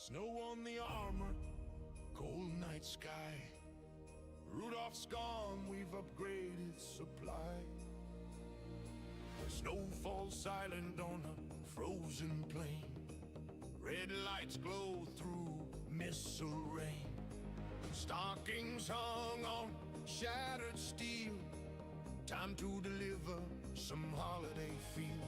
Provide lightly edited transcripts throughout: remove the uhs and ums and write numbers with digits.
Snow on the armor, cold night sky. Rudolph's gone, we've upgraded supply. Snow falls silent on a frozen plain. Red lights glow through missile rain. Stockings hung on shattered steel. Time to deliver some holiday feel.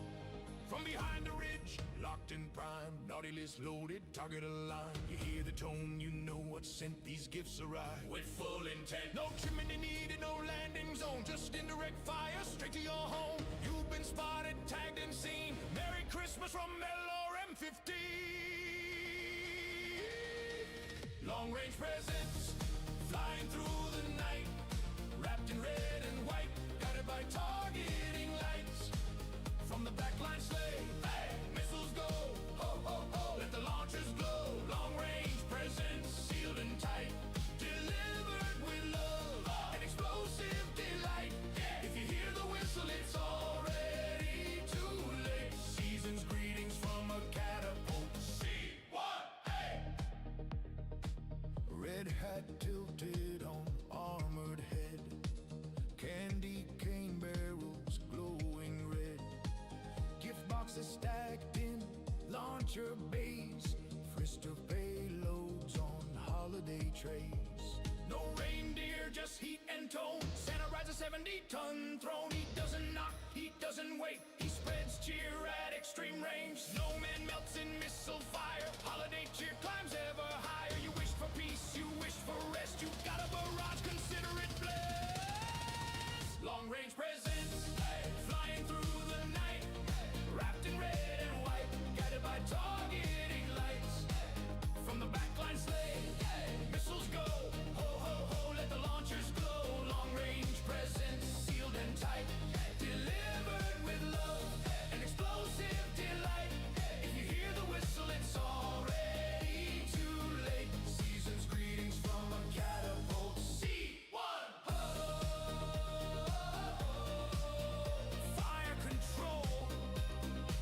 From behind the ridge, locked in prime, naughty list loaded, target aligned. You hear the tone, you know what sent these gifts arrive. With full intent, no trimming needed, no landing zone, just indirect fire straight to your home. You've been spotted, tagged and seen. Merry Christmas from LRM-15. Long range presents, flying through the night, wrapped in red and white, guided by targeting lights. From the backline sleigh, bang, missiles go, ho, ho, ho, let the launchers glow. Long range presents, sealed and tight, delivered with love and explosive delight. If you hear the whistle, it's already too late. Season's greetings from a catapult. C1A. Red hat tilted on armored head, candy cane barrels glowing red. Gift boxes stacked in launcher bays, frisked of payloads on holiday trays. No reindeer, just heat and tone. Santa rides a 70-ton throne. He doesn't knock, he doesn't wait. He spreads cheer at extreme range. No man melts in missile fire. Holiday cheer climbs ever higher. You wish for peace, you wish for rest. You got a barrage, consider it blessed. Long range presents, flying through the night, wrapped in red and white, guided by targeting lights. From the backline sleigh, missiles go, ho, ho, ho, let the launchers glow. Long range presents, sealed and tight, delivered with love and explosive delight. If you hear the whistle, it's already too late. Season's greetings from a catapult. C1 Fire control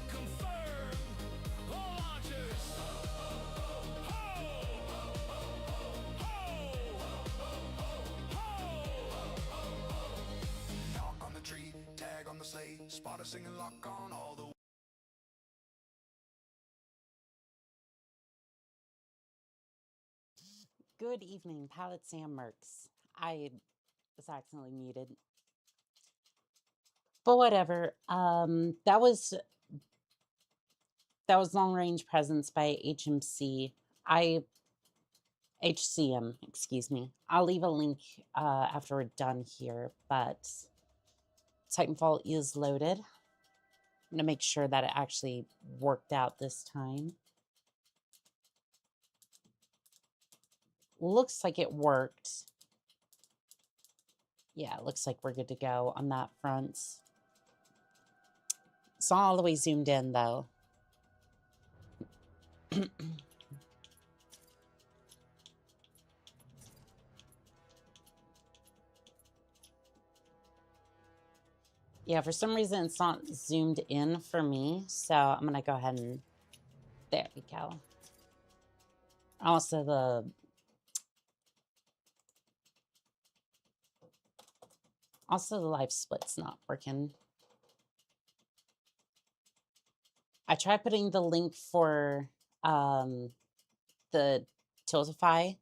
confirmed. All launchers. Knock on the tree, tag on the sleigh, spot a singing lock on all the. Good evening, Pallets and Mercs. I was accidentally muted. But whatever. That was Long Range Presence by HCM, excuse me. I'll leave a link after we're done here, but Titanfall is loaded. I'm gonna make sure that it actually worked out this time. Looks like it worked. Yeah, it looks like we're good to go on that front. It's not all the way zoomed in, though. Yeah, for some reason, it's not zoomed in for me, so I'm going to go ahead and... There we go. Also, the live split's not working. I tried putting the link for the Tiltify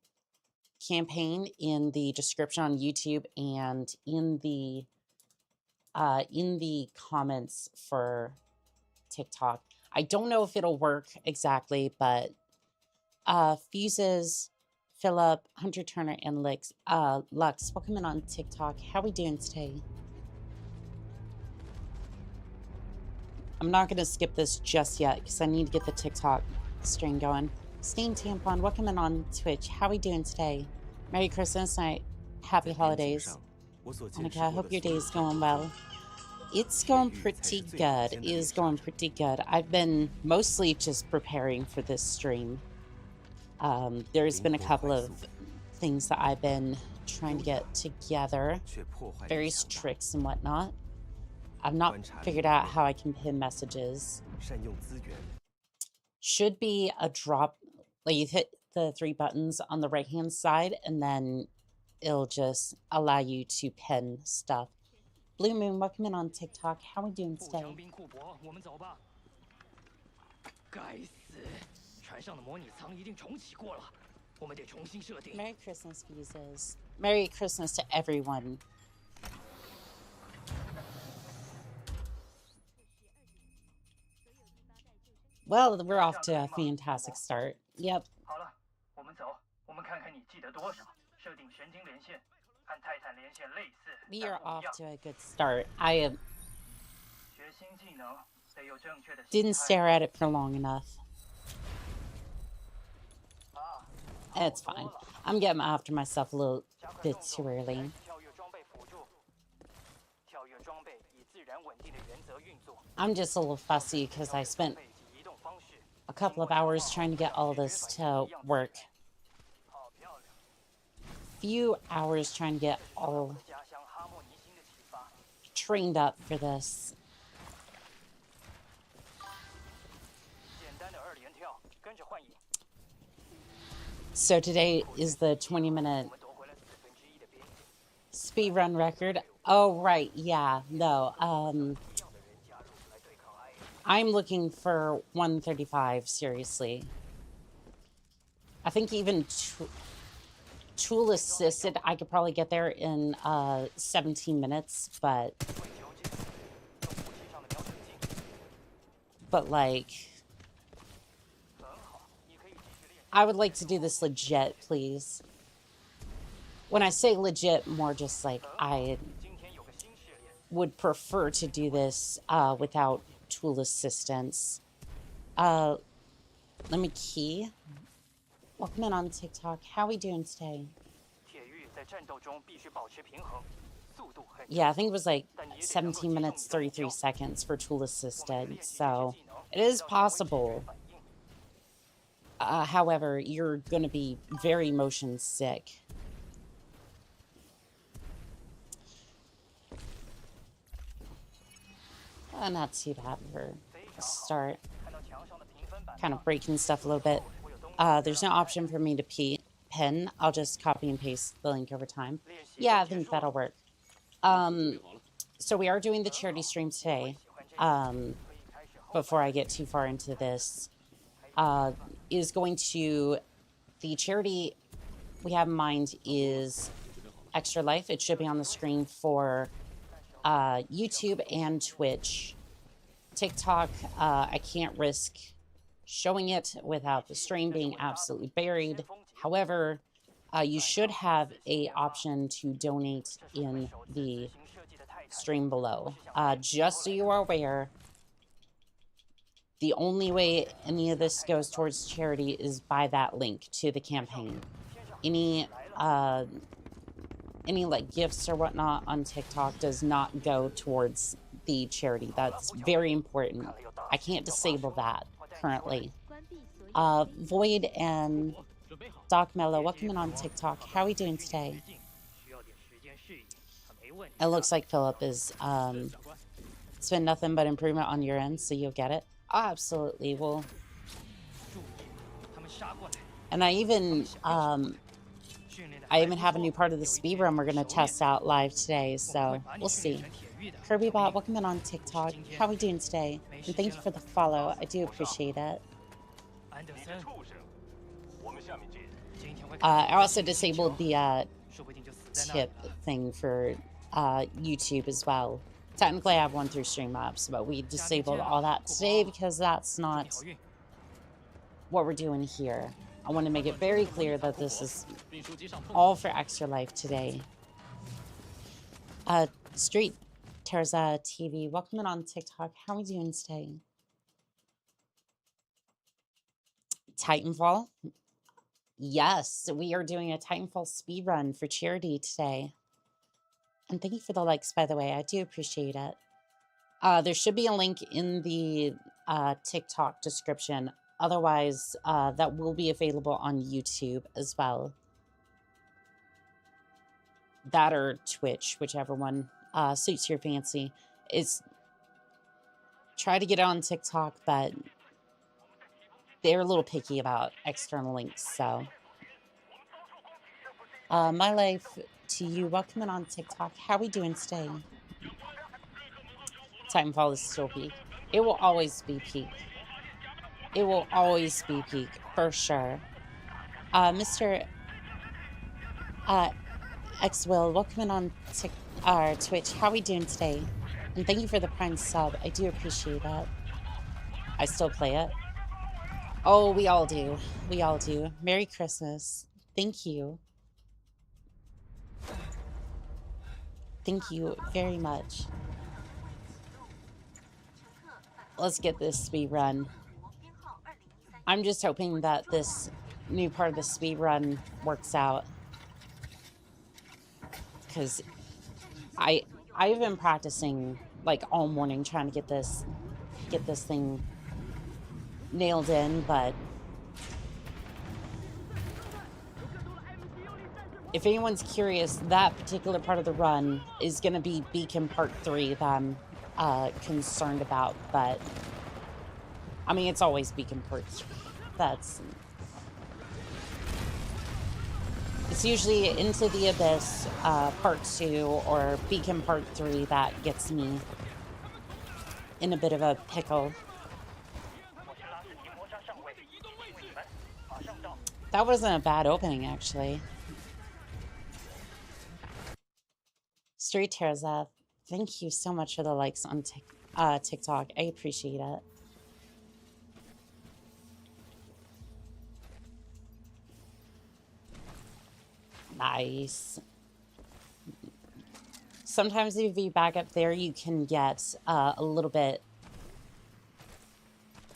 campaign in the description on YouTube and in the comments for TikTok. I don't know if it'll work exactly, but Fuses, Philip, Hunter Turner, and Lux, welcome in on TikTok. How are we doing today? I'm not going to skip this just yet because I need to get the TikTok stream going. Stain Tampon, welcome in on Twitch. How are we doing today? Merry Christmas night. Happy holidays. Monica, I hope your day is going well. It's going pretty good. It is going pretty good. I've been mostly just preparing for this stream. There's been a couple of things that I've been trying to get together, various tricks and whatnot. I've not figured out how I can pin messages. Should be a drop Like you hit the 3 buttons on the right hand side, and then it'll just allow you to pin stuff. Blue Moon, welcome in on TikTok. How are we doing today? Merry Christmas, Fuses. Merry Christmas to everyone. Well, we're off to a fantastic start. Yep. We are off to a good start. I didn't stare at it for long enough. It's fine. I'm getting after myself a little bit too early. I'm just a little fussy because I spent a couple of hours trying to get all this to work. Few hours trying to get all trained up for this. So today is the 20-minute speedrun record. Oh, right. Yeah. No. I'm looking for 135, seriously. I think even tool assisted, I could probably get there in 17 minutes, but like, I would like to do this legit, please. When I say legit, more just like I would prefer to do this without tool assistance. Let me key. Welcome in on TikTok. How are we doing today? Yeah, I think it was like 17 minutes, 33 seconds for tool assisted. So it is possible. However, you're going to be very motion sick. Not too bad for a start. Kind of breaking stuff a little bit. There's no option for me to pin. I'll just copy and paste the link over time. Yeah, I think that'll work. So we are doing the charity stream today. Before I get too far into this, is going to, the charity we have in mind is Extra Life. It should be on the screen for YouTube and Twitch. TikTok, I can't risk showing it without the stream being absolutely buried. However, you should have an option to donate in the stream below. Just so you are aware, the only way any of this goes towards charity is by that link to the campaign. Any like gifts or whatnot on TikTok does not go towards the charity. That's very important. I can't disable that currently. Void and Doc Mello, welcome in on TikTok. How are we doing today? It looks like Philip is, it's been nothing but improvement on your end, so you'll get it. Oh, absolutely. Well, and I even have a new part of the speedrun we're going to test out live today, so we'll see. KirbyBot, welcome in on TikTok. How are we doing today? And thank you for the follow. I do appreciate it. I also disabled the tip thing for YouTube as well. Technically, I have one through Stream Labs, but we disabled all that today because that's not what we're doing here. I want to make it very clear that this is all for Extra Life today. Street Terza TV, welcome in on TikTok. How are we doing today? Titanfall? Yes, we are doing a Titanfall speedrun for charity today. And thank you for the likes, by the way. I do appreciate it. There should be a link in the TikTok description. Otherwise, that will be available on YouTube as well. That or Twitch, whichever one suits your fancy. Try to get it on TikTok, but they're a little picky about external links, so. My life to you. Welcome in on TikTok. How we doing today? Titanfall is still peak. It will always be peak. It will always be peak, for sure. Mr. X Will, welcome in on Twitch. How we doing today? And thank you for the Prime sub. I do appreciate that. I still play it. Oh, we all do. We all do. Merry Christmas. Thank you. Thank you very much. Let's get this speed run. I'm just hoping that this new part of the speed run works out. Because I've been practicing like all morning trying to get this thing nailed in, but if anyone's curious, that particular part of the run is going to be Beacon Part 3 that I'm concerned about, but I mean, it's always Beacon Part 3. It's usually Into the Abyss Part 2 or Beacon Part 3 that gets me in a bit of a pickle. That wasn't a bad opening, actually. Street Terza, thank you so much for the likes on TikTok. I appreciate it. Nice. Sometimes if you back up there, you can get a little bit...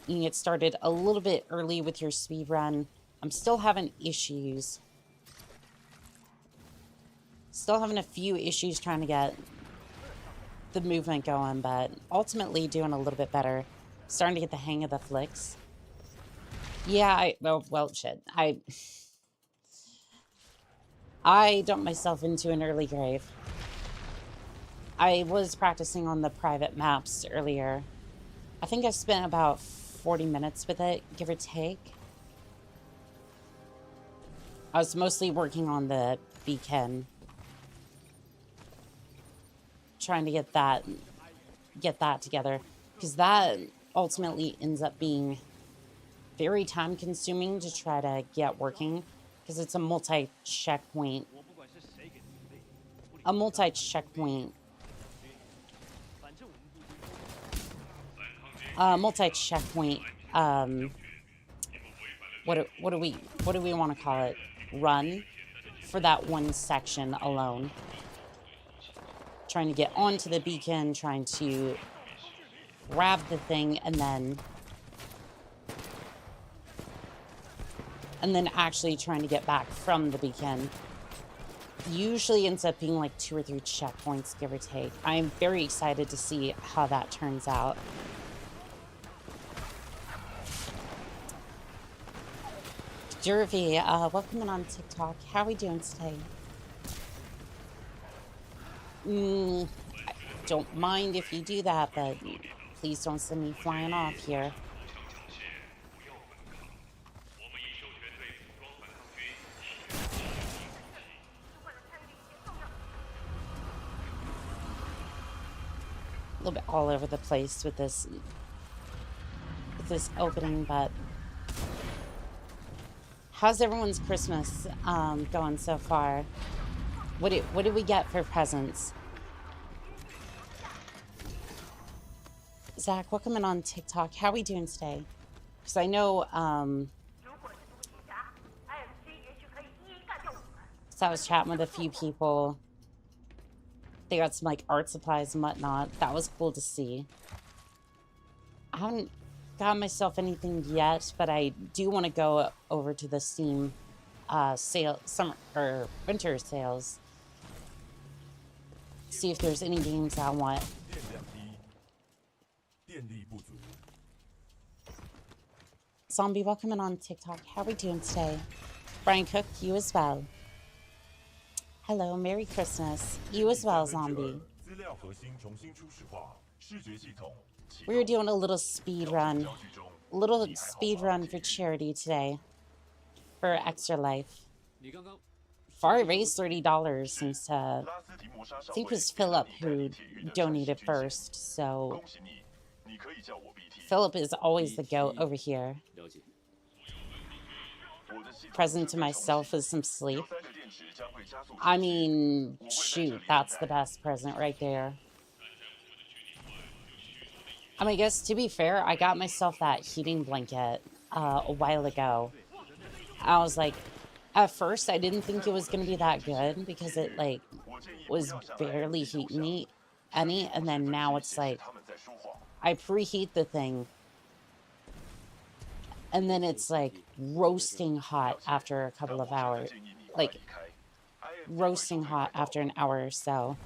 You can get started a little bit early with your speed run. I'm still having issues. Still having a few issues trying to get the movement going, but ultimately doing a little bit better. Starting to get the hang of the flicks. Yeah, well, shit. I dumped myself into an early grave. I was practicing on the private maps earlier. I think I spent about 40 minutes with it, give or take. I was mostly working on the beacon. Trying to get that together. Because that ultimately ends up being very time consuming to try to get working. Because it's a multi-checkpoint. What do we want to call it? Run for that one section alone. Trying to get onto the beacon, trying to grab the thing, and then actually trying to get back from the beacon. Usually ends up being like 2 or 3 checkpoints, give or take. I'm very excited to see how that turns out. Jervy, welcome in on TikTok. How are we doing today? I don't mind if you do that, but please don't send me flying off here. A little bit all over the place with this opening, but how's everyone's Christmas going so far? What did we get for presents? Zach, welcome in on TikTok. How are we doing today? Because I know, so I was chatting with a few people. They got some like art supplies and whatnot. That was cool to see. I haven't got myself anything yet, but I do want to go over to the Steam summer or winter sales. See if there's any games I want. Zombie, welcome in on TikTok. How are we doing today? Brian Cook, you as well. Hello, Merry Christmas. You as well, Zombie. We were doing a little speed run Little speed run for charity today for Extra Life. Far raised $30 since I think it was Philip who donated first. So Philip is always the goat over here. Present to myself is some sleep. I mean, shoot, that's the best present right there. I mean, I guess to be fair, I got myself that heating blanket a while ago. I was like, at first, I didn't think it was going to be that good because it, like, was barely heating me any. And then now it's like, I preheat the thing. And then it's like roasting hot after a couple of hours. Like, roasting hot after an hour or so.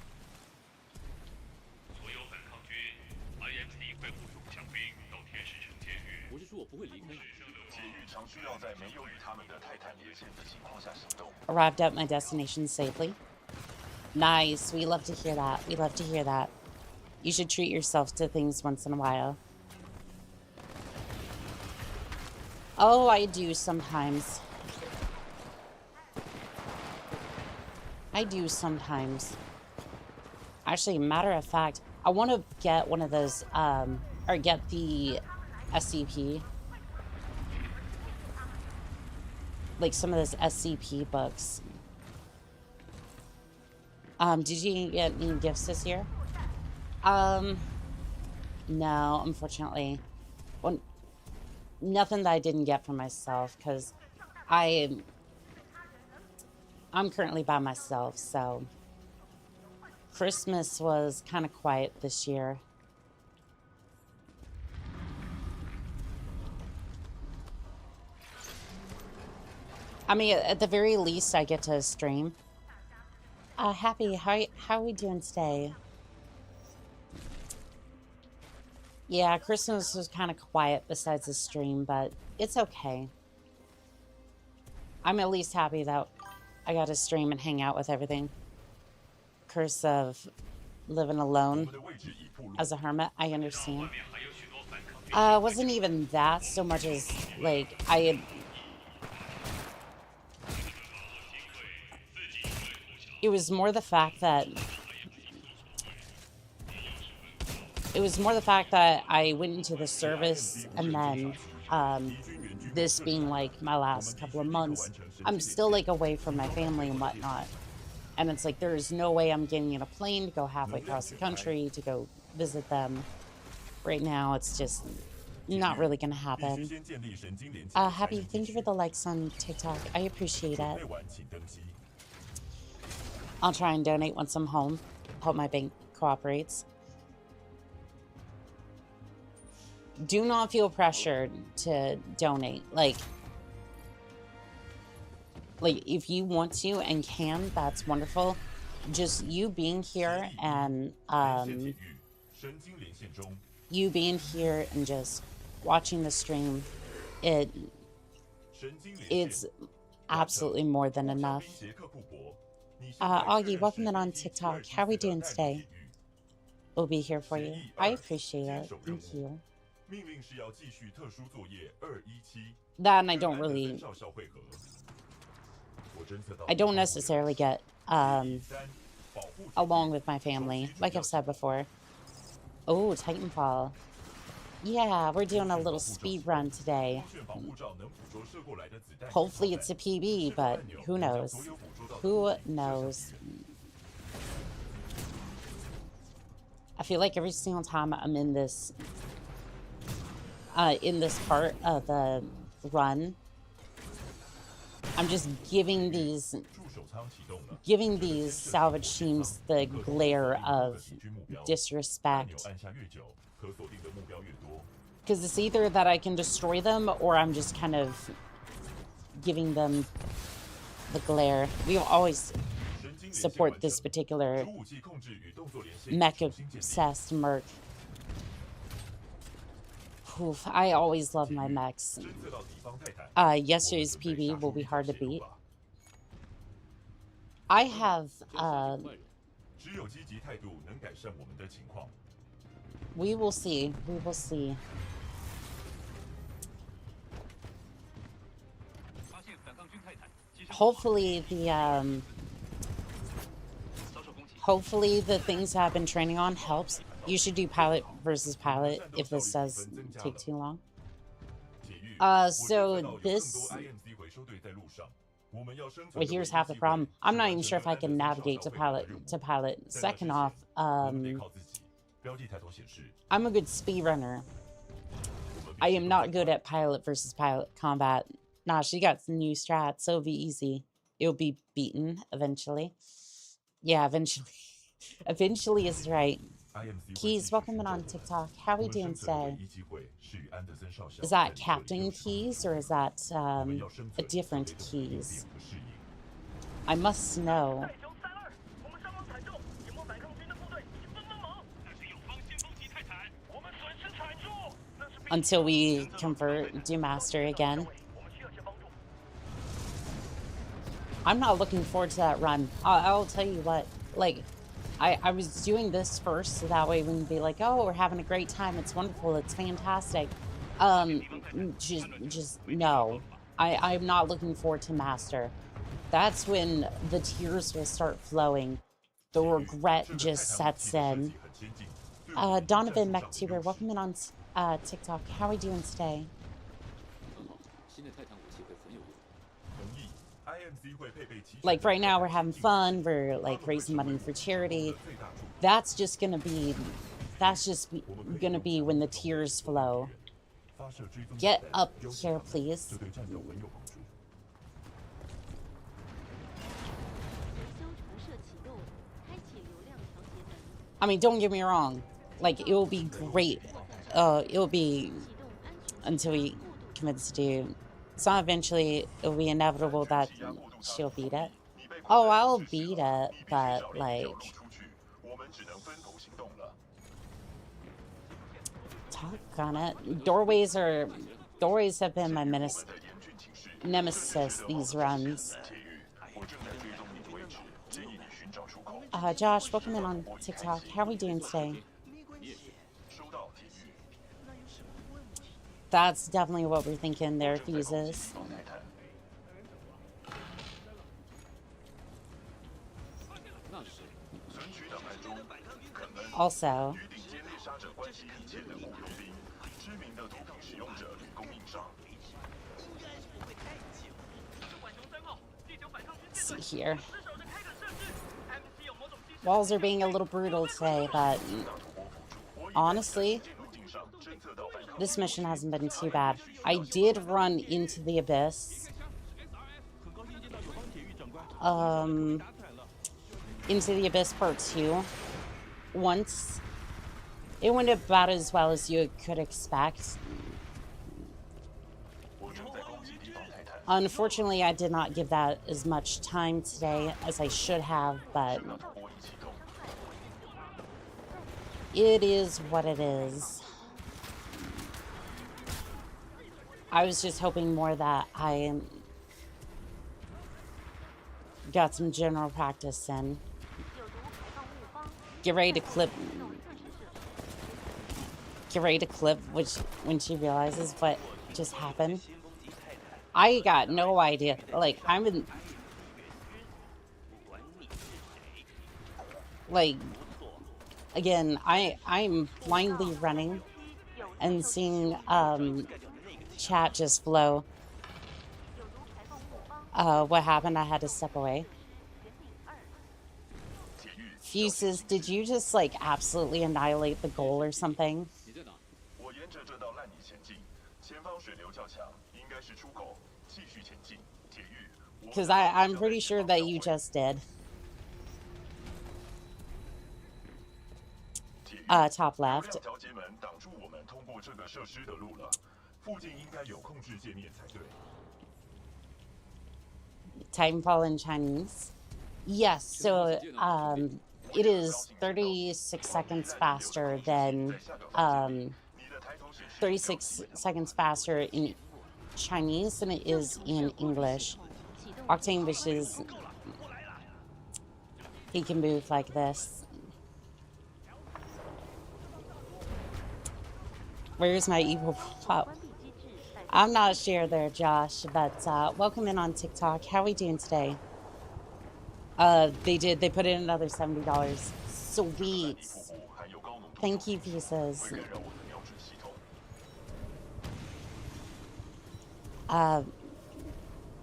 Arrived at my destination safely. Nice. We love to hear that. We love to hear that. You should treat yourself to things once in a while. Oh, I do sometimes. I do sometimes. Actually, matter of fact, I want to get one of those, or get the SCP. Like some of those SCP books. Did you get any gifts this year? No, unfortunately. Well, nothing that I didn't get for myself, because I'm currently by myself, so Christmas was kind of quiet this year. I mean, at the very least, I get to stream. Happy, how are we doing today? Yeah, Christmas was kind of quiet besides the stream, but it's okay. I'm at least happy that I got to stream and hang out with everything. Curse of living alone as a hermit, I understand. Wasn't even that so much as, like, I had... It was more the fact that... It was more the fact that I went into the service, and then this being like my last couple of months, I'm still like away from my family and whatnot. And it's like, there's no way I'm getting in a plane to go halfway across the country to go visit them. Right now, it's just not really going to happen. Happy, thank you for the likes on TikTok. I appreciate it. I'll try and donate once I'm home. Hope my bank cooperates. Do not feel pressured to donate. Like if you want to and can, that's wonderful. Just you being here and you being here and just watching the stream, it's absolutely more than enough. Augie, welcome in on TikTok. How are we doing today? We'll be here for you. I appreciate it. Thank you. That, and I don't necessarily get along with my family, like I've said before. Oh, Titanfall. Yeah, we're doing a little speed run today. Hopefully it's a PB, but who knows? Who knows? I feel like every single time I'm in this part of the run, I'm just giving these salvage teams the glare of disrespect. Because it's either that I can destroy them, or I'm just kind of giving them the glare. We will always support this particular mech-obsessed merc. Oof, I always love my mechs. Yesterday's PB will be hard to beat. I have, we will see. We will see. hopefully the things I've been training on helps. You should do pilot versus pilot if this does take too long. So this, well, here's half the problem. I'm not even sure if I can navigate to pilot. Second off, I'm a good speedrunner. I am not good at pilot versus pilot combat. Nah, she got some new strats, so it'll be easy. It'll be beaten eventually. Yeah, eventually. Eventually is right. Keys, welcome in on TikTok. How are we doing today? Is that Captain Keys or is that a different Keys? I must know. Until we convert, do master again. I'm not looking forward to that run. I'll tell you what, like, I was doing this first so that way we can be like, oh, we're having a great time. It's wonderful. It's fantastic. Just no. I'm not looking forward to master. That's when the tears will start flowing. The regret just sets in. Donovan Merc Vtuber, welcome in on TikTok. How are we doing today? Like right now we're having fun, we're like raising money for charity. That's just gonna be when the tears flow. Get up here, please. I mean, don't get me wrong, like it will be great. It'll be until he commits to. So eventually it'll be inevitable that she'll beat it. Oh, I'll beat it, but like, talk on it. Doorways have been my nemesis these runs. Josh, welcome in on TikTok. How are we doing today? That's definitely what we're thinking there, Fuses. Also, let's see here. Walls are being a little brutal today, but honestly, this mission hasn't been too bad. I did run into the abyss. Into the Abyss Part 2 once. It went about as well as you could expect. Unfortunately, I did not give that as much time today as I should have, but it is what it is. I was just hoping more that I got some general practice in. Get ready to clip, which when she realizes what just happened. I got no idea. Like, I'm in... Like, again, I'm blindly running and seeing chat just flow. What happened? I had to step away. Fuses, did you just like absolutely annihilate the goal or something? Because I'm pretty sure that you just did. Top left. Titanfall in Chinese. Yes, so it is 36 seconds faster than 36 seconds faster in Chinese than it is in English. Octane wishes he can move like this. Where's my evil pop? I'm not sure there, Josh, but welcome in on TikTok. How are we doing today? They put in another $70. Sweet. Thank you, pieces.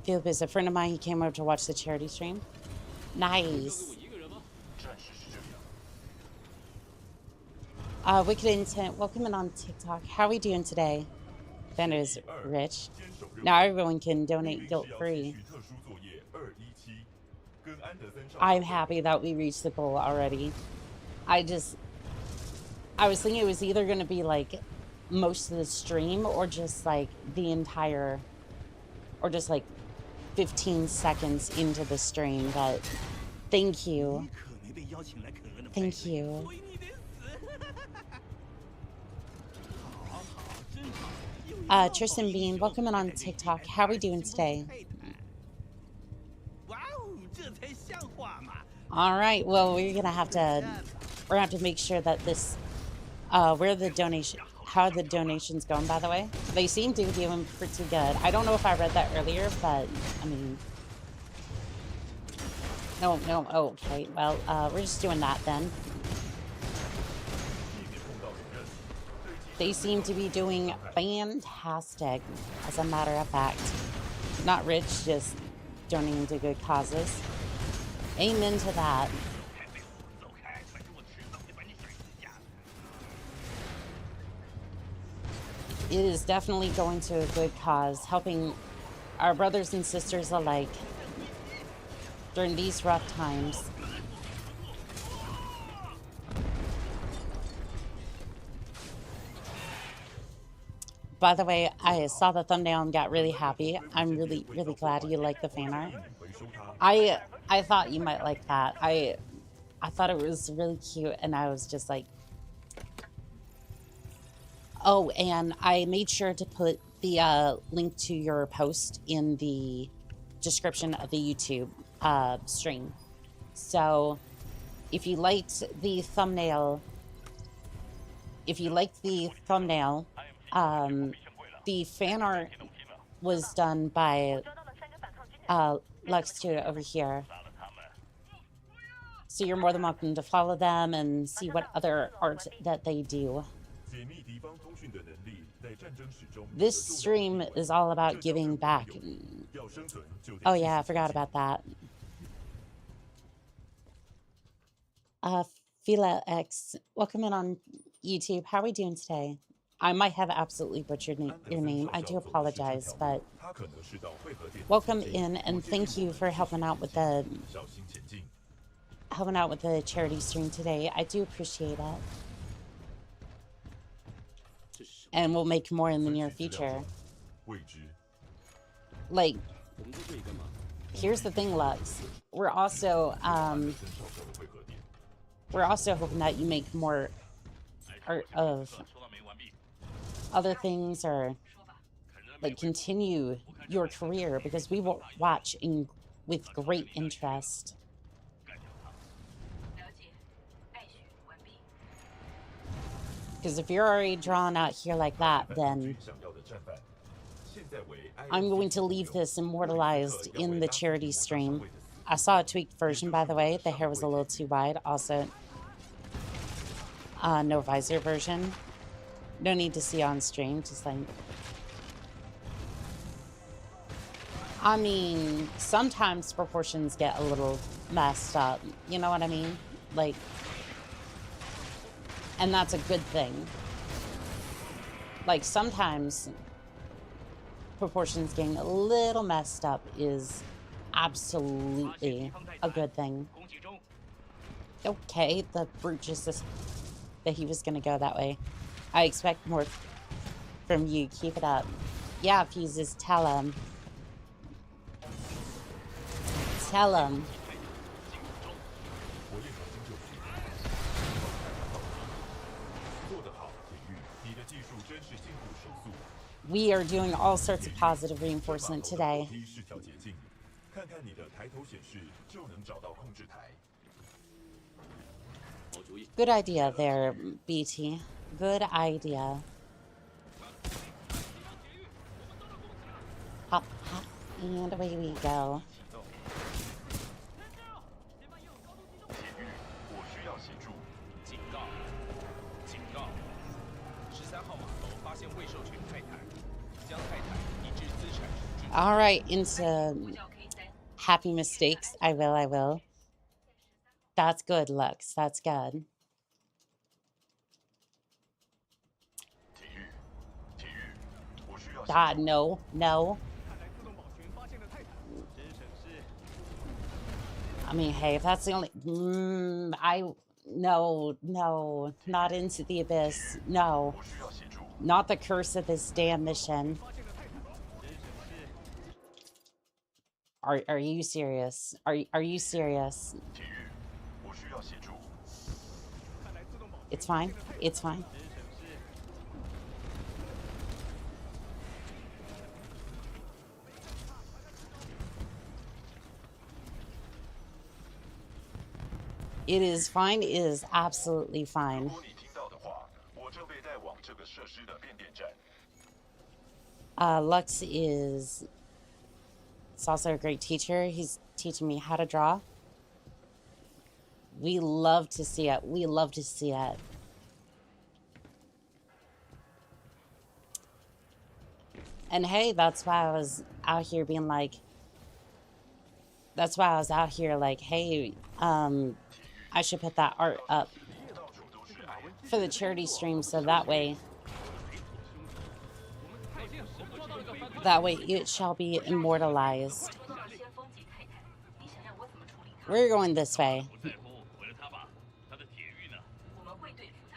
Philip is a friend of mine. He came over to watch the charity stream. Nice. Wicked Intent, welcome in on TikTok. How are we doing today? That is rich. Now everyone can donate guilt-free. I'm happy that we reached the goal already. I was thinking it was either going to be like most of the stream or just like the entire, or just like 15 seconds into the stream, but thank you. Thank you. Tristan Bean, welcome in on TikTok. How are we doing today? All right, well, we're gonna have to make sure that this, how are the donations going, by the way? They seem to be doing pretty good. I don't know if I read that earlier, but I mean, no, okay, well, we're just doing that then. They seem to be doing fantastic, as a matter of fact. Not rich, just donating to good causes. Amen to that. It is definitely going to a good cause, helping our brothers and sisters alike during these rough times. By the way, I saw the thumbnail and got really happy. I'm really, really glad you like the fan art. I thought you might like that. I thought it was really cute, and I was just like, oh, and I made sure to put the link to your post in the description of the YouTube stream. So if you liked the thumbnail, the fan art was done by Lux Studio over here. So you're more than welcome to follow them and see what other art that they do. This stream is all about giving back. Oh yeah, I forgot about that. Fila X, welcome in on YouTube. How are we doing today? I might have absolutely butchered your name. I do apologize, but welcome in and thank you for helping out with the charity stream today. I do appreciate it. And we'll make more in the near future. Like, here's the thing, Lux. We're also hoping that you make more art of other things, or like continue your career, because we will watch with great interest. Because if you're already drawn out here like that, then I'm going to leave this immortalized in the charity stream. I saw a tweaked version, by the way. The hair was a little too wide. Also, no visor version. No need to see on stream, just like... I mean, sometimes proportions get a little messed up. You know what I mean? Like... And that's a good thing. Like, sometimes proportions getting a little messed up is absolutely a good thing. Okay, the brute just that he was gonna go that way. I expect more from you. Keep it up. Yeah, Fuses, tell him. Tell him. We are doing all sorts of positive reinforcement today. Good idea there, BT. Good idea. And away we go. All right, into happy mistakes. I will. That's good, Lux. That's good. God, no. I mean, hey, if that's the only... No, not into the abyss. No. Not the curse of this damn mission. Are you serious? Are you serious? It's fine. It's fine. It is fine. It is absolutely fine. Lux is... It's also a great teacher. He's teaching me how to draw. We love to see it. We love to see it. And hey, that's why I was out here being like... That's why I was out here like, hey, I should put that art up for the charity stream so that way it shall be immortalized. We're going this way.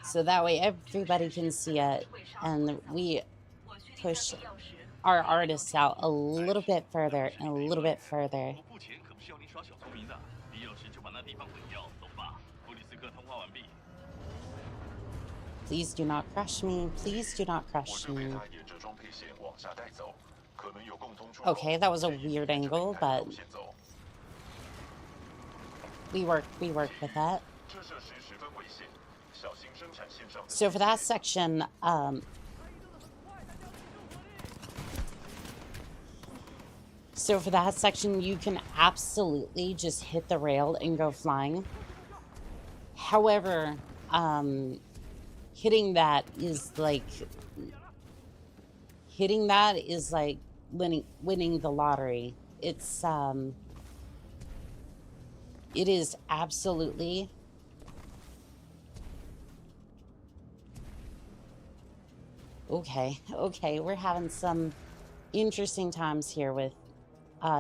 So that way everybody can see it and we push our artists out a little bit further and a little bit further. Please do not crush me. Please do not crush me. Okay, that was a weird angle, but we work with that. So for that section, you can absolutely just hit the rail and go flying. However, hitting that is like winning the lottery. It's it is absolutely okay. We're having some interesting times here with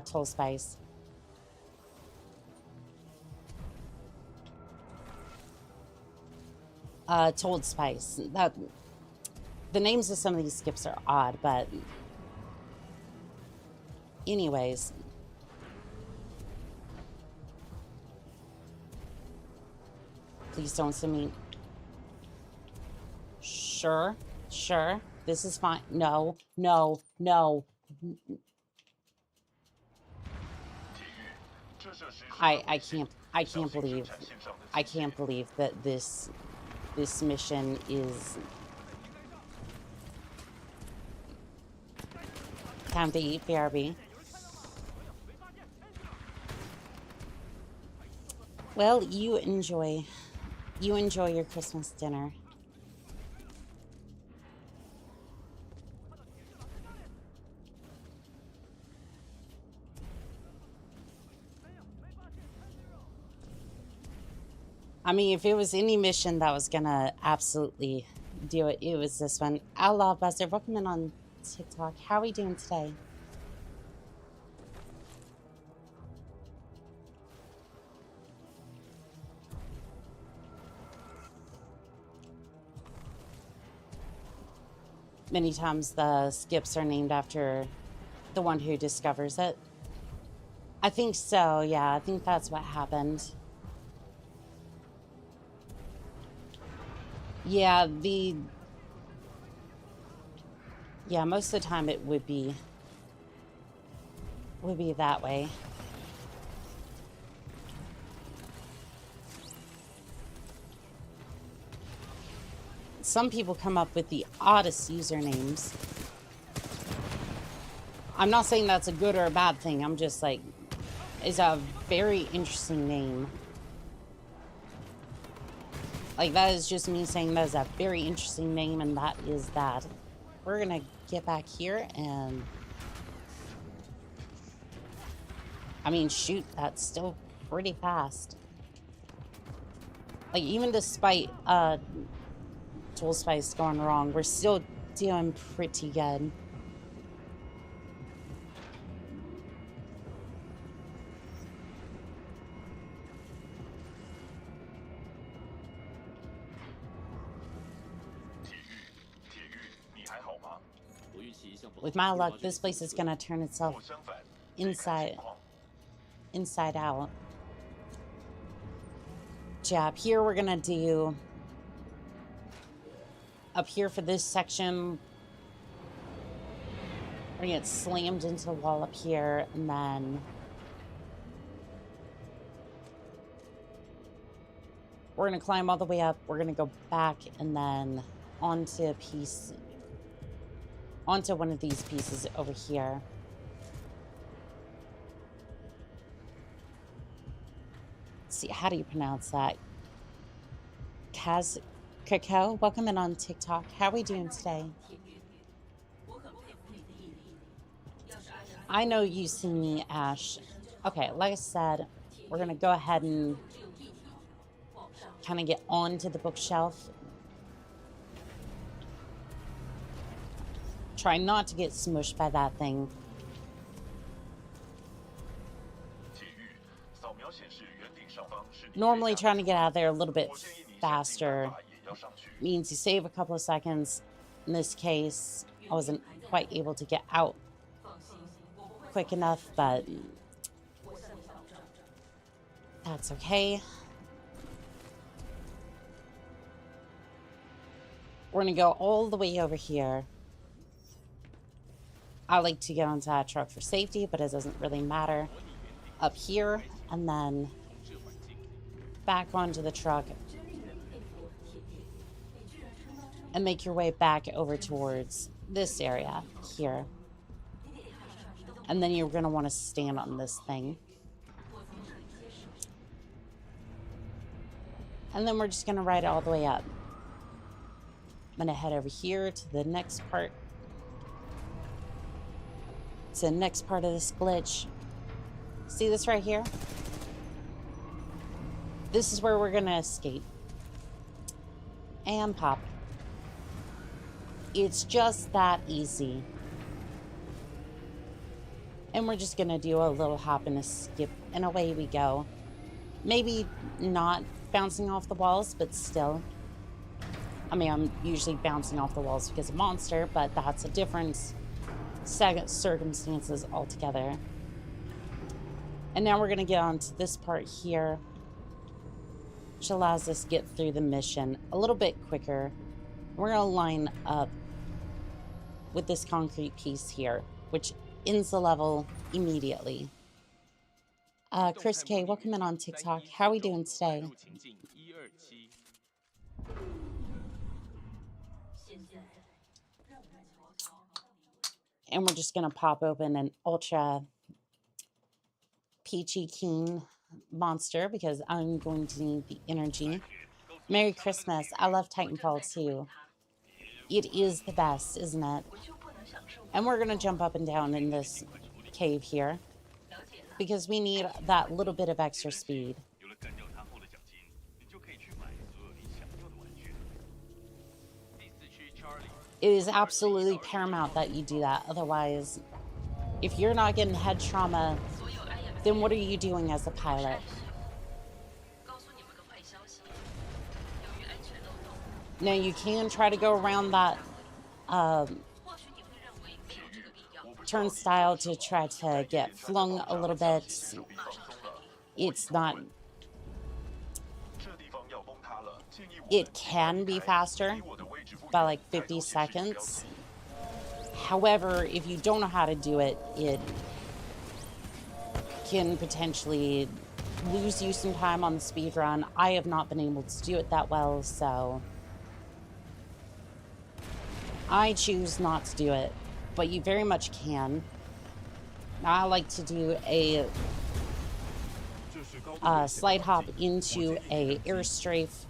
Toll Spice. Told Spice. That the names of some of these skips are odd, but anyways. Please don't send me. Sure. This is fine. No. I can't believe that this mission is time to eat, BRB. Well, you enjoy your Christmas dinner. I mean, if it was any mission that was gonna absolutely do it, it was this one. Outlaw Buster, welcome in on TikTok. How are we doing today? Many times the skips are named after the one who discovers it. I think so, yeah. I think that's what happened. Yeah, most of the time it would be that way. Some people come up with the oddest usernames. I'm not saying that's a good or a bad thing. I'm just like, it's a very interesting name. Like, that is just me saying that is a very interesting name, and that is that. We're gonna get back here and... I mean, shoot, that's still pretty fast. Like, even despite Tool Spice going wrong, we're still doing pretty good. With my luck, this place is gonna turn itself inside out. Yeah, up here we're gonna do... Up here for this section, we're gonna get slammed into the wall up here, and then... We're gonna climb all the way up, we're gonna go back, and then onto a piece... Onto one of these pieces over here. Let's see, how do you pronounce that? Cacao, welcome in on TikTok. How are we doing today? I know you see me, Ash. Okay, like I said, we're gonna go ahead and kind of get onto the bookshelf. Try not to get smushed by that thing. Normally trying to get out of there a little bit faster means you save a couple of seconds. In this case, I wasn't quite able to get out quick enough, but that's okay. We're gonna go all the way over here. I like to get onto that truck for safety, but it doesn't really matter. Up here, and then back onto the truck. And make your way back over towards this area here. And then you're going to want to stand on this thing. And then we're just going to ride it all the way up. I'm going to head over here to the next part. To the next part of this glitch. See this right here? This is where we're going to escape. And pop. It's just that easy. And we're just going to do a little hop and a skip, and away we go. Maybe not bouncing off the walls, but still. I mean, I'm usually bouncing off the walls because of Monster, but that's a different set of circumstances altogether. And now we're going to get on to this part here, which allows us to get through the mission a little bit quicker. We're going to line up with this concrete piece here, which ends the level immediately. Chris K, welcome in on TikTok. How are we doing today? And we're just going to pop open an ultra peachy keen monster because I'm going to need the energy. Merry Christmas. I love Titanfall too. It is the best, isn't it? And we're going to jump up and down in this cave here because we need that little bit of extra speed. It is absolutely paramount that you do that. Otherwise, if you're not getting head trauma, then what are you doing as a pilot? Now, you can try to go around that turnstile to try to get flung a little bit. It's not... It can be faster by like 50 seconds. However, if you don't know how to do it, it can potentially lose you some time on the speed run. I have not been able to do it that well, so I choose not to do it, but you very much can. Now I like to do a slide hop into a airstrafe.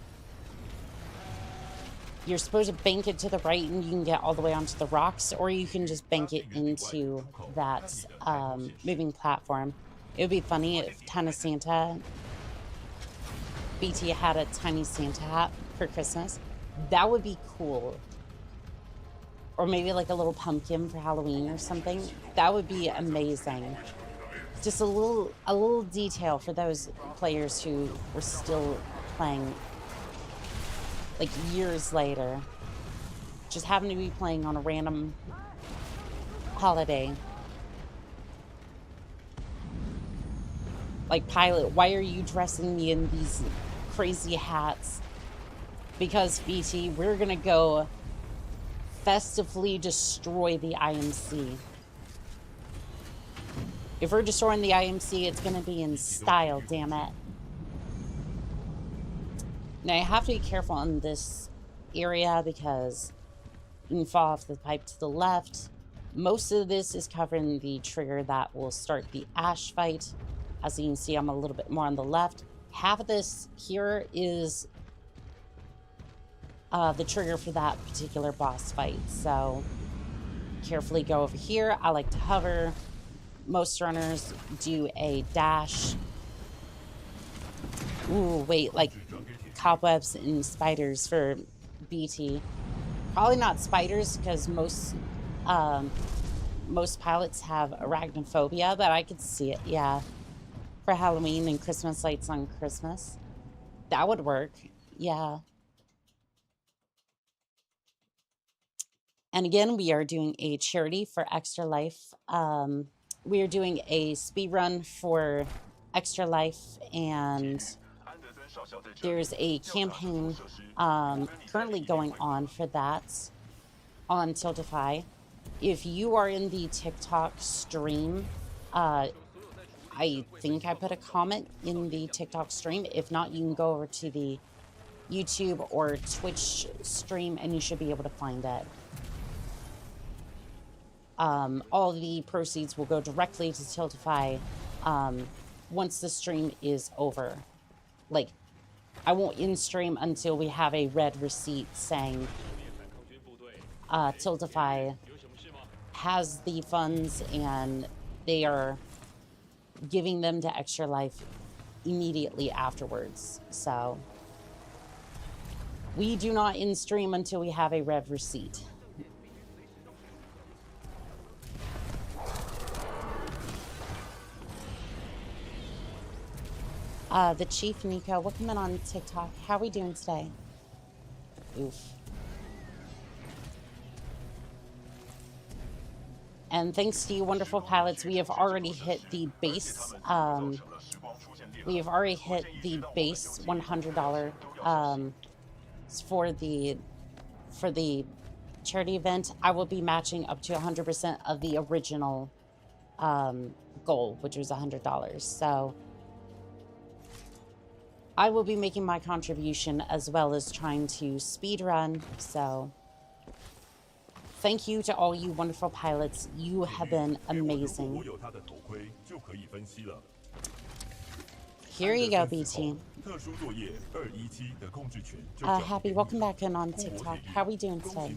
You're supposed to bank it to the right and you can get all the way onto the rocks, or you can just bank it into that moving platform. It would be funny if Tiny Santa, BT had a tiny Santa hat for Christmas. That would be cool. Or maybe like a little pumpkin for Halloween or something. That would be amazing. Just a little detail for those players who were still playing like years later. Just happen to be playing on a random holiday. Like, Pilot, why are you dressing me in these crazy hats? Because, BT, we're gonna go festively destroy the IMC. If we're destroying the IMC, it's gonna be in style, damn it. Now, you have to be careful in this area because you can fall off the pipe to the left. Most of this is covering the trigger that will start the Ash fight. As you can see, I'm a little bit more on the left. Half of this here is the trigger for that particular boss fight. So, carefully go over here. I like to hover. Most runners do a dash. Ooh, wait, like cobwebs and spiders for BT. Probably not spiders because most pilots have arachnophobia, but I could see it, yeah. For Halloween and Christmas lights on Christmas. That would work, yeah. And again, we are doing a charity for Extra Life. We are doing a speed run for Extra Life, and there's a campaign currently going on for that on Tiltify. If you are in the TikTok stream, I think I put a comment in the TikTok stream. If not, you can go over to the YouTube or Twitch stream and you should be able to find it. All the proceeds will go directly to Tiltify once the stream is over. Like, I won't in-stream until we have a red receipt saying Tiltify has the funds and they are giving them to Extra Life immediately afterwards. So we do not in-stream until we have a red receipt. The Chief Nico, welcome in on TikTok. How are we doing today? Oof. And thanks to you wonderful pilots, we have already hit the base. We have already hit the base $100 for the charity event. I will be matching up to 100% of the original goal, which was $100. So I will be making my contribution as well as trying to speed run. So thank you to all you wonderful pilots. You have been amazing. Here you go, BT. Happy, welcome back in on TikTok. How are we doing today?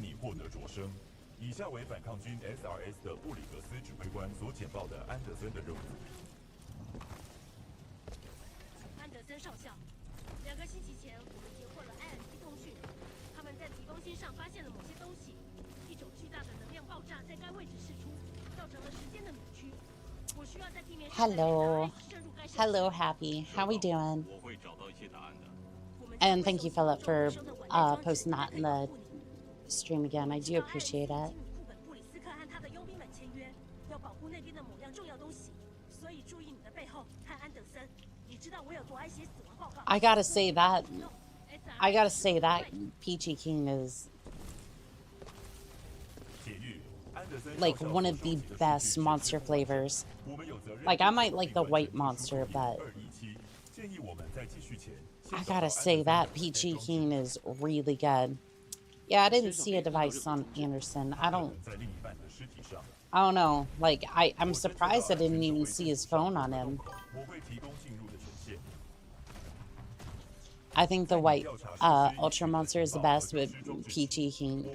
Hello. Hello, Happy. How we doing? And thank you, Philip, for posting that in the stream again. I do appreciate it. I gotta say that Peachy King is like one of the best monster flavors. Like, I might like the white monster, but I gotta say that Peachy King is really good. Yeah, I didn't see a device on Anderson. I I don't know. Like, I'm surprised I didn't even see his phone on him. I think the white Ultra Monster is the best, but Peachy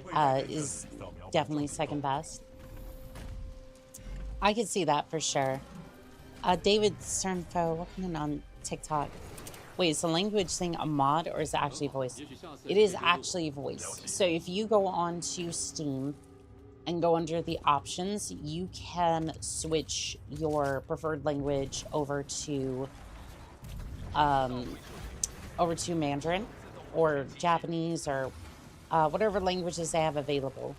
is definitely second best. I can see that for sure. David Cernfo, welcome on TikTok. Wait, is the language thing a mod or is it actually voice? It is actually voice. So if you go on to Steam and go under the options, you can switch your preferred language over to Mandarin or Japanese or whatever languages they have available,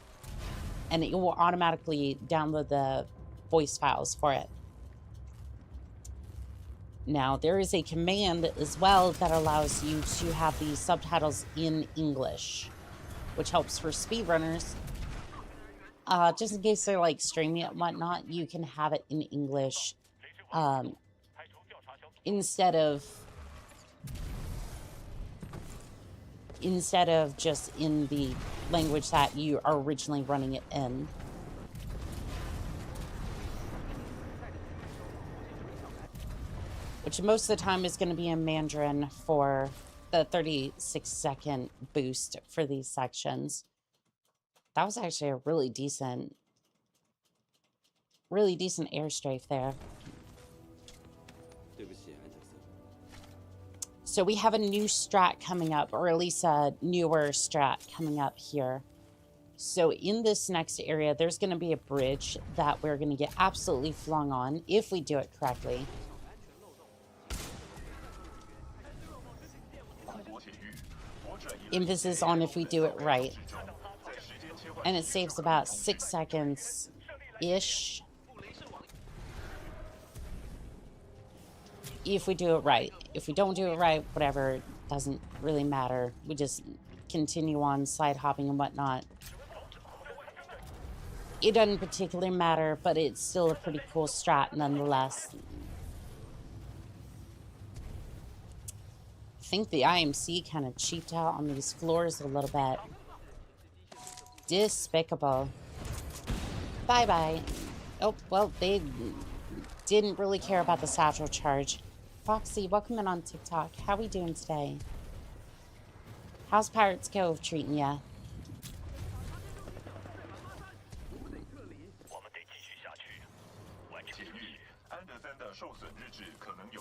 and it will automatically download the voice files for it. Now, there is a command as well that allows you to have the subtitles in English, which helps for speedrunners. Just in case they're like streaming it and whatnot, you can have it in English instead of just in the language that you are originally running it in. Which most of the time is going to be in Mandarin for the 36-second boost for these sections. That was actually a really decent airstrafe there. So we have a new strat coming up, or at least a newer strat coming up here. So in this next area, there's going to be a bridge that we're going to get absolutely flung on if we do it correctly. Emphasis on if we do it right. And it saves about 6 seconds-ish. If we do it right. If we don't do it right, whatever, it doesn't really matter. We just continue on side hopping and whatnot. It doesn't particularly matter, but it's still a pretty cool strat nonetheless. I think the IMC kind of cheaped out on these floors a little bit. Despicable. Bye-bye. Oh, well, they didn't really care about the satchel charge. Foxy, welcome in on TikTok. How we doing today? How's Pirates Cove treating ya?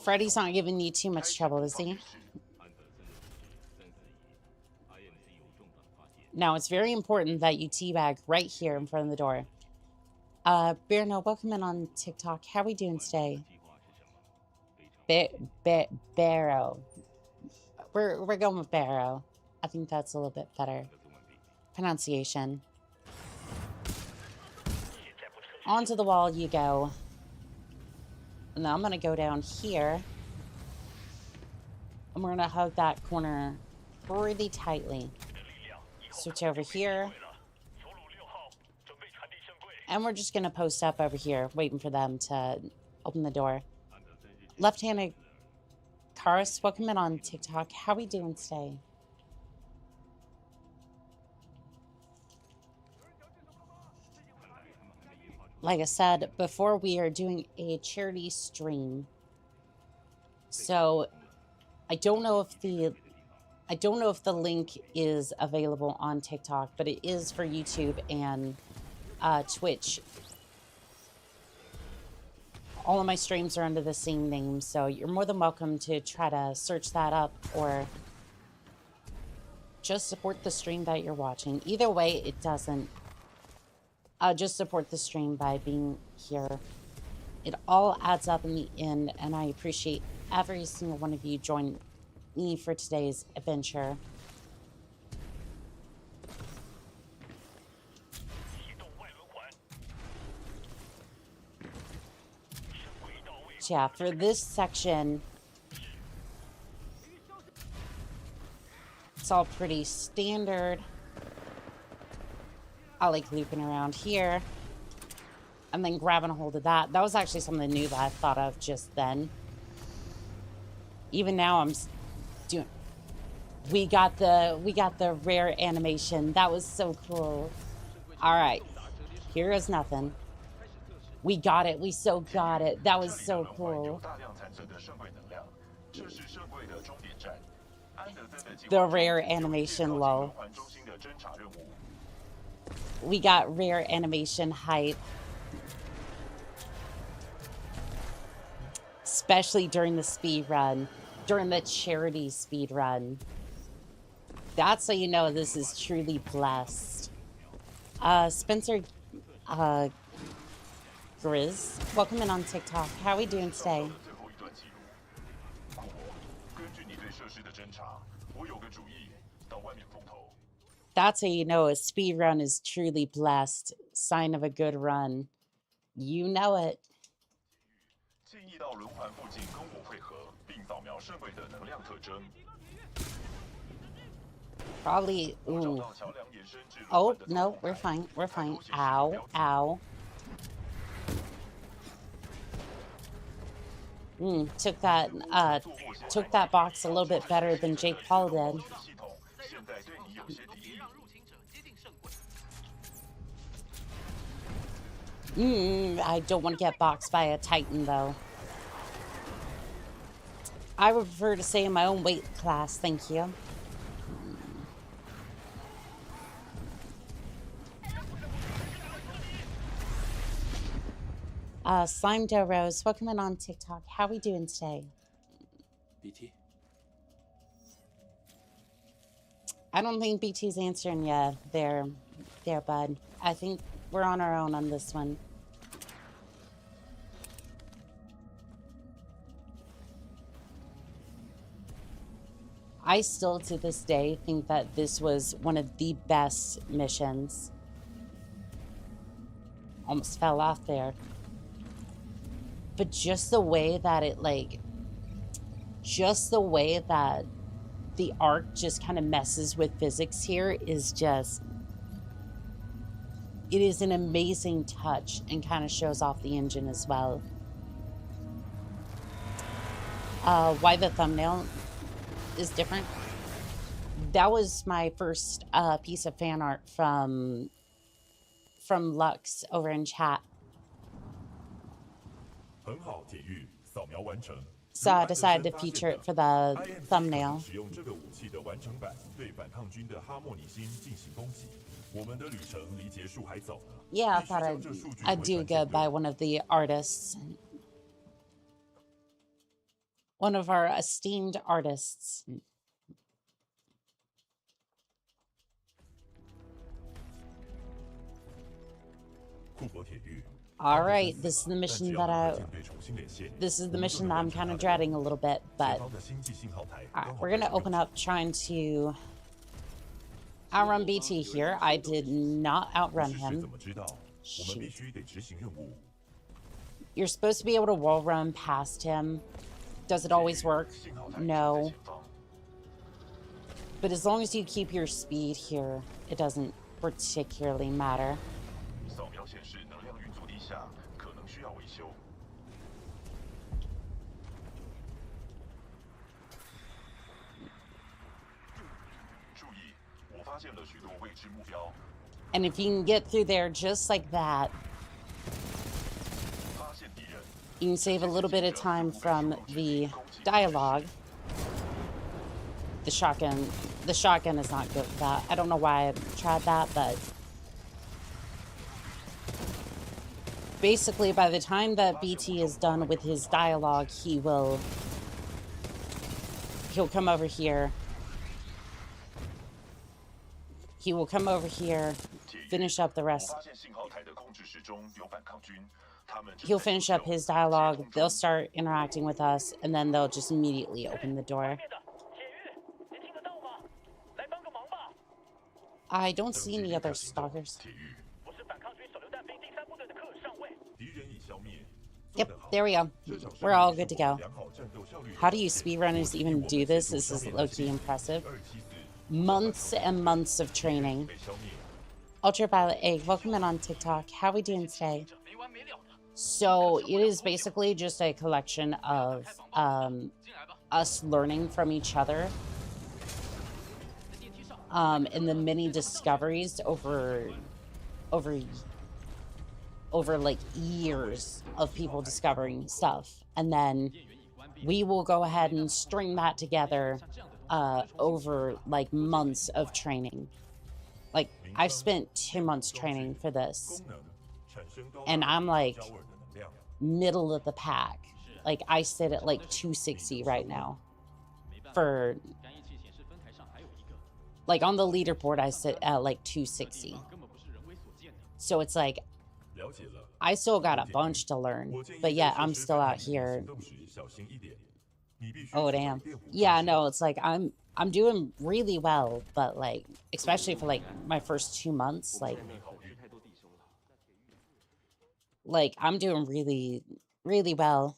Freddy's not giving you too much trouble, is he? Now, it's very important that you teabag right here in front of the door. Birno, welcome in on TikTok. How we doing today? Barrow. We're going with Barrow. I think that's a little bit better pronunciation. Onto the wall you go. And now I'm going to go down here. And we're going to hug that corner pretty tightly. Switch over here. And we're just going to post up over here, waiting for them to open the door. Left-handed Karis, welcome in on TikTok. How we doing today? Like I said before, we are doing a charity stream. So I don't know if the link is available on TikTok, but it is for YouTube and Twitch. All of my streams are under the same name, so you're more than welcome to try to search that up or just support the stream that you're watching. Either way, it doesn't. Just support the stream by being here. It all adds up in the end, and I appreciate every single one of you joining me for today's adventure. Yeah, for this section, it's all pretty standard. I like looping around here and then grabbing a hold of that. That was actually something new that I thought of just then. Even now I'm doing, we got the rare animation. That was so cool. All right, here is nothing. We got it. We so got it. That was so cool. The rare animation low. We got rare animation hype. Especially during the speed run. During the charity speed run. That's how you know this is truly blessed. Spencer Grizz, welcome in on TikTok. How are we doing today? That's how you know a speed run is truly blessed. Sign of a good run. You know it. Probably. Ooh. Oh, no, we're fine. We're fine. Ow, ow. Took that box a little bit better than Jake Paul did. I don't want to get boxed by a Titan, though. I would prefer to stay in my own weight class, thank you. Slime Dough Rose, welcome in on TikTok. How are we doing today? BT? I don't think BT's answering yet. There, bud. I think we're on our own on this one. I still, to this day, think that this was one of the best missions. Almost fell off there. But just the way that it, just the way that the arc just kind of messes with physics here is just, it is an amazing touch and kind of shows off the engine as well. Why the thumbnail is different. That was my first piece of fan art from Lux over in chat. So I decided to feature it for the thumbnail. Yeah, I thought I'd do good by one of the artists. One of our esteemed artists. All right, this is the mission that I'm kind of dreading a little bit, but all right, we're gonna open up trying to outrun BT here. I did not outrun him. Shoot. You're supposed to be able to wall run past him. Does it always work? No. But as long as you keep your speed here, it doesn't particularly matter. And if you can get through there just like that, you can save a little bit of time from the dialogue. The shotgun is not good for that. I don't know why I tried that, but basically by the time that BT is done with his dialogue, he'll come over here. He will come over here, finish up the rest. He'll finish up his dialogue, they'll start interacting with us, and then they'll just immediately open the door. I don't see any other stalkers. Yep, there we go. We're all good to go. How do you speedrunners even do this? This is low-key impressive. Months and months of training. Ultraviolet Egg, welcome in on TikTok. How are we doing today? So it is basically just a collection of us learning from each other. And the many discoveries over over like years of people discovering stuff, and then we will go ahead and string that together over like months of training. Like, I've spent 2 months training for this, and I'm like middle of the pack. Like, I sit at like 260 right now. For like on the leaderboard, I sit at like 260. So it's like I still got a bunch to learn, but yeah, I'm still out here. Oh damn. Yeah, no, it's like I'm doing really well, but like especially for like my first 2 months, like I'm doing really, really well.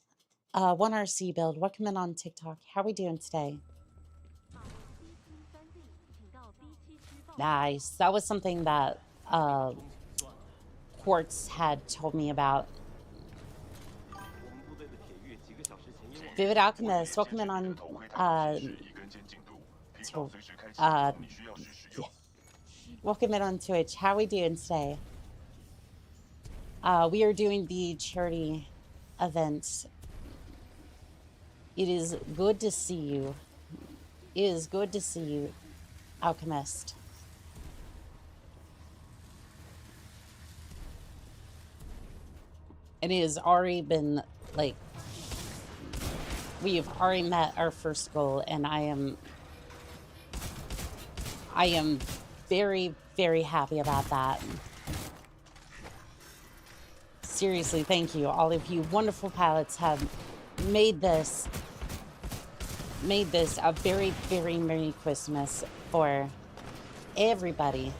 1RC build, welcome in on TikTok. How we doing today? Nice. That was something that Quartz had told me about. Vivid Alchemist, welcome in on welcome in on Twitch. How we doing today? We are doing the charity event. It is good to see you. It is good to see you, Alchemist. And it has already been, like, we have already met our first goal, and I am very, very happy about that. Seriously, thank you. All of you wonderful pilots have made this a very, very Merry Christmas for everybody.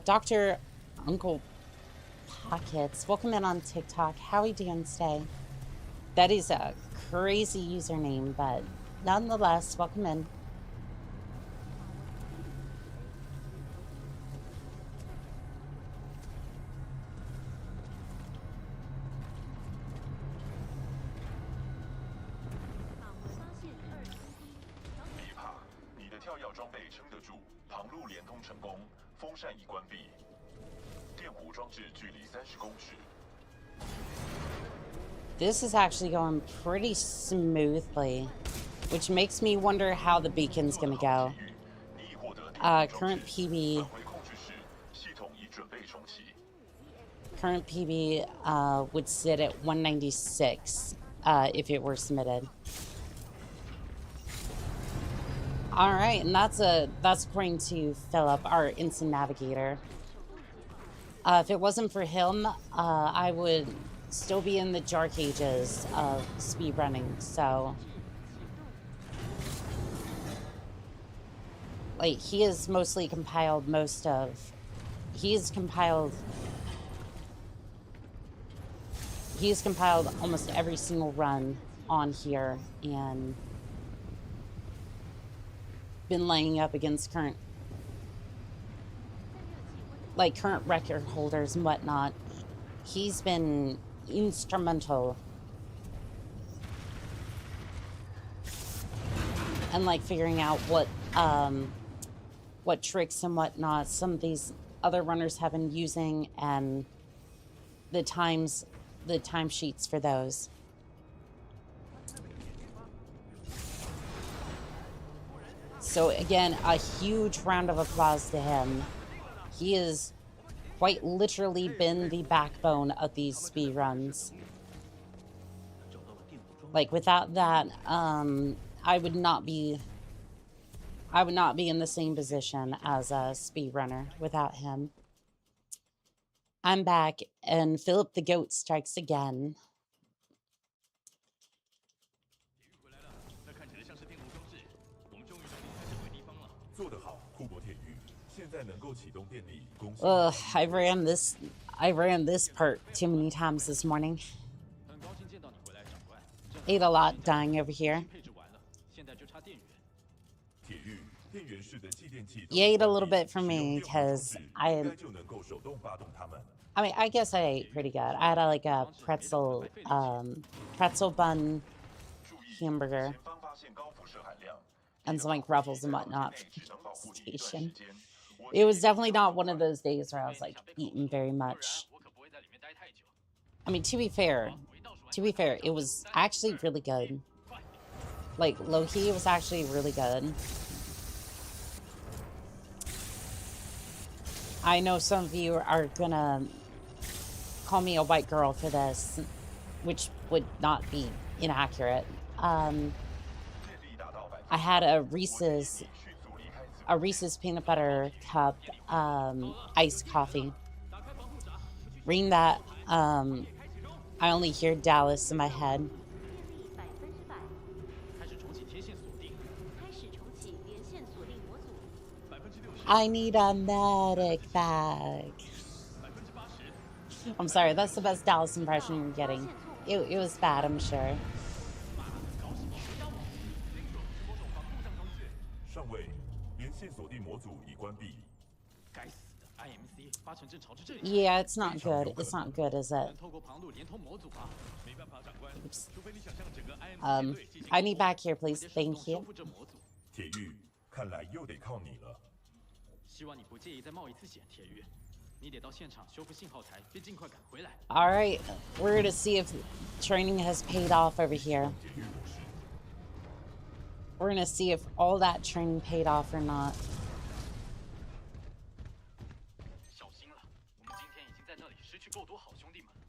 Dr. Uncle Pockets, welcome in on TikTok. How are you doing today? That is a crazy username, but nonetheless, welcome in. This is actually going pretty smoothly, which makes me wonder how the beacon's gonna go. Current PB would sit at 196 if it were submitted. All right, and that's according to Philip, our instant navigator. If it wasn't for him, I would still be in the dark ages of speedrunning, so like he has mostly compiled he's compiled almost every single run on here and been laying up against current record holders and whatnot. He's been instrumental and like figuring out what tricks and whatnot some of these other runners have been using and the timesheets for those. So again, a huge round of applause to him. He has quite literally been the backbone of these speedruns. Like without that, I would not be in the same position as a speedrunner without him. I'm back, and Philip the Goat strikes again. Ugh, I ran this part too many times this morning. Ate a lot dying over here. You ate a little bit from me because I mean, I guess I ate pretty good. I had like a pretzel bun hamburger and some like ruffles and whatnot from the station. It was definitely not one of those days where I was like eating very much. I mean, to be fair, it was actually really good. Like, low-key, it was actually really good. I know some of you are gonna call me a white girl for this, which would not be inaccurate. I had a Reese's peanut butter cup iced coffee. Reading that, I only hear Dallas in my head. I need a medic bag. I'm sorry, that's the best Dallas impression you're getting. It was bad, I'm sure. Yeah, it's not good. It's not good, is it? Oops. I need back here, please. Thank you. All right, we're gonna see if training has paid off over here. We're gonna see if all that training paid off or not.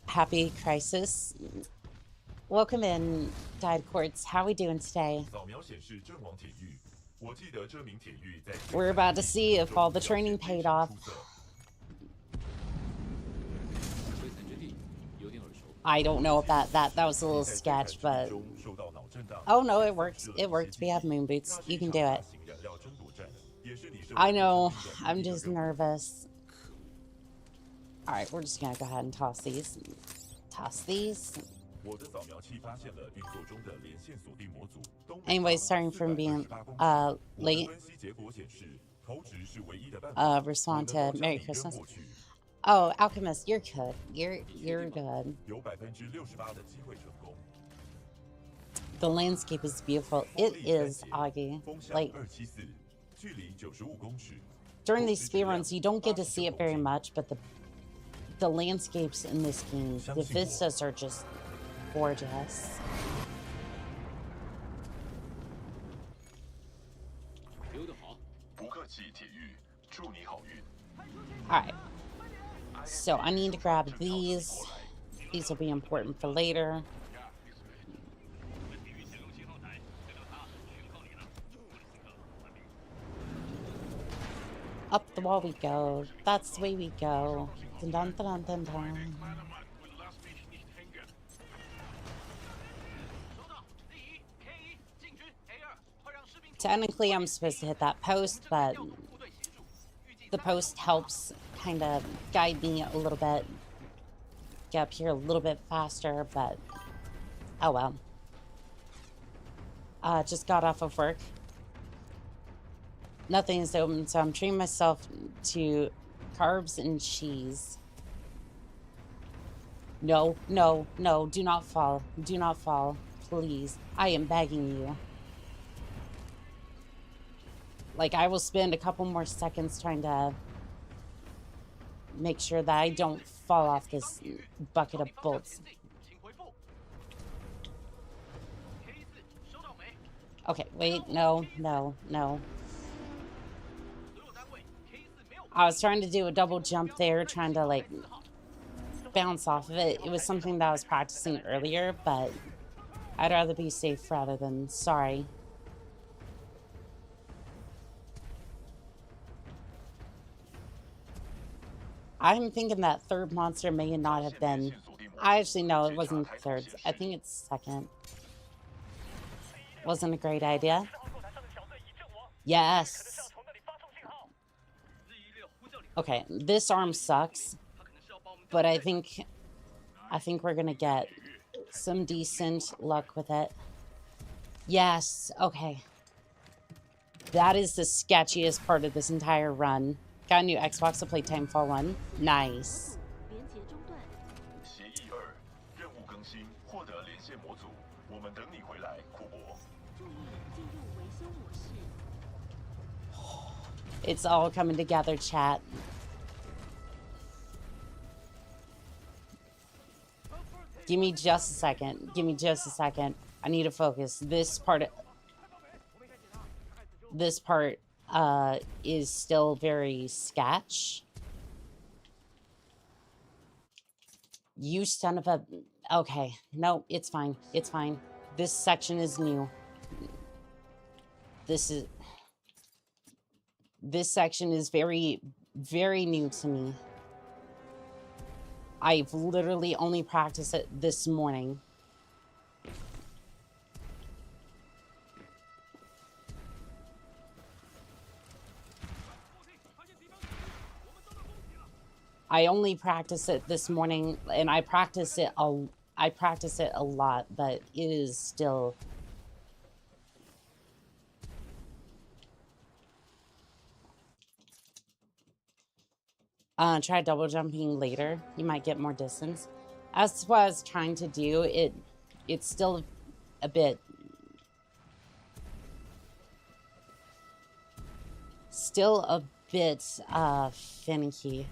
Happy Crisis. Welcome in, Died Quartz. How we doing today? We're about to see if all the training paid off. I don't know if that was a little sketch, but oh no, it worked. It worked. We have moon boots. You can do it. I know. I'm just nervous. All right, we're just gonna go ahead and toss these. Toss these. Anyway, sorry for being late. Respond to Merry Christmas. Oh, Alchemist, you're good. You're good. The landscape is beautiful. It is, Augie. Like, during these speedruns, you don't get to see it very much, but the landscapes in this game, the vistas are just gorgeous. Alright. So I need to grab these. These will be important for later. Up the wall we go. That's the way we go. Dun dun dun dun dun. Technically, I'm supposed to hit that post, but the post helps kind of guide me a little bit. Get up here a little bit faster, but oh well. Just got off of work. Nothing is open, so I'm treating myself to carbs and cheese. No, no, no, do not fall. Do not fall. Please. I am begging you. Like, I will spend a couple more seconds trying to make sure that I don't fall off this bucket of bolts. Okay, wait, no, no, no. I was trying to do a double jump there, trying to, like, bounce off of it. It was something that I was practicing earlier, but I'd rather be safe rather than sorry. I'm thinking that third monster may not have been... I actually know it wasn't third. I think it's second. Wasn't a great idea. Yes. Okay, this arm sucks, but I think we're gonna get some decent luck with it. Yes, okay. That is the sketchiest part of this entire run. Got a new Xbox to play Titanfall 1. Nice. 协议2，任务更新，获得连线模组，我们等你回来，库珀。注意进入维修模式。 It's all coming together, chat. Give me just a second. Give me just a second. I need to focus. This part is still very sketch. You son of a... Okay. No, it's fine. It's fine. This section is new. This section is very, very new to me. I've literally only practiced it this morning. I only practiced it this morning, and I practice it a lot, but it is still... Try double jumping later. You might get more distance. That's what I was trying to do. It's still a bit... Still a bit, finicky.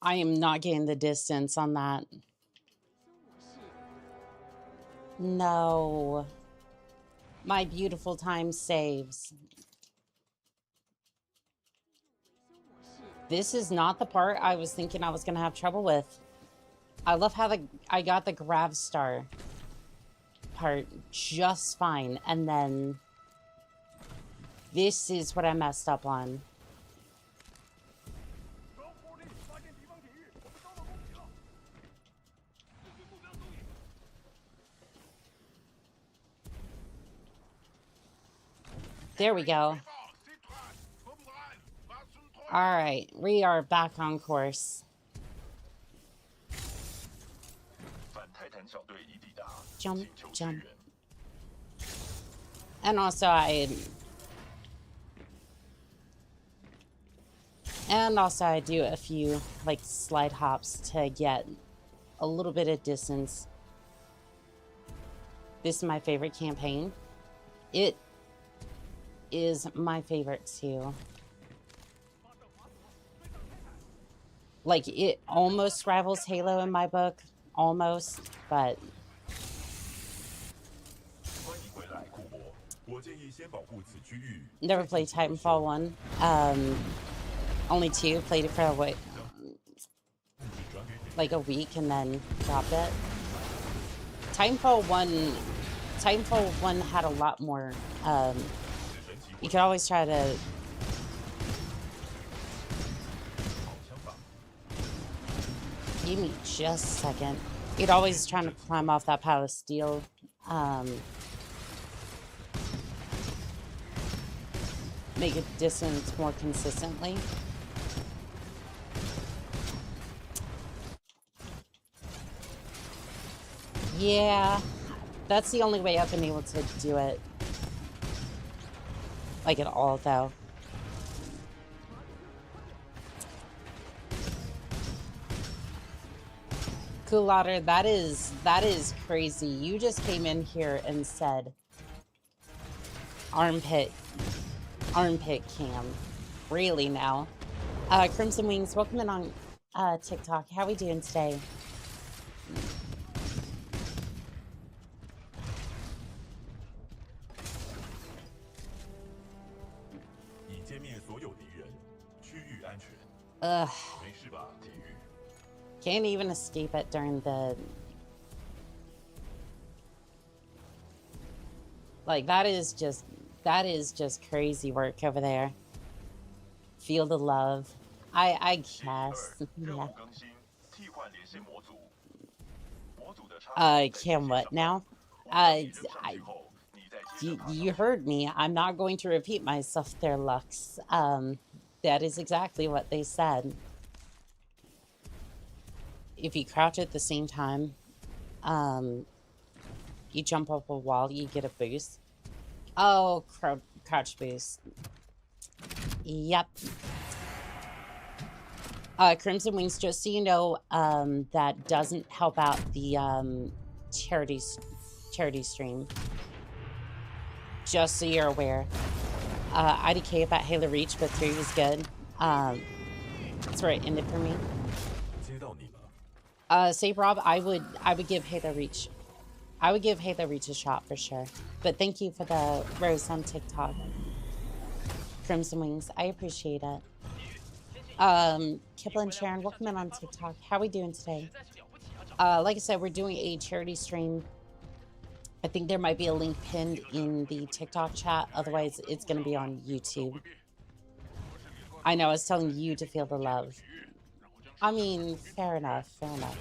I am not getting the distance on that. No. My beautiful time saves. This is not the part I was thinking I was going to have trouble with. I love how I got the grav star part just fine. And then this is what I messed up on. There we go. All right, we are back on course. Jump, jump. And also I do a few like slide hops to get a little bit of distance. This is my favorite campaign. It is my favorite too. Like, it almost rivals Halo in my book. Almost, but... Never played Titanfall 1. Only 2. Played it for like a week and then dropped it. Titanfall 1 had a lot more... you could always try to... Give me just a second. You'd always trying to climb off that pile of steel. Make a distance more consistently. Yeah, that's the only way I've been able to do it. Like at all, though. Coolotter, that is crazy. You just came in here and said armpit cam. Really now? Crimson Wings, welcome in on TikTok. How we doing today? Ugh. Can't even escape it during the... Like, that is just crazy work over there. Feel the love. I guess. Yeah. Can what now? You heard me. I'm not going to repeat myself there, Lux. That is exactly what they said. If you crouch at the same time, you jump up a wall, you get a boost. Oh, crouch boost. Yep. Crimson Wings, just so you know, that doesn't help out the charity stream. Just so you're aware. IDK about Halo Reach, but 3 was good. That's where it ended for me. Say Rob, I would give Halo Reach. I would give Halo Reach a shot for sure. But thank you for the rose on TikTok. Crimson Wings, I appreciate it. Kipple and Sharon, welcome in on TikTok. How are we doing today? Like I said, we're doing a charity stream. I think there might be a link pinned in the TikTok chat. Otherwise, it's going to be on YouTube. I know, I was telling you to feel the love. I mean, fair enough, fair enough.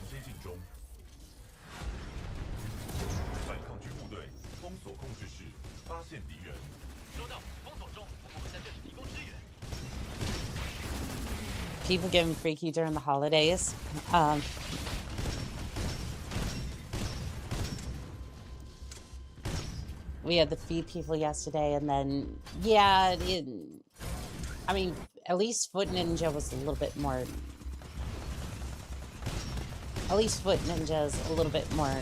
People getting freaky during the holidays. We had to feed people yesterday, and then, yeah, I mean, at least Foot Ninja was a little bit more... At least Foot Ninja's a little bit more...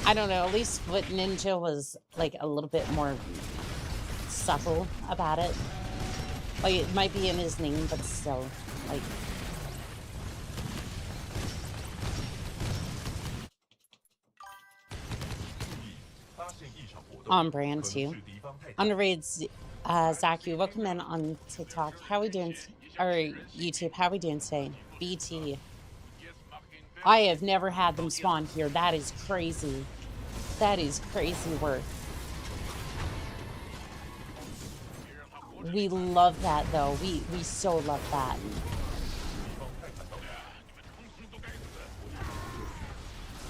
I don't know, at least Foot Ninja was, like, a little bit more subtle about it. Like, it might be in his name, but still, like... On brand, too. On the raids, Zaku, welcome in on TikTok. How we doing? Or YouTube, how we doing today? BT. I have never had them spawn here. That is crazy. That is crazy work. We love that, though. We so love that.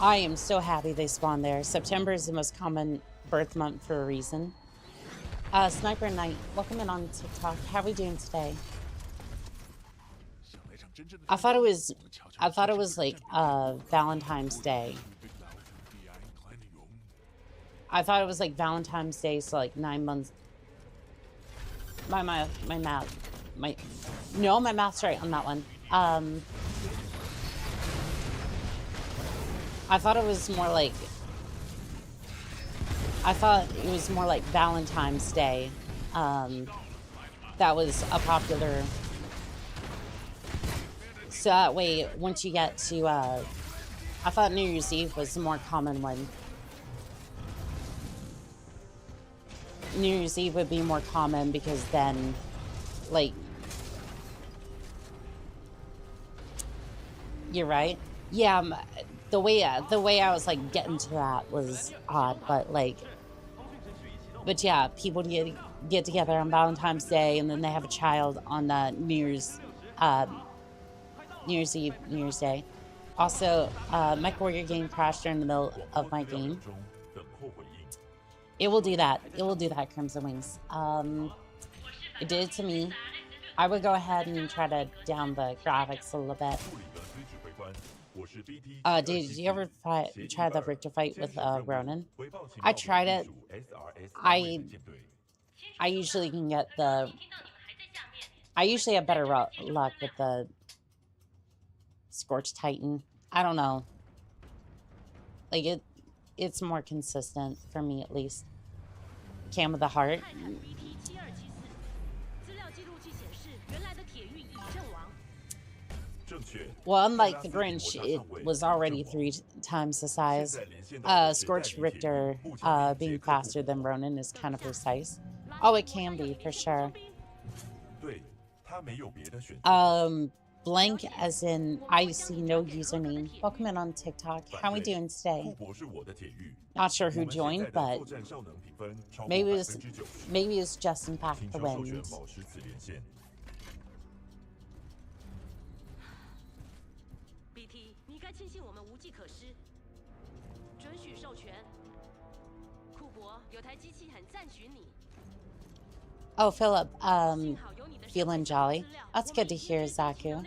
I am so happy they spawned there. September is the most common birth month for a reason. Sniper Knight, welcome in on TikTok. How we doing today? I thought it was like Valentine's Day. I thought it was like Valentine's Day, so like 9 months. My math's right on that one. I thought it was more like Valentine's Day. That was a popular. So that way, once you get to, I thought New Year's Eve was the more common one. New Year's Eve would be more common because then, like, you're right. Yeah, the way I was like getting to that was odd, but yeah, people get together on Valentine's Day and then they have a child on New Year's Eve, New Year's Day. Also, my warrior game crashed during the middle of my game. It will do that. It will do that, Crimson Wings. It did it to me. I would go ahead and try to down the graphics a little bit. Did you ever try the Richter fight with Ronin? I tried it. I usually can get the... I usually have better luck with the Scorched Titan. I don't know. Like, it's more consistent, for me at least. Cam of the Heart. Well, unlike the Grinch, it was already 3 times the size. Scorched Richter being faster than Ronin is kind of precise. Oh, it can be, for sure. Blank as in I see no username. Welcome in on TikTok. How we doing today? Not sure who joined, but maybe it's just in fact the wind. 该庆幸我们无计可施。准许授权。库珀，有台机器很赞许你。 Oh, Philip, feeling jolly. That's good to hear, Zaku.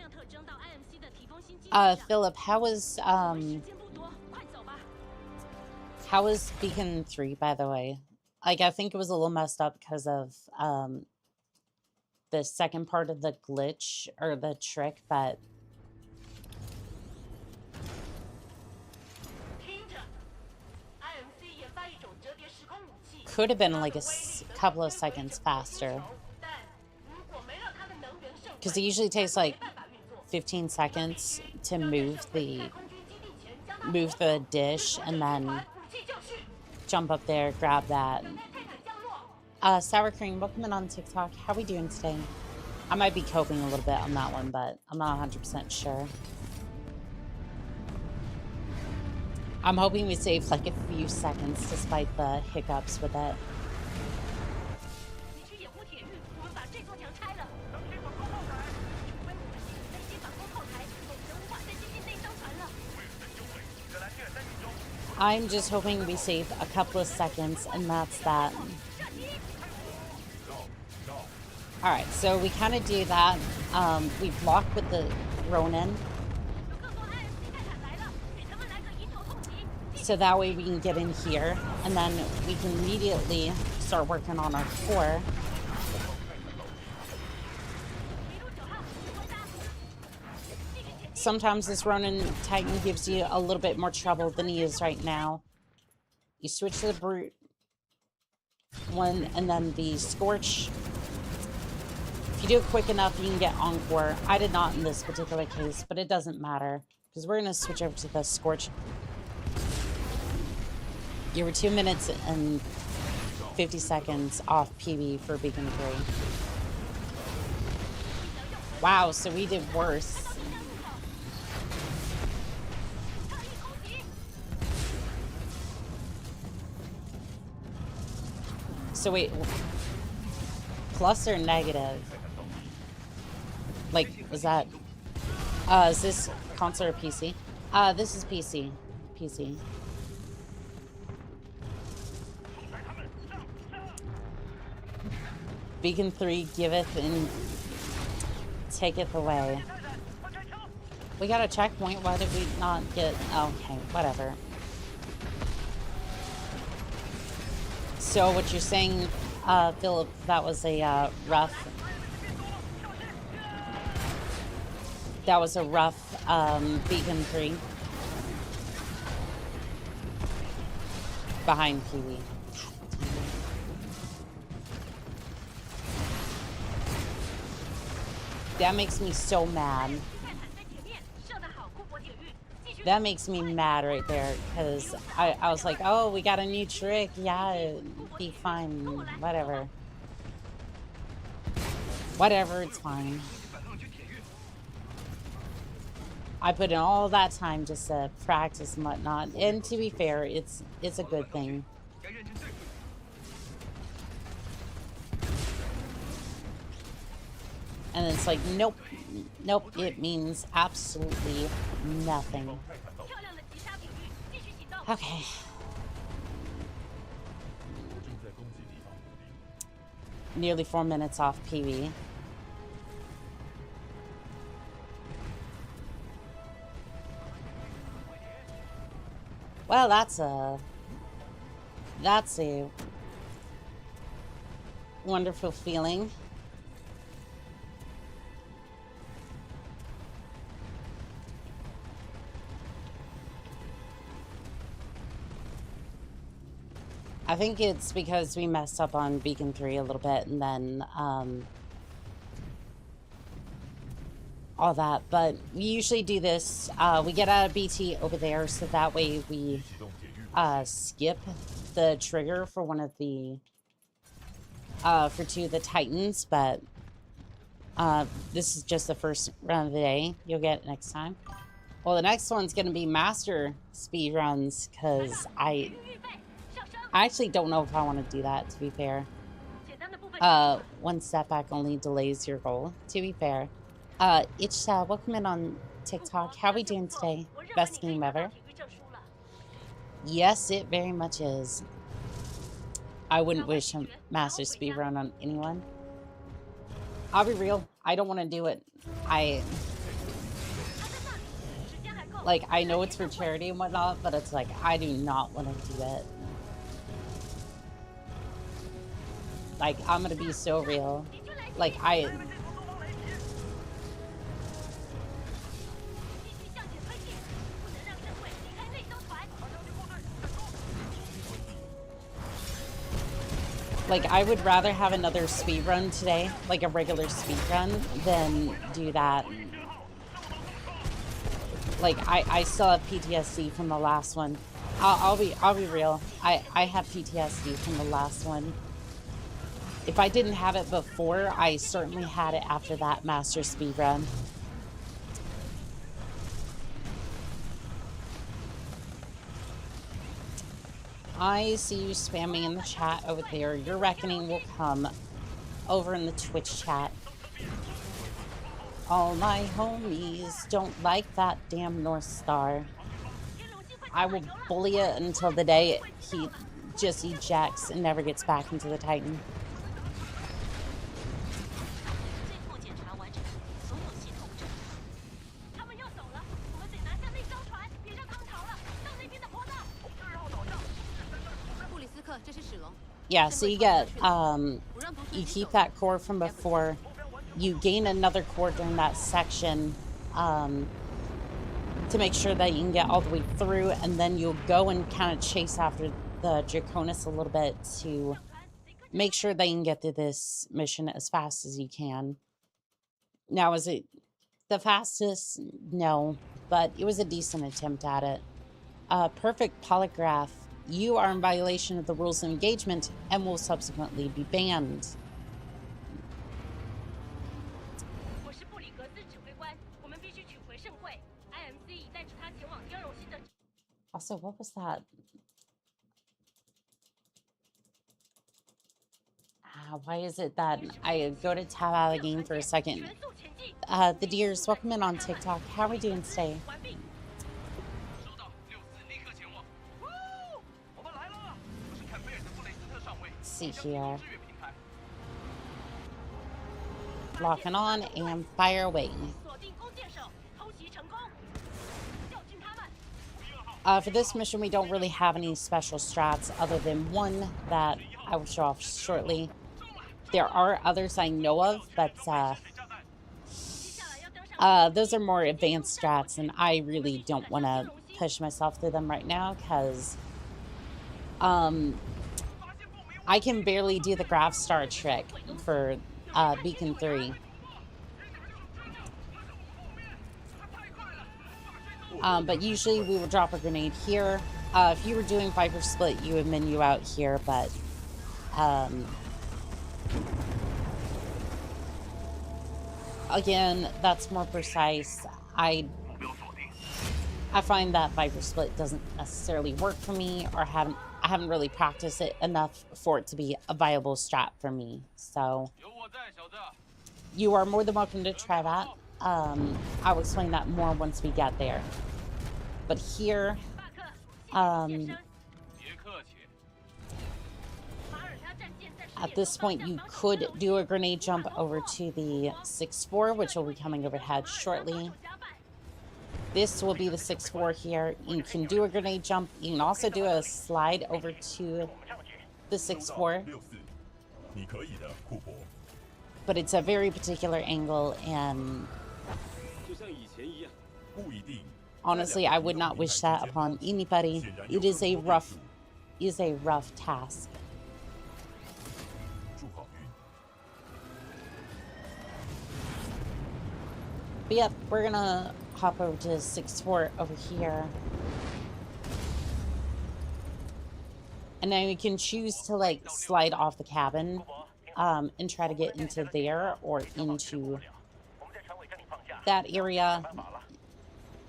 Philip, how was Beacon 3, by the way? Like, I think it was a little messed up because of the second part of the glitch or the trick, but could have been like a couple of seconds faster. Because it usually takes like 15 seconds to move the dish and then jump up there, grab that. Sour Cream, welcome in on TikTok. How we doing today? I might be coping a little bit on that one, but I'm not 100% sure. I'm hoping we save like a few seconds despite the hiccups with it. I'm just hoping we save a couple of seconds, and that's that. Alright, so we kind of do that. We block with the Ronin. So that way we can get in here, and then we can immediately start working on our core. Sometimes this Ronin Titan gives you a little bit more trouble than he is right now. You switch to the Brute one, and then the Scorch. If you do it quick enough, you can get Encore. I did not in this particular case, but it doesn't matter, because we're going to switch over to the Scorch. You were 2 minutes and 50 seconds off PB for Beacon 3. Wow, so we did worse. So wait, plus or negative? Like, is that, is this console or PC? This is PC. PC. Beacon 3 giveth and taketh away. We got a checkpoint, why did we not get, okay, whatever. So what you're saying, Philip, that was a rough Beacon 3 behind Kiwi. That makes me so mad. That makes me mad right there, because I was like, oh, we got a new trick. Yeah, it'd be fine. Whatever. Whatever, it's fine. I put in all that time just to practice and whatnot. And to be fair, it's a good thing. And it's like, nope, nope, it means absolutely nothing. Okay. Nearly 4 minutes off PB. Well, that's a wonderful feeling. I think it's because we messed up on Beacon 3 a little bit, and then all that. But we usually do this. We get out of BT over there, so that way we skip the trigger for one of the for two of the Titans. But this is just the first run of the day. You'll get it next time. Well, the next one's going to be Master Speedruns, because I actually don't know if I want to do that, to be fair. One step back only delays your goal, to be fair. Welcome in on TikTok. How are we doing today? Best game ever. Yes, it very much is. I wouldn't wish a master speedrun on anyone. I'll be real. I don't want to do it. I know it's for charity and whatnot, but it's like, I do not want to do it. Like, I'm gonna be so real. Like, I would rather have another speedrun today, like a regular speedrun, than do that. Like, I still have PTSD from the last one. I'll be real. I have PTSD from the last one. If I didn't have it before, I certainly had it after that master speedrun. I see you spamming in the chat over there. Your reckoning will come over in the Twitch chat. All my homies don't like that damn North Star. I will bully it until the day he just ejects and never gets back into the Titan. Yeah, so you get, you keep that core from before. You gain another core during that section to make sure that you can get all the way through, and then you'll go and kind of chase after the Draconis a little bit to make sure that you can get through this mission as fast as you can. Now, is it the fastest? No, but it was a decent attempt at it. Perfect polygraph. You are in violation of the rules of engagement and will subsequently be banned. Also, what was that? Why is it that I go to tab out of the game for a second? The Deers, welcome in on TikTok. How are we doing today? See here. Locking on and fire away. For this mission, we don't really have any special strats other than one that I will show off shortly. There are others I know of, but those are more advanced strats, and I really don't want to push myself through them right now because I can barely do the graph star trick for Beacon 3. But usually we will drop a grenade here. If you were doing Viper Split, you would menu out here, but again, that's more precise. I find that Viper Split doesn't necessarily work for me, or I haven't really practiced it enough for it to be a viable strat for me. So you are more than welcome to try that. I will explain that more once we get there. But here, at this point, you could do a grenade jump over to the 6-4, which will be coming overhead shortly. This will be the 6-4 here. You can do a grenade jump. You can also do a slide over to the 6-4. But it's a very particular angle, and honestly, I would not wish that upon anybody. It is a rough task. But yep, we're gonna hop over to 6-4 over here. And now you can choose to like slide off the cabin and try to get into there or into that area.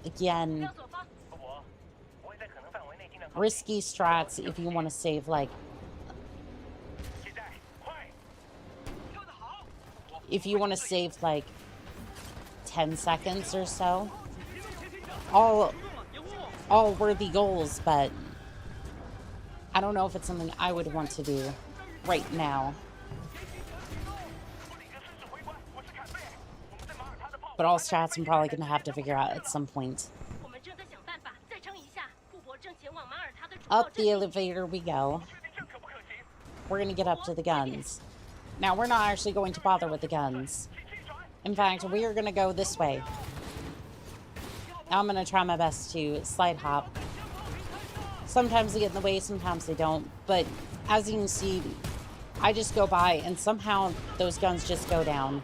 Again, risky strats if you want to save like, if you want to save like 10 seconds or so. All all worthy goals, but I don't know if it's something I would want to do right now. But all strats I'm probably going to have to figure out at some point. Up the elevator we go. We're going to get up to the guns. Now, we're not actually going to bother with the guns. In fact, we are going to go this way. Now I'm going to try my best to slide hop. Sometimes they get in the way, sometimes they don't. But as you can see, I just go by and somehow those guns just go down.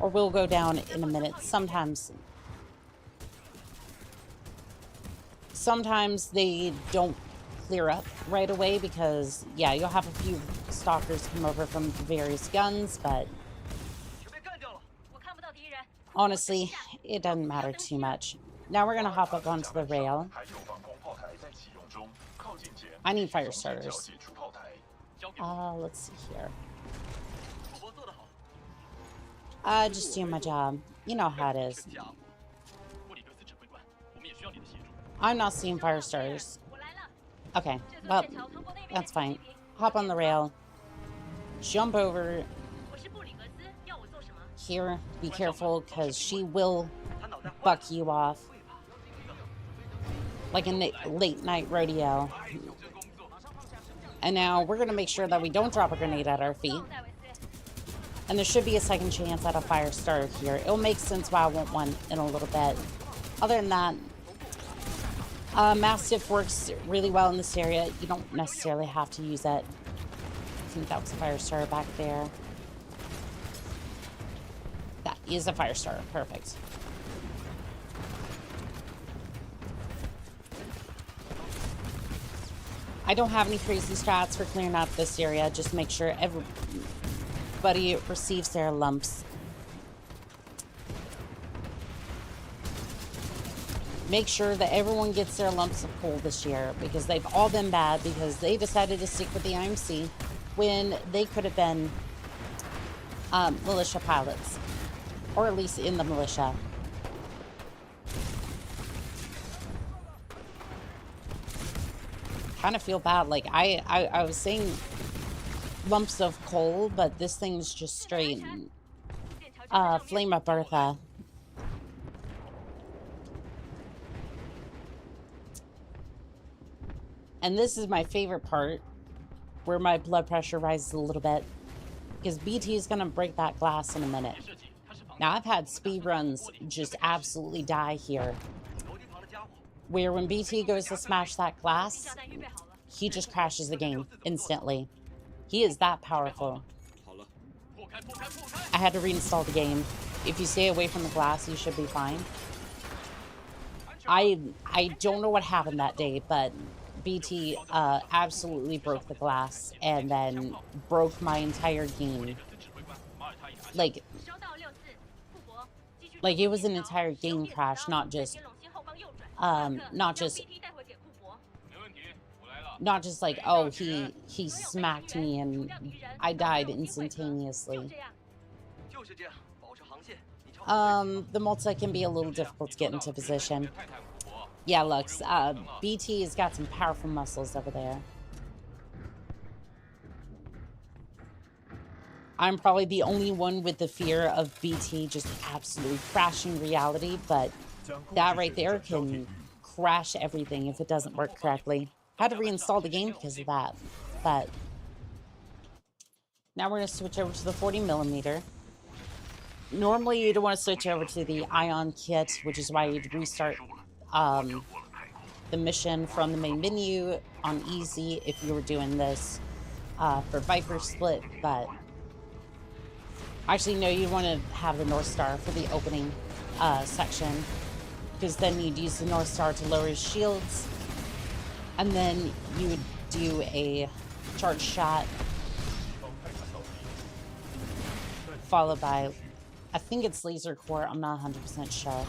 Or will go down in a minute. Sometimes they don't clear up right away because, yeah, you'll have a few stalkers come over from various guns, but honestly, it doesn't matter too much. Now we're going to hop up onto the rail. I need fire starters. Let's see here. Just doing my job. You know how it is. I'm not seeing fire starters. Okay, well, that's fine. Hop on the rail. Jump over. Here, be careful, because she will buck you off. Like a late night rodeo. And now we're going to make sure that we don't drop a grenade at our feet. And there should be a second chance at a fire starter here. It'll make sense why I want one in a little bit. Other than that, Mastiff works really well in this area. You don't necessarily have to use it. I think that was a fire starter back there. That is a fire starter. Perfect. I don't have any crazy strats for clearing out this area. Just make sure everybody receives their lumps. Make sure that everyone gets their lumps of coal this year, because they've all been bad because they decided to stick with the IMC when they could have been militia pilots, or at least in the militia. Kind of feel bad. Like I was saying lumps of coal, but this thing's just straight flame up Bertha. And this is my favorite part, where my blood pressure rises a little bit, because BT is gonna break that glass in a minute. Now I've had speed runs just absolutely die here, where when BT goes to smash that glass, he just crashes the game instantly. He is that powerful. I had to reinstall the game. If you stay away from the glass, you should be fine. I don't know what happened that day, but BT absolutely broke the glass and then broke my entire game. Like it was an entire game crash, not just like, oh, he smacked me and I died instantaneously. The multi can be a little difficult to get into position. Yeah, Lux, BT has got some powerful muscles over there. I'm probably the only one with the fear of BT just absolutely crashing reality, but that right there can crash everything if it doesn't work correctly. I had to reinstall the game because of that, but now we're going to switch over to the 40mm. Normally, you'd want to switch over to the Ion kit, which is why you'd restart the mission from the main menu on easy if you were doing this for Viper split, but actually no, you want to have the North Star for the opening section, because then you'd use the North Star to lower his shields, and then you would do a charge shot followed by, I think it's laser core, I'm not 100% sure.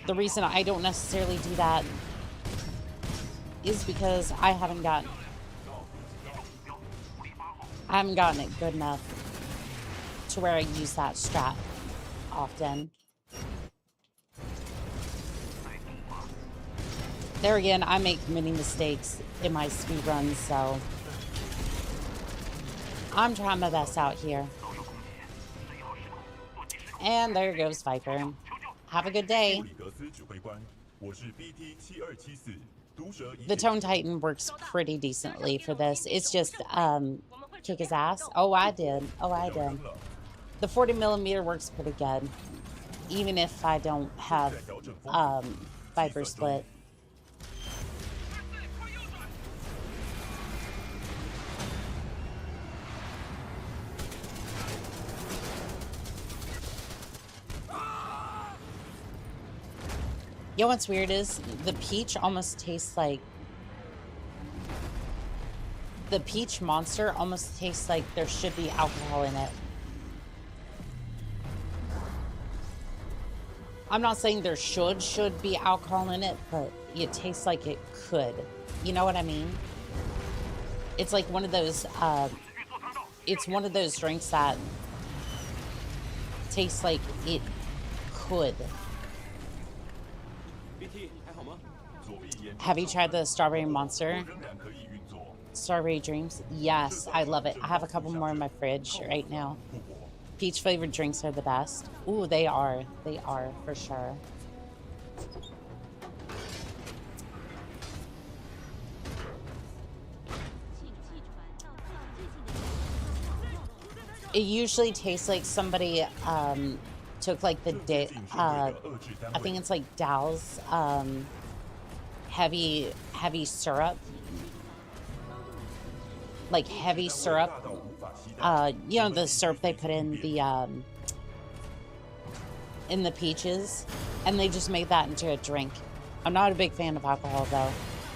The reason I don't necessarily do that is because I haven't gotten it good enough to where I use that strat often. There again, I make many mistakes in my speed runs, so I'm trying my best out here. And there goes Viper. Have a good day. The Tone Titan works pretty decently for this. It's just kick his ass. Oh, I did. Oh, I did. The 40mm works pretty good, even if I don't have Viper split. You know what's weird is the peach almost tastes like... The peach monster almost tastes like there should be alcohol in it. I'm not saying there should be alcohol in it, but it tastes like it could. You know what I mean? It's like one of those, it's one of those drinks that tastes like it could. Have you tried the Strawberry Monster? Strawberry Dreams? Yes, I love it. I have a couple more in my fridge right now. Peach flavored drinks are the best. Ooh, they are. They are, for sure. It usually tastes like somebody took like the day. I think it's like Dow's heavy syrup, like heavy syrup. You know, the syrup they put in the peaches, and they just made that into a drink. I'm not a big fan of alcohol though.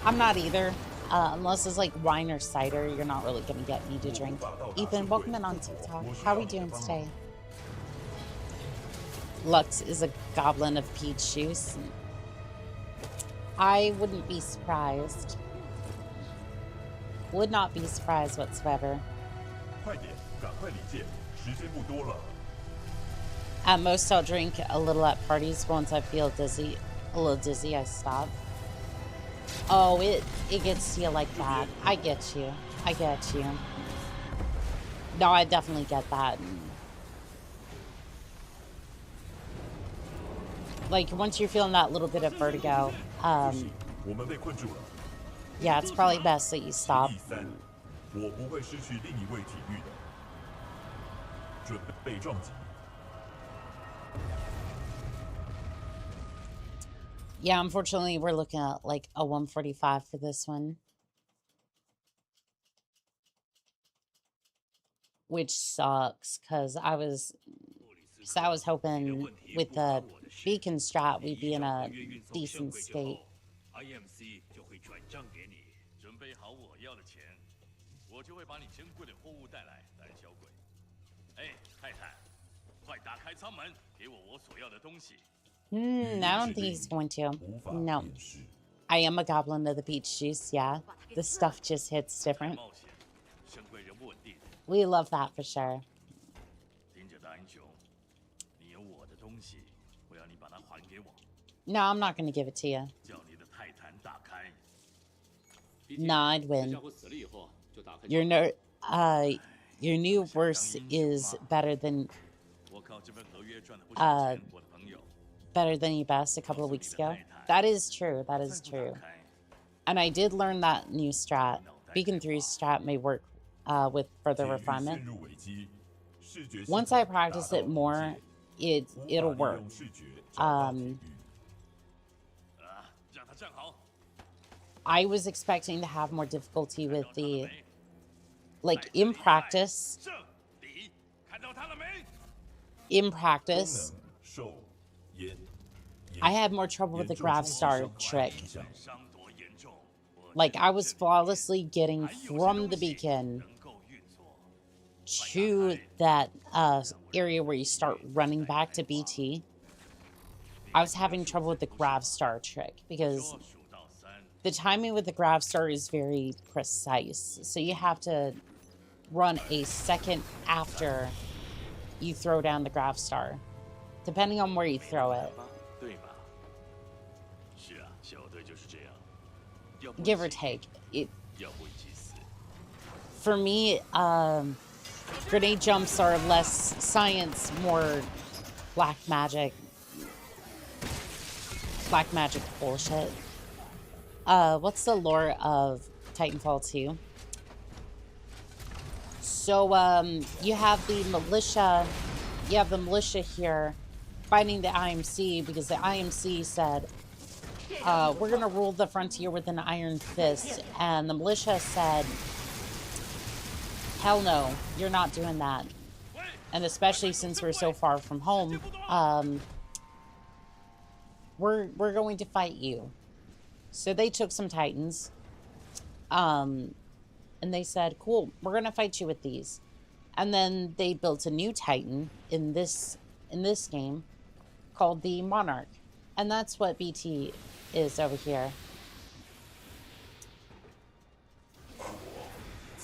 I'm not either. Unless it's like wine or cider, you're not really gonna get me to drink. Ethan, welcome in on TikTok. How are we doing today? Lux is a goblin of peach juice. I wouldn't be surprised. Would not be surprised whatsoever. At most, I'll drink a little at parties. Once I feel dizzy, a little dizzy, I stop. Oh, it gets to you like that. I get you. I get you. No, I definitely get that. Like, once you're feeling that little bit of vertigo, yeah, it's probably best that you stop. Yeah, unfortunately, we're looking at like a 145 for this one. Which sucks, because I was hoping with the beacon strat we'd be in a decent state. I don't think he's going to. No. I am a goblin of the peach juice, yeah. The stuff just hits different. We love that for sure. No, I'm not going to give it to you. Nah, I'd win. Your new verse is better than your best a couple of weeks ago. That is true. That is true. And I did learn that new strat. Beacon 3's strat may work with further refinement. Once I practice it more, it'll work. I was expecting to have more difficulty with the, like, in practice, I had more trouble with the Grav Star trick. Like, I was flawlessly getting from the beacon to that area where you start running back to BT. I was having trouble with the Grav Star trick because the timing with the Grav Star is very precise. So you have to run a second after you throw down the Grav Star, depending on where you throw it. give or take. It, 要不一起死。 for me, grenade jumps are less science, more black magic. Black magic bullshit. What's the lore of Titanfall 2? So, you have the militia. You have the militia here fighting the IMC because the IMC said, we're gonna rule the frontier with an iron fist. And the militia said, hell no, you're not doing that. And especially since we're so far from home, we're going to fight you. So they took some Titans, and they said, cool, we're gonna fight you with these. And then they built a new Titan in this game called the Monarch. And that's what BT is over here.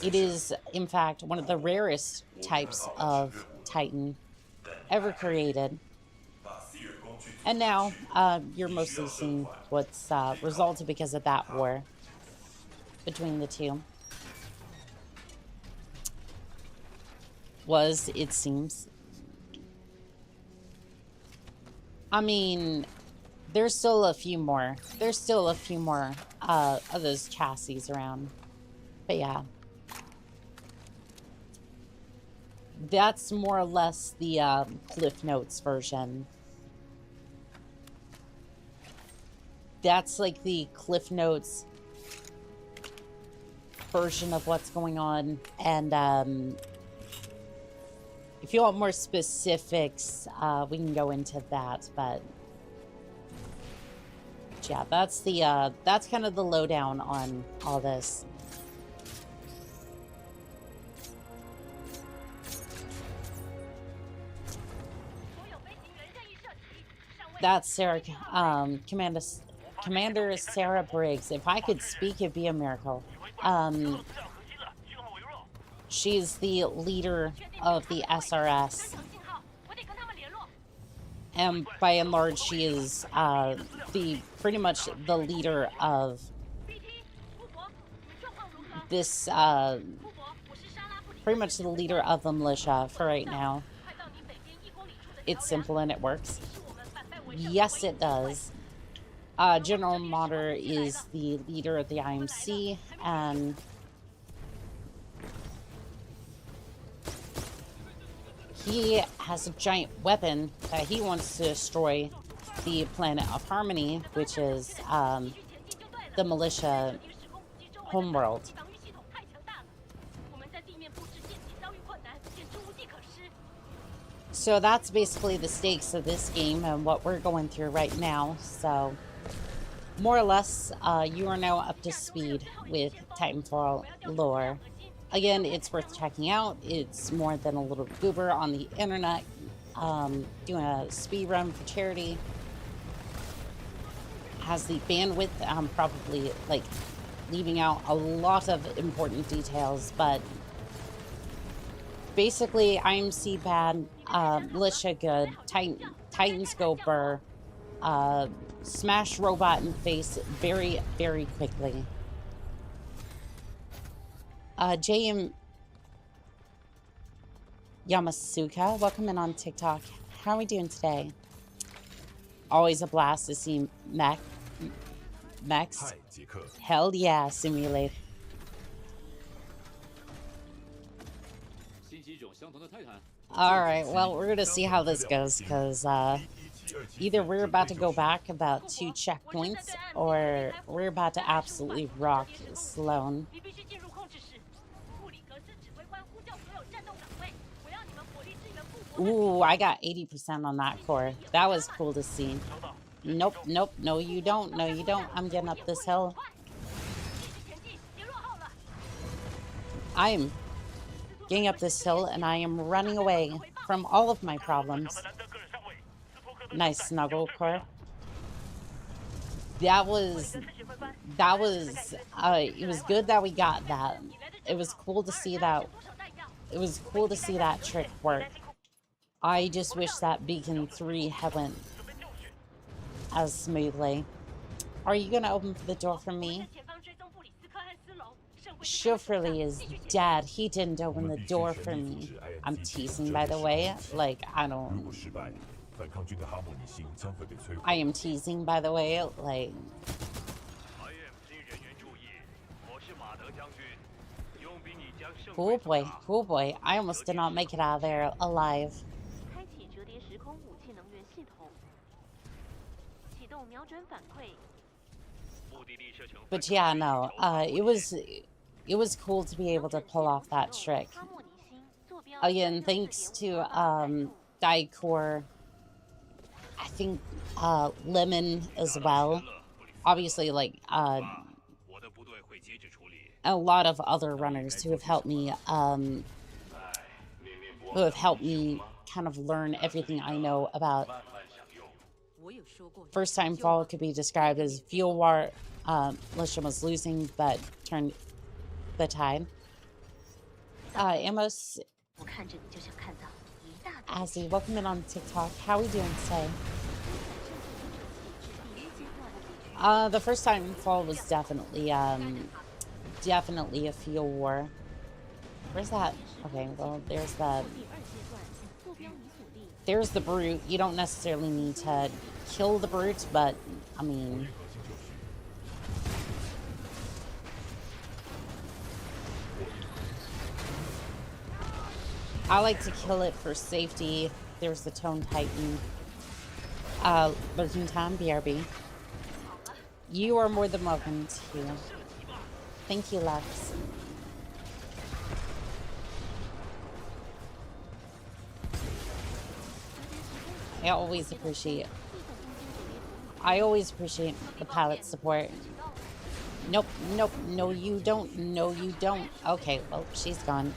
It is, in fact, one of the rarest types of Titan ever created. And now, you're mostly seeing what's resulted because of that war between the two. It seems. I mean, there's still a few more. There's still a few more of those chassis around. But yeah. That's more or less the Cliff Notes version. That's like the Cliff Notes version of what's going on. And if you want more specifics, we can go into that. But yeah, that's the that's kind of the lowdown on all this. That's Sarah, Commander Sarah Briggs. If I could speak, it'd be a miracle. She's the leader of the SRS. And by and large, she is pretty much the leader of this, pretty much the leader of the militia for right now. It's simple and it works. Yes, it does. General Motter is the leader of the IMC, and he has a giant weapon that he wants to destroy the planet of Harmony, which is the militia homeworld. So that's basically the stakes of this game and what we're going through right now. So more or less, you are now up to speed with Titanfall lore. Again, it's worth checking out. It's more than a little goober on the internet doing a speed run for charity. Has the bandwidth, probably like leaving out a lot of important details, but basically IMC bad, militia good, Titans go burr, smash robot in the face very, very quickly. JM Yamasuka, welcome in on TikTok. How are we doing today? Always a blast to see mechs. Hell yeah, simulate. Alright, well, we're gonna see how this goes, because either we're about to go back about 2 checkpoints, or we're about to absolutely rock Sloan. Ooh, I got 80% on that core. That was cool to see. Nope, nope, no you don't, no you don't. I'm getting up this hill. I am getting up this hill and I am running away from all of my problems. Nice snuggle core. It was good that we got that. It was cool to see that. It was cool to see that trick work. I just wish that Beacon 3 had went as smoothly. Are you gonna open the door for me? Chauffeurly is dead. He didn't open the door for me. I'm teasing, by the way. Like, I don't... I am teasing, by the way. Like... Oh boy, oh boy. I almost did not make it out of there alive. But yeah, no. It was cool to be able to pull off that trick. Again, thanks to Diecore, I think Lemon as well. Obviously, like a lot of other runners who have helped me kind of learn everything I know about. First time fall could be described as fuel war. Lishan was losing, but turned the tide. Amos, Azzy, welcome in on TikTok. How are we doing today? The first time fall was definitely a fuel war. Where's that? Okay, well, there's the brute. You don't necessarily need to kill the brute, but I mean, I like to kill it for safety. There's the Tone Titan. Lurking Tom, BRB. You are more than welcome to. Thank you, Lux. I always appreciate the palette support. Nope, nope, no you don't, no you don't. Okay, well, she's gone.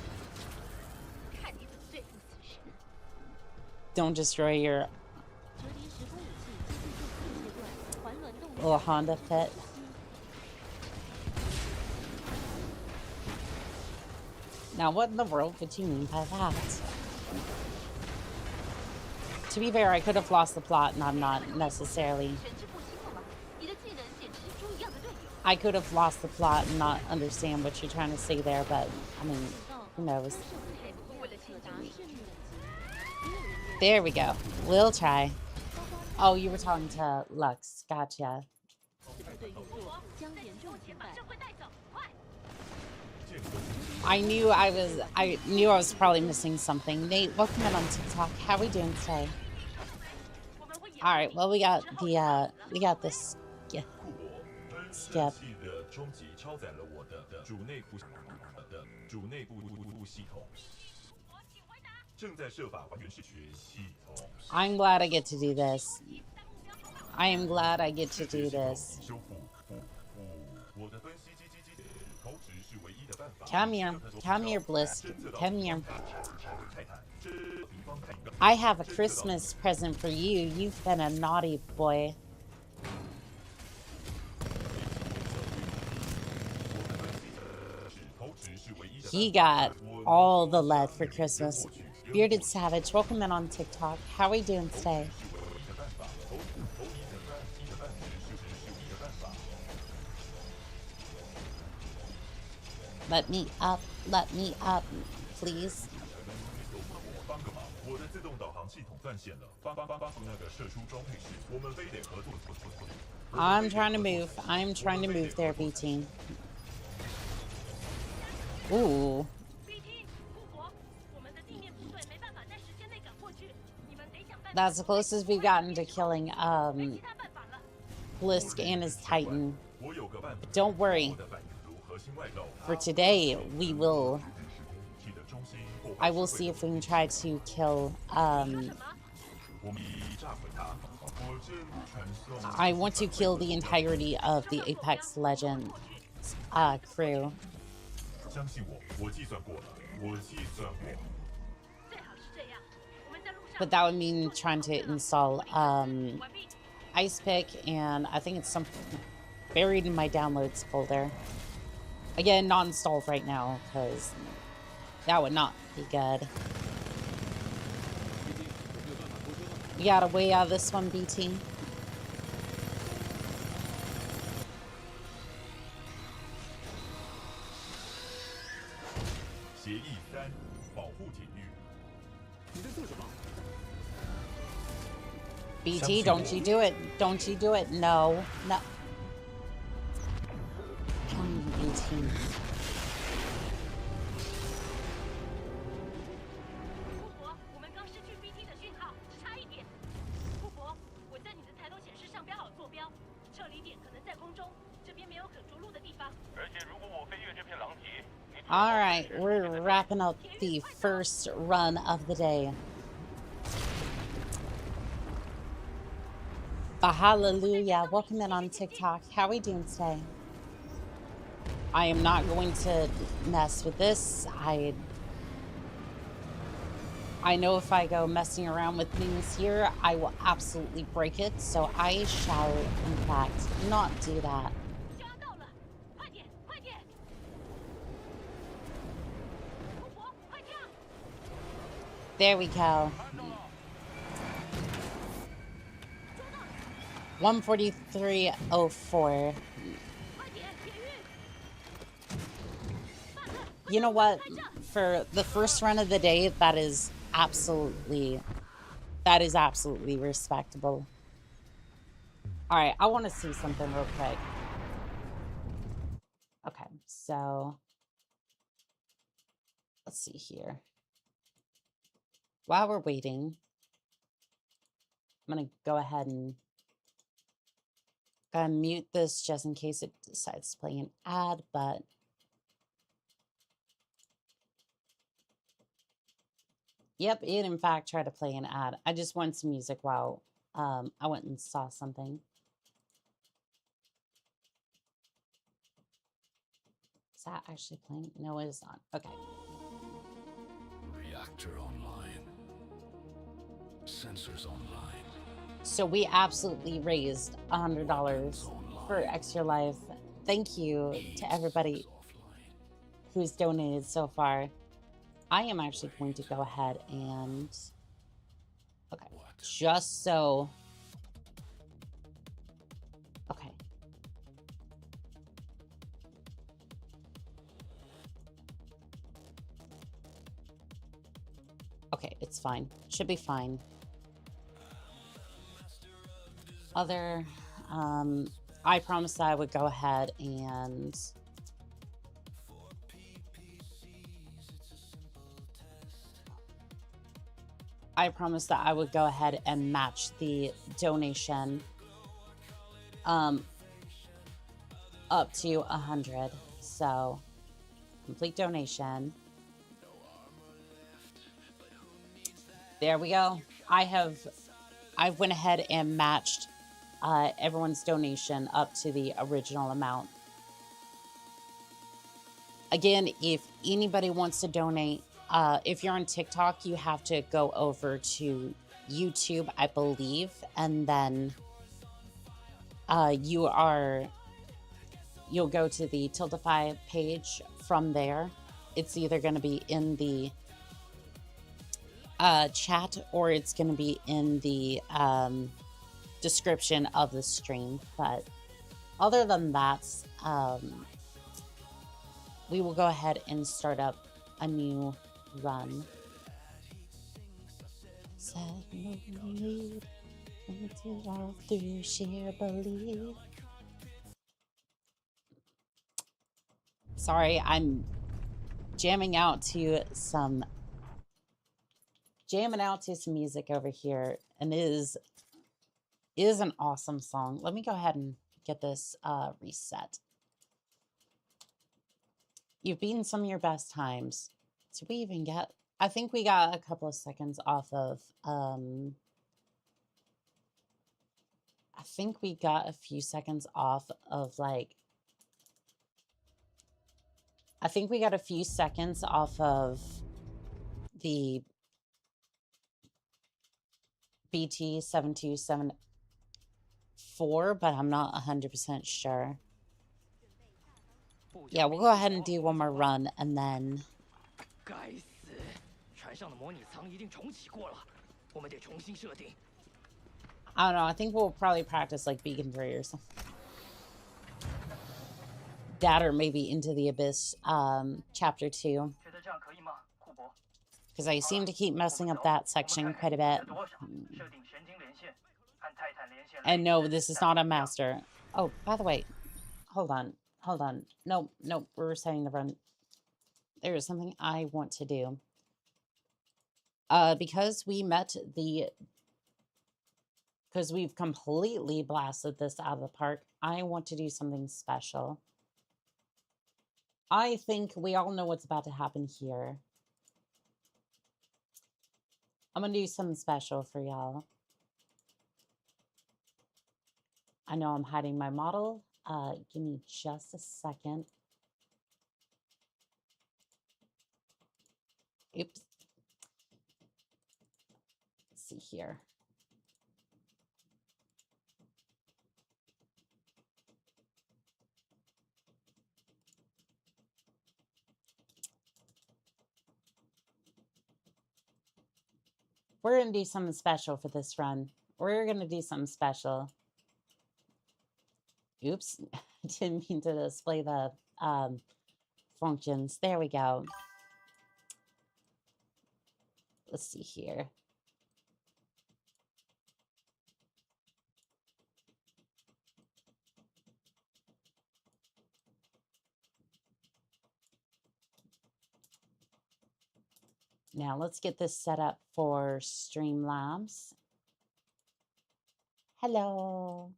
Don't destroy your little Honda Fit. Now, what in the world would you mean by that? To be fair, I could have lost the plot, and I'm not necessarily... I could have lost the plot and not understand what you're trying to say there, but, I mean, who knows? There we go. We'll try. Oh, you were talking to Lux. Gotcha. I knew I was probably missing something. Nate, welcome in on TikTok. How are we doing today? All right. Well, we got this skip. I'm glad I get to do this. I am glad I get to do this. Come here, Bliss. Come here. I have a Christmas present for you. You've been a naughty boy. He got all the lead for Christmas. Bearded Savage, welcome in on TikTok. How are we doing today? Let me up, please. I'm trying to move there, BT. Ooh. That's the closest we've gotten to killing Blisk and his Titan. But don't worry. For today, I will see if we can try to kill I want to kill the entirety of the Apex Legends crew. But that would mean trying to install Ice Pick, and I think it's something buried in my downloads folder. Again, not installed right now, because that would not be good. We got a way out of this one, BT. 协议3，保护警域。你在做什么？ BT, don't you do it. Don't you do it. No. No. Come on, BT. 库珀，我们刚失去 BT 的讯号，只差一点。库珀，我在你的抬头显示上标好坐标，撤离点可能在空中，这边没有可着陆的地方。而且如果我飞越这片狼藉， All right, we're wrapping up the first run of the day. But hallelujah, welcome in on TikTok. How are we doing today? I am not going to mess with this. I know if I go messing around with things here, I will absolutely break it. So I shall, in fact, not do that. 抓到了，快点，快点！库珀，快跳！ There we go. 143.04. You know what? For the first run of the day, that is absolutely respectable. All right, I want to see something real quick. Okay, so let's see here. While we're waiting, I'm gonna go ahead and mute this just in case it decides to play an ad, but yep, it in fact tried to play an ad. I just want some music while I went and saw something. Is that actually playing? No, it is not. Okay. Reactor online. Sensors online. So we absolutely raised $100 for Extra Life. Thank you to everybody who's donated so far. I am actually going to go ahead and... Okay, just so... Okay. Okay, it's fine. Should be fine. Other, I promised I would go ahead and match the donation up to 100. So complete donation. There we go. I went ahead and matched everyone's donation up to the original amount. Again, if anybody wants to donate, if you're on TikTok, you have to go over to YouTube, I believe, and then you'll go to the Tiltify page from there. It's either going to be in the chat or it's going to be in the description of the stream. But other than that, we will go ahead and start up a new run. Sorry, I'm jamming out to some music over here, and it is an awesome song. Let me go ahead and get this reset. You've beaten some of your best times. Did we even get... I think we got a couple of seconds off of... I think we got a few seconds off of, like... I think we got a few seconds off of the BT 7274, but I'm not 100% sure. Yeah, we'll go ahead and do one more run, and then... I don't know, I think we'll probably practice, like, Beacon 3 or something. that or maybe Into the Abyss, chapter 2. 觉得这样可以吗，库珀？ Because I seem to keep messing up that section quite a bit. 设定神经连线，按泰坦连线。 And no, this is not a master. Oh, by the way, hold on. No, we're resetting the run. There is something I want to do. Because we've completely blasted this out of the park, I want to do something special. I think we all know what's about to happen here. I'm gonna do something special for y'all. I know I'm hiding my model. Give me just a second. Oops. Let's see here. We're going to do something special for this run. We're going to do something special. Oops. Didn't mean to display the functions. There we go. Let's see here. Now let's get this set up for Streamlabs. Hello.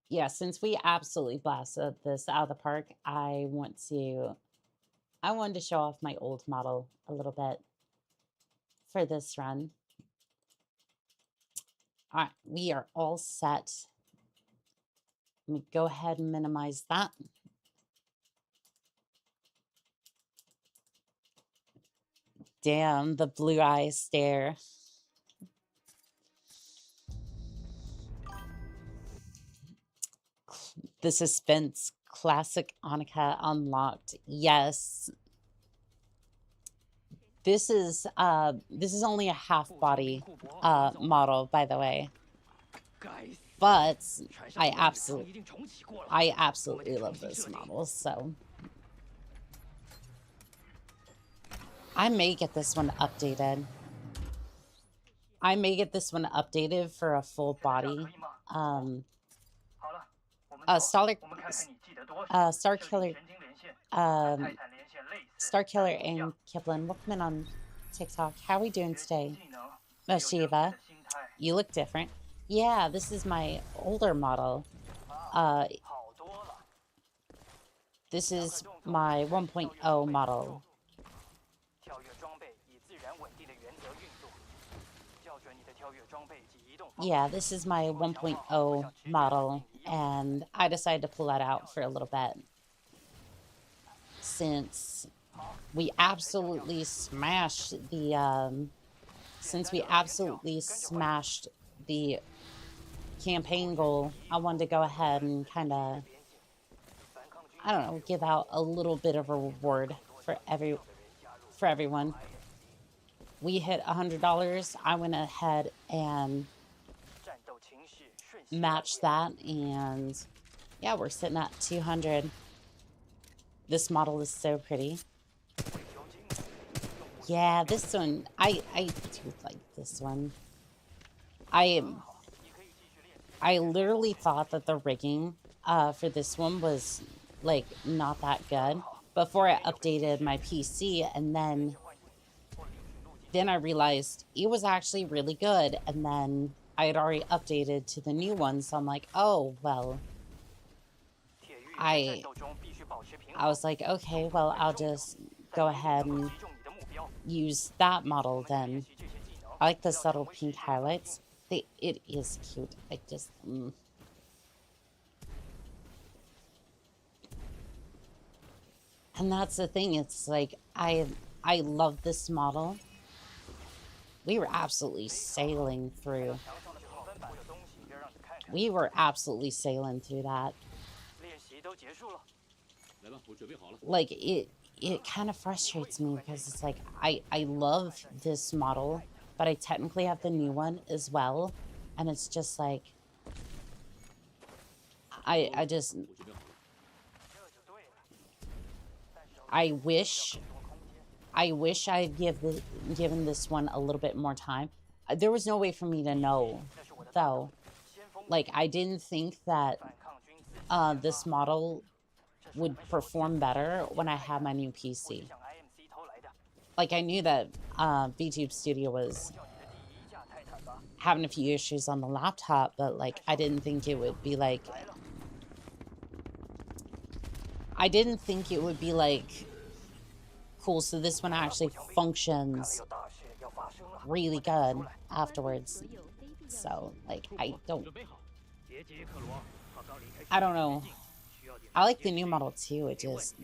Yeah, since we absolutely blasted this out of the park, I wanted to show off my old model a little bit for this run. All right, we are all set. Let me go ahead and minimize that. Damn, the blue eye stare. The suspense, classic Oni-chan unlocked. Yes. This is only a half body model, by the way. But I absolutely love this model, so I may get this one updated. I may get this one updated for a full body. Star Killer and Kipling, welcome in on TikTok. How are we doing today? Shiva, you look different. Yeah, this is my older model. This is my 1.0 model. Yeah, this is my 1.0 model, and I decided to pull that out for a little bit since we absolutely smashed the campaign goal. I wanted to go ahead and kind of, I don't know, give out a little bit of a reward for everyone. We hit $100. I went ahead and matched that, and yeah, we're sitting at 200. This model is so pretty. Yeah, this one, I do like this one. I literally thought that the rigging for this one was like not that good before I updated my PC, and then I realized it was actually really good, and then I had already updated to the new one, so I'm like, oh, well, I was like, okay, well, I'll just go ahead and use that model then. I like the subtle pink highlights. It is cute. I just... And that's the thing, it's like, I love this model. We were absolutely sailing through. We were absolutely sailing through that. Like, it kind of frustrates me because it's like, I love this model, but I technically have the new one as well. And it's just like, I just, I wish I'd given this one a little bit more time. There was no way for me to know, though. Like, I didn't think that this model would perform better when I had my new PC. Like, I knew that VTube Studio was having a few issues on the laptop, but, like, I didn't think it would be, like... I didn't think it would be, like... Cool, so this one actually functions really good afterwards. So, like, I don't know. I like the new model too, it just...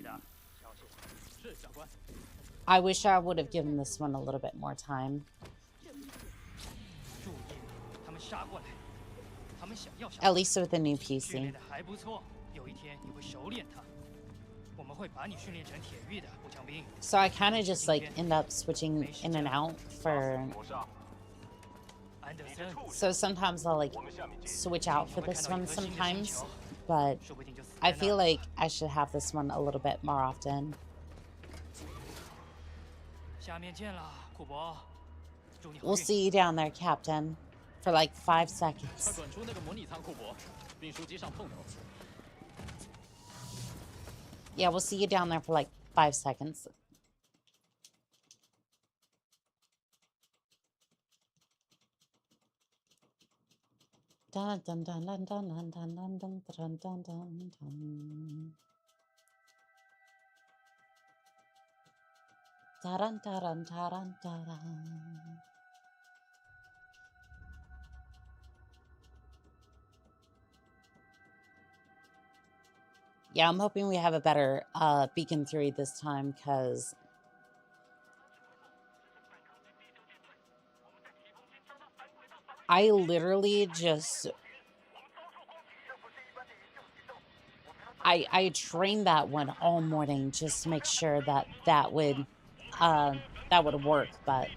I wish I would have given this one a little bit more time. At least with the new PC. So I kind of just like end up switching in and out for... So sometimes I'll like switch out for this one sometimes, but I feel like I should have this one a little bit more often. We'll see you down there, Captain, for like 5 seconds. Yeah, we'll see you down there for like 5 seconds. Dun dun dun dun dun dun dun dun dun dun dun dun dun. Da dun da dun da dun da dun. Yeah, I'm hoping we have a better beacon 3 this time, because I literally just... I trained that one all morning just to make sure that that would work, but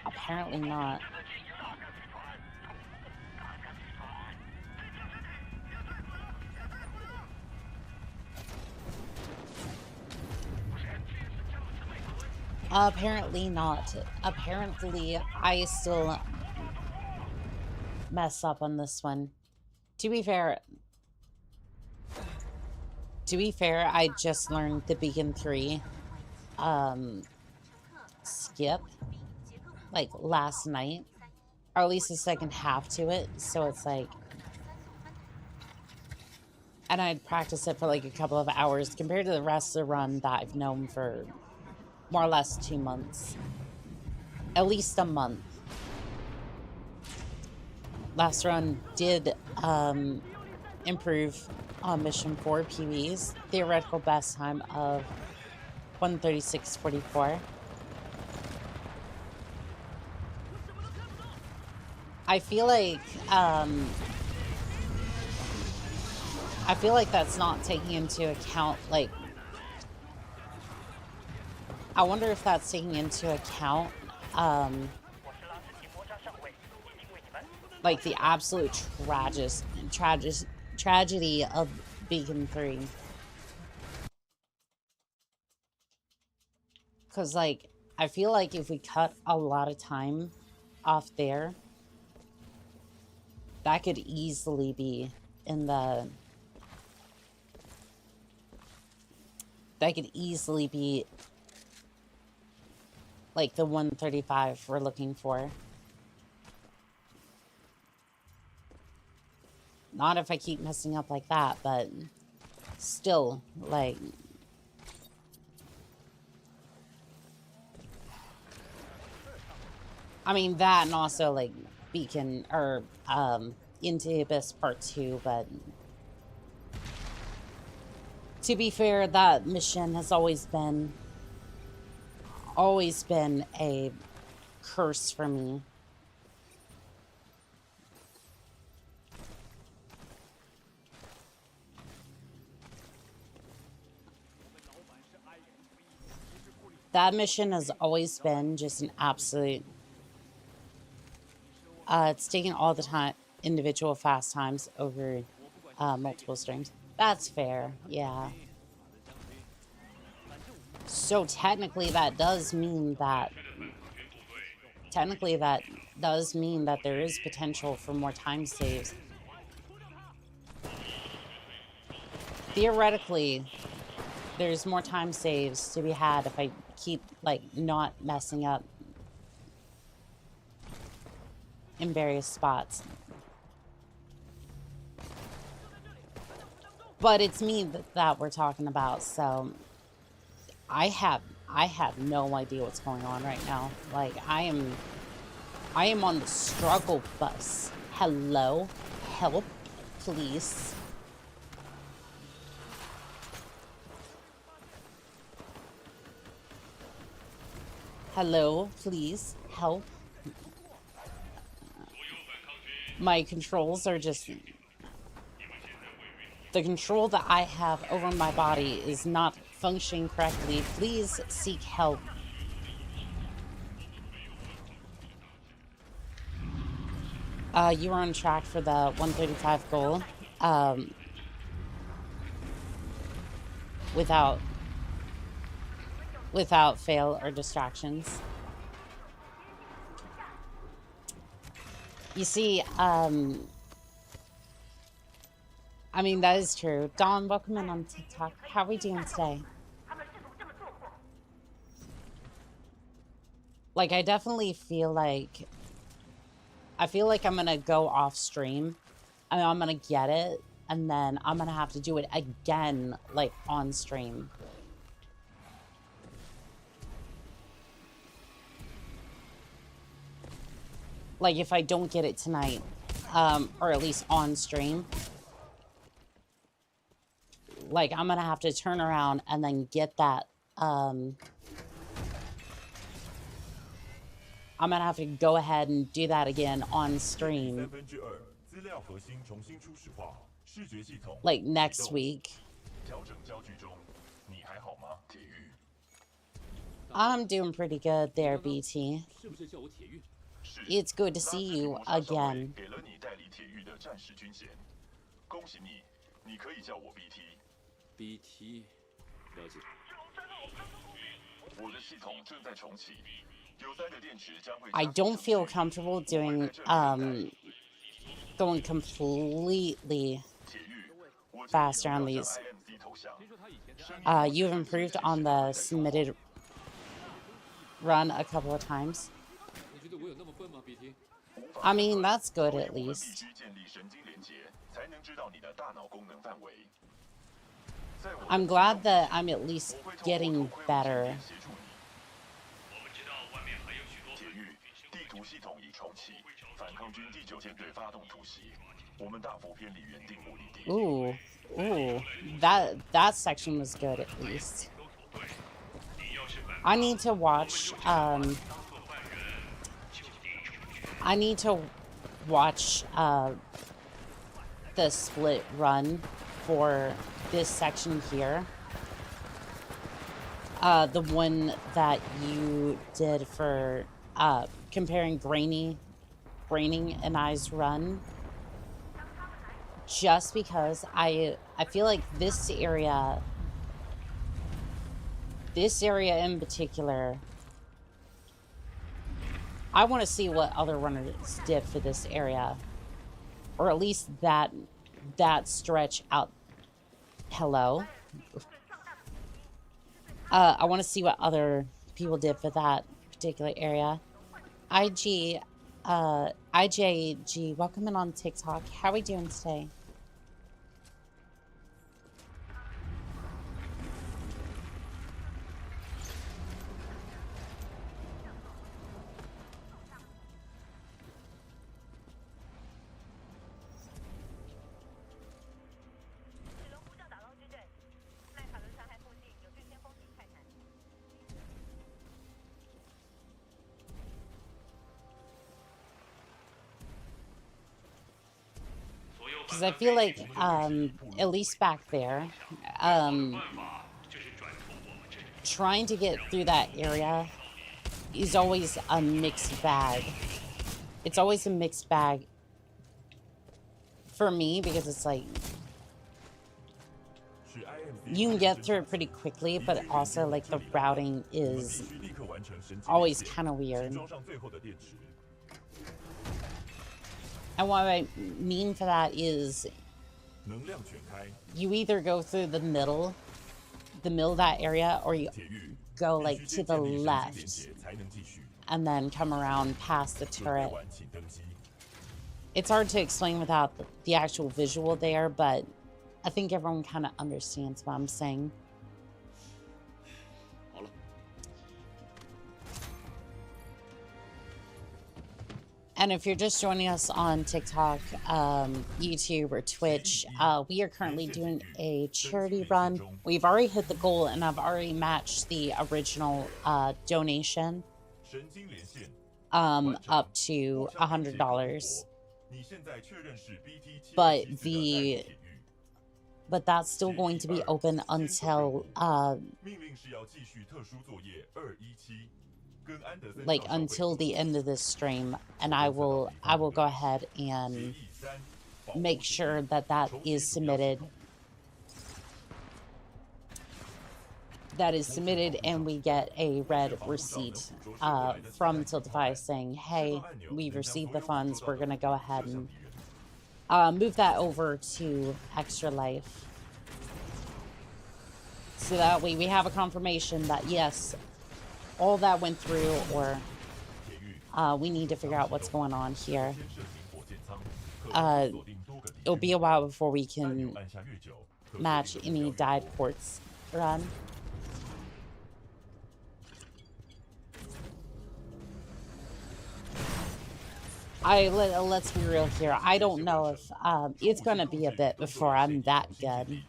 apparently not. Apparently not. Apparently, I still mess up on this one. To be fair, I just learned the Beacon 3 skip like last night, or at least the second half to it. So it's like, and I'd practiced it for like a couple of hours compared to the rest of the run that I've known for more or less 2 months. At least a month. Last run did improve on mission 4 PVs. Theoretical best time of 1:36:44. I feel like that's not taking into account, like, I wonder if that's taking into account, like, the absolute tragedy of Beacon 3. Because, like, I feel like if we cut a lot of time off there, that could easily be in the... That could easily be like the 135 we're looking for. Not if I keep messing up like that, but still, like... I mean, that and also, like, Beacon, or, Into the Abyss Part 2, but... To be fair, that mission has always been a curse for me. That mission has always been just an absolute... it's taken all the time, individual fast times over multiple streams. That's fair, yeah. So technically that does mean that there is potential for more time saves. Theoretically, there's more time saves to be had if I keep, like, not messing up in various spots. But it's me that we're talking about, so I have no idea what's going on right now. Like, I am on the struggle bus. Hello? Help, please. Hello, please, help. My controls are just... The control that I have over my body is not functioning correctly. Please seek help. You are on track for the 135 goal. Without fail or distractions. You see, I mean, that is true. Dawn, welcome in on TikTok. How are we doing today? Like, I definitely feel like... I feel like I'm gonna go off stream. I mean, I'm gonna get it, and then I'm gonna have to do it again, like, on stream. Like, if I don't get it tonight, or at least on stream, like, I'm gonna have to turn around and then get that, I'm gonna have to go ahead and do that again on stream. Like, next week. I'm doing pretty good there, BT. It's good to see you again. BT， 了解。 I don't feel comfortable doing going completely faster on these. You've improved on the submitted run a couple of times. I mean, that's good at least. I'm glad that I'm at least getting better. Ooh, that section was good at least. I need to watch the split run for this section here. The one that you did for comparing Braining and I's run. Just because I feel like this area in particular, I want to see what other runners did for this area, or at least that stretch out. Hello. I want to see what other people did for that particular area. IJG, welcome in on TikTok. How are we doing today? Because I feel like, at least back there, trying to get through that area is always a mixed bag. It's always a mixed bag for me, because it's like, you can get through it pretty quickly, but also like the routing is always kind of weird. And what I mean for that is you either go through the middle of that area, or you go like to the left and then come around past the turret. It's hard to explain without the actual visual there, but I think everyone kind of understands what I'm saying. And if you're just joining us on TikTok, YouTube, or Twitch, we are currently doing a charity run. We've already hit the goal, and I've already matched the original donation up to $100. But that's still going to be open until until the end of this stream, and I will go ahead and make sure that that is submitted. And we get a red receipt from Tiltify saying, hey, we've received the funds. We're going to go ahead and move that over to Extra Life. So that way we have a confirmation that, yes, all that went through, or we need to figure out what's going on here. It'll be a while before we can match any dyed quartz run. Let's be real here. I don't know if it's going to be a bit before I'm that good.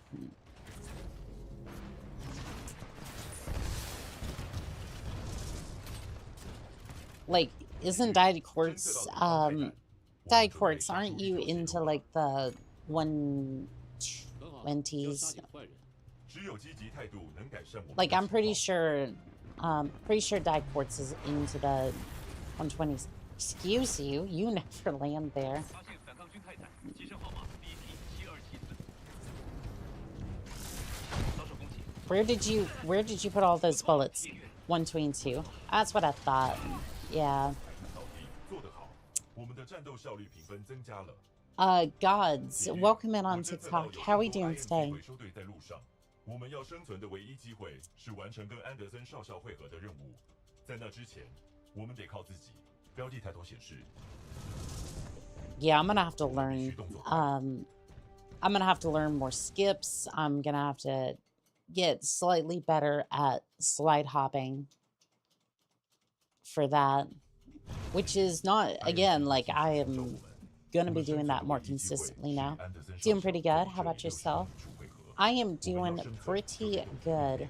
Like, isn't dyed quartz, dyed quartz, aren't you into, like, the 120s? Like, I'm pretty sure dyed quartz is into the 120s. Excuse you, you never land there. Where did you put all those bullets? 122. That's what I thought. Yeah. Gods, welcome in on TikTok. How are we doing today? Yeah, I'm gonna have to learn. I'm gonna have to learn more skips. I'm gonna have to get slightly better at slide hopping for that, which is not, again, like, I am gonna be doing that more consistently now. Doing pretty good. How about yourself? I am doing pretty good.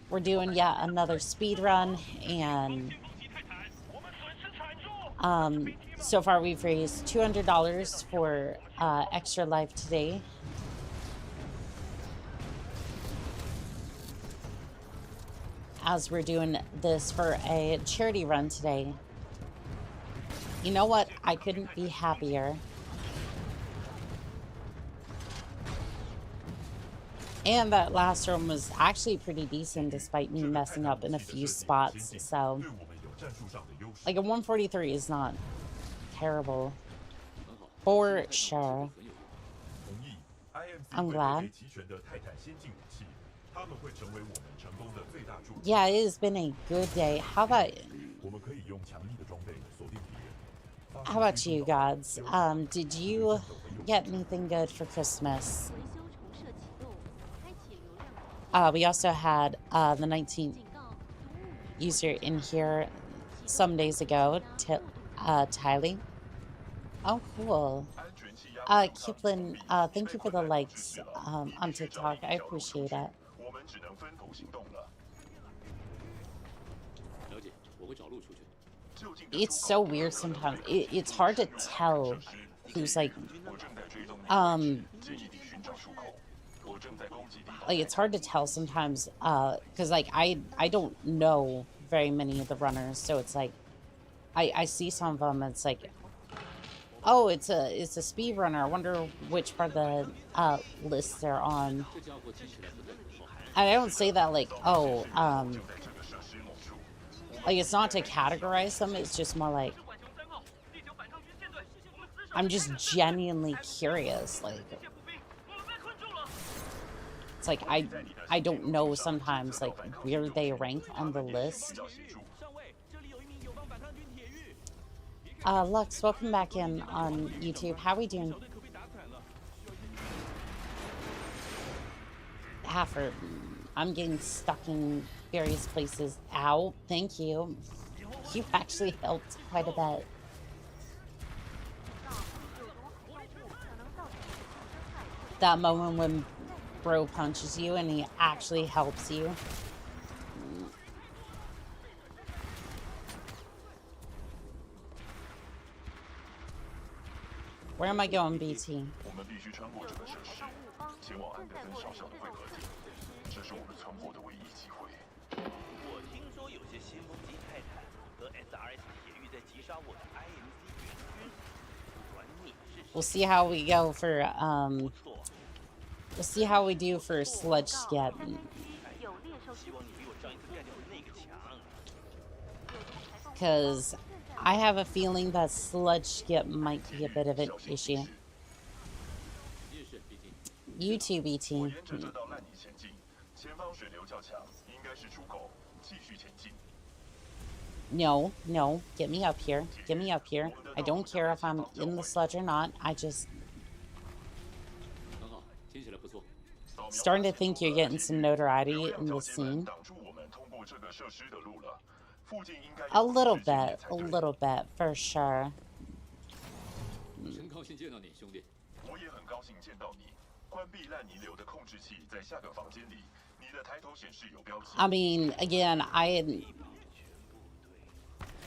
We're doing yet another speed run, and so far we've raised $200 for Extra Life today. As we're doing this for a charity run today. You know what? I couldn't be happier. And that last room was actually pretty decent despite me messing up in a few spots. So, like, a 143 is not terrible. For sure. I'm glad. Yeah, it has been a good day. How about you, gods? Did you get anything good for Christmas? We also had the 19th user in here some days ago, Tylee. Oh, cool. Kiplin, thank you for the likes on TikTok. I appreciate it. It's so weird sometimes. It's hard to tell who's like it's hard to tell sometimes because like I don't know very many of the runners, so it's like I see some of them and it's like Oh, it's a speedrunner. I wonder which part of the list they're on. 这家伙记起来不太好。 I don't say that like, oh, 就在这个设施某处。 like it's not to categorize them. It's just more like I'm just genuinely curious. Like it's like I don't know sometimes like where they rank on the list. 要协助。 上尉，这里有一名友邦反抗军铁狱。 Lux, welcome back in on YouTube. How we doing? 小队可被打垮了。 Halford, I'm getting stuck in various places. Ow, thank you. You actually helped quite a bit. That moment when bro punches you and he actually helps you. Where am I going, BT? 我们必须穿过这个设施，前往安德森少校的汇合点。这是我们存活的唯一机会。我听说有些先锋级泰坦和 SRS 铁狱在击杀我的 IMC 援军，管你是 We'll see how we go for 不错。 we'll see how we do for sludge skip. 希望你比我上一次干掉的那个强。 Because I have a feeling that sludge skip might be a bit of an issue. 也是，毕竟 You too, BT. 我沿着这道烂泥前进，前方水流较强，应该是出口，继续前进。 No, no, get me up here. Get me up here. I don't care if I'm in the sludge or not. I just 很好，听起来不错。 starting to think you're getting some notoriety in the 交接门 scene. 挡住我们通过这个设施的路了。附近应该 A 有 little 控制界面 bit, 才 a 对 little bit, for sure. 真高兴见到你，兄弟。我也很高兴见到你。关闭烂泥流的控制器在下个房间里，你的抬头显示有标记。 I mean, again,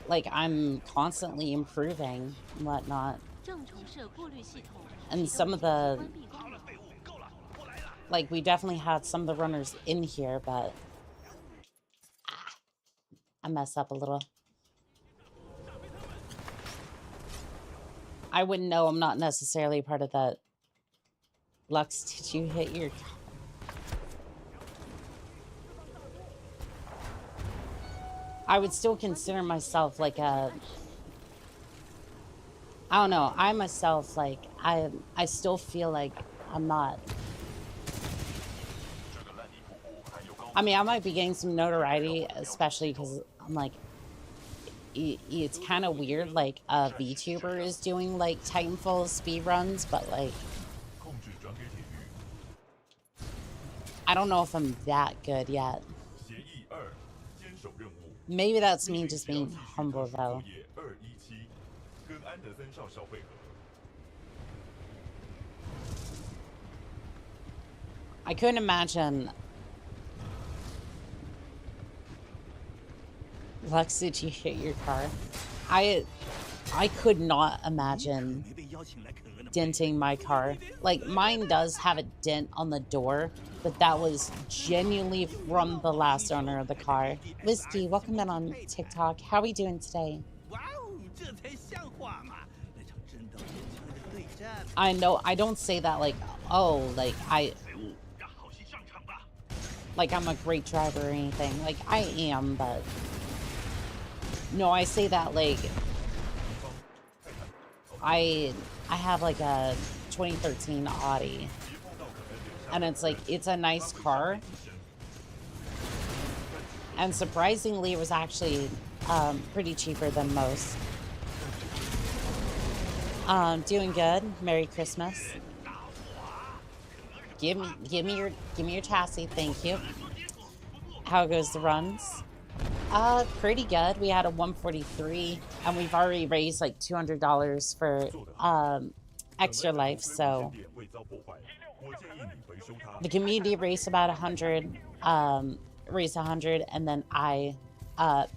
like, I'm constantly improving and whatnot. 正重设过滤系统， And some of the, 关闭功能。 废物，够了，我来了。 like, we definitely had some of the runners in here, but I mess up a little. I wouldn't know. I'm not necessarily part of that. Lux, did you hit your... I would still consider myself like a... I don't know. I myself, like, I still feel like I'm not... 这个烂泥瀑布含有高 I mean, I might be getting some notoriety, especially because I'm like... It's kind of weird, like, a VTuber is doing, like, Titanfall speedruns, but, like... 控制转给铁狱。 I don't know if I'm that good yet. 协议2，坚守任务。 Maybe that's me just being humble, though. 217，跟安德森少校会合。 I couldn't imagine... Lux, did you hit your car? I could not imagine 没被邀请来肯恩的 denting my car. Like, mine does have a dent on the door, but that was genuinely from the last owner of the car. Whiskey, welcome in on TikTok. How are we doing today? 哇哦，这才像话嘛！那场真刀真枪的对战， I know, I don't say that like, oh, like, 让好戏上场吧！ like I'm a great driver or anything. Like, I am, but... No, I say that like... I have like a 2013 Audi. And it's like, it's a nice car. And surprisingly, it was actually pretty cheaper than most. Doing good. Merry Christmas. Give me your chassis, thank you. How goes the runs? Pretty good. We had a 143, and we've already raised like $200 for extra life. So the community raised about 100, raised 100, and then I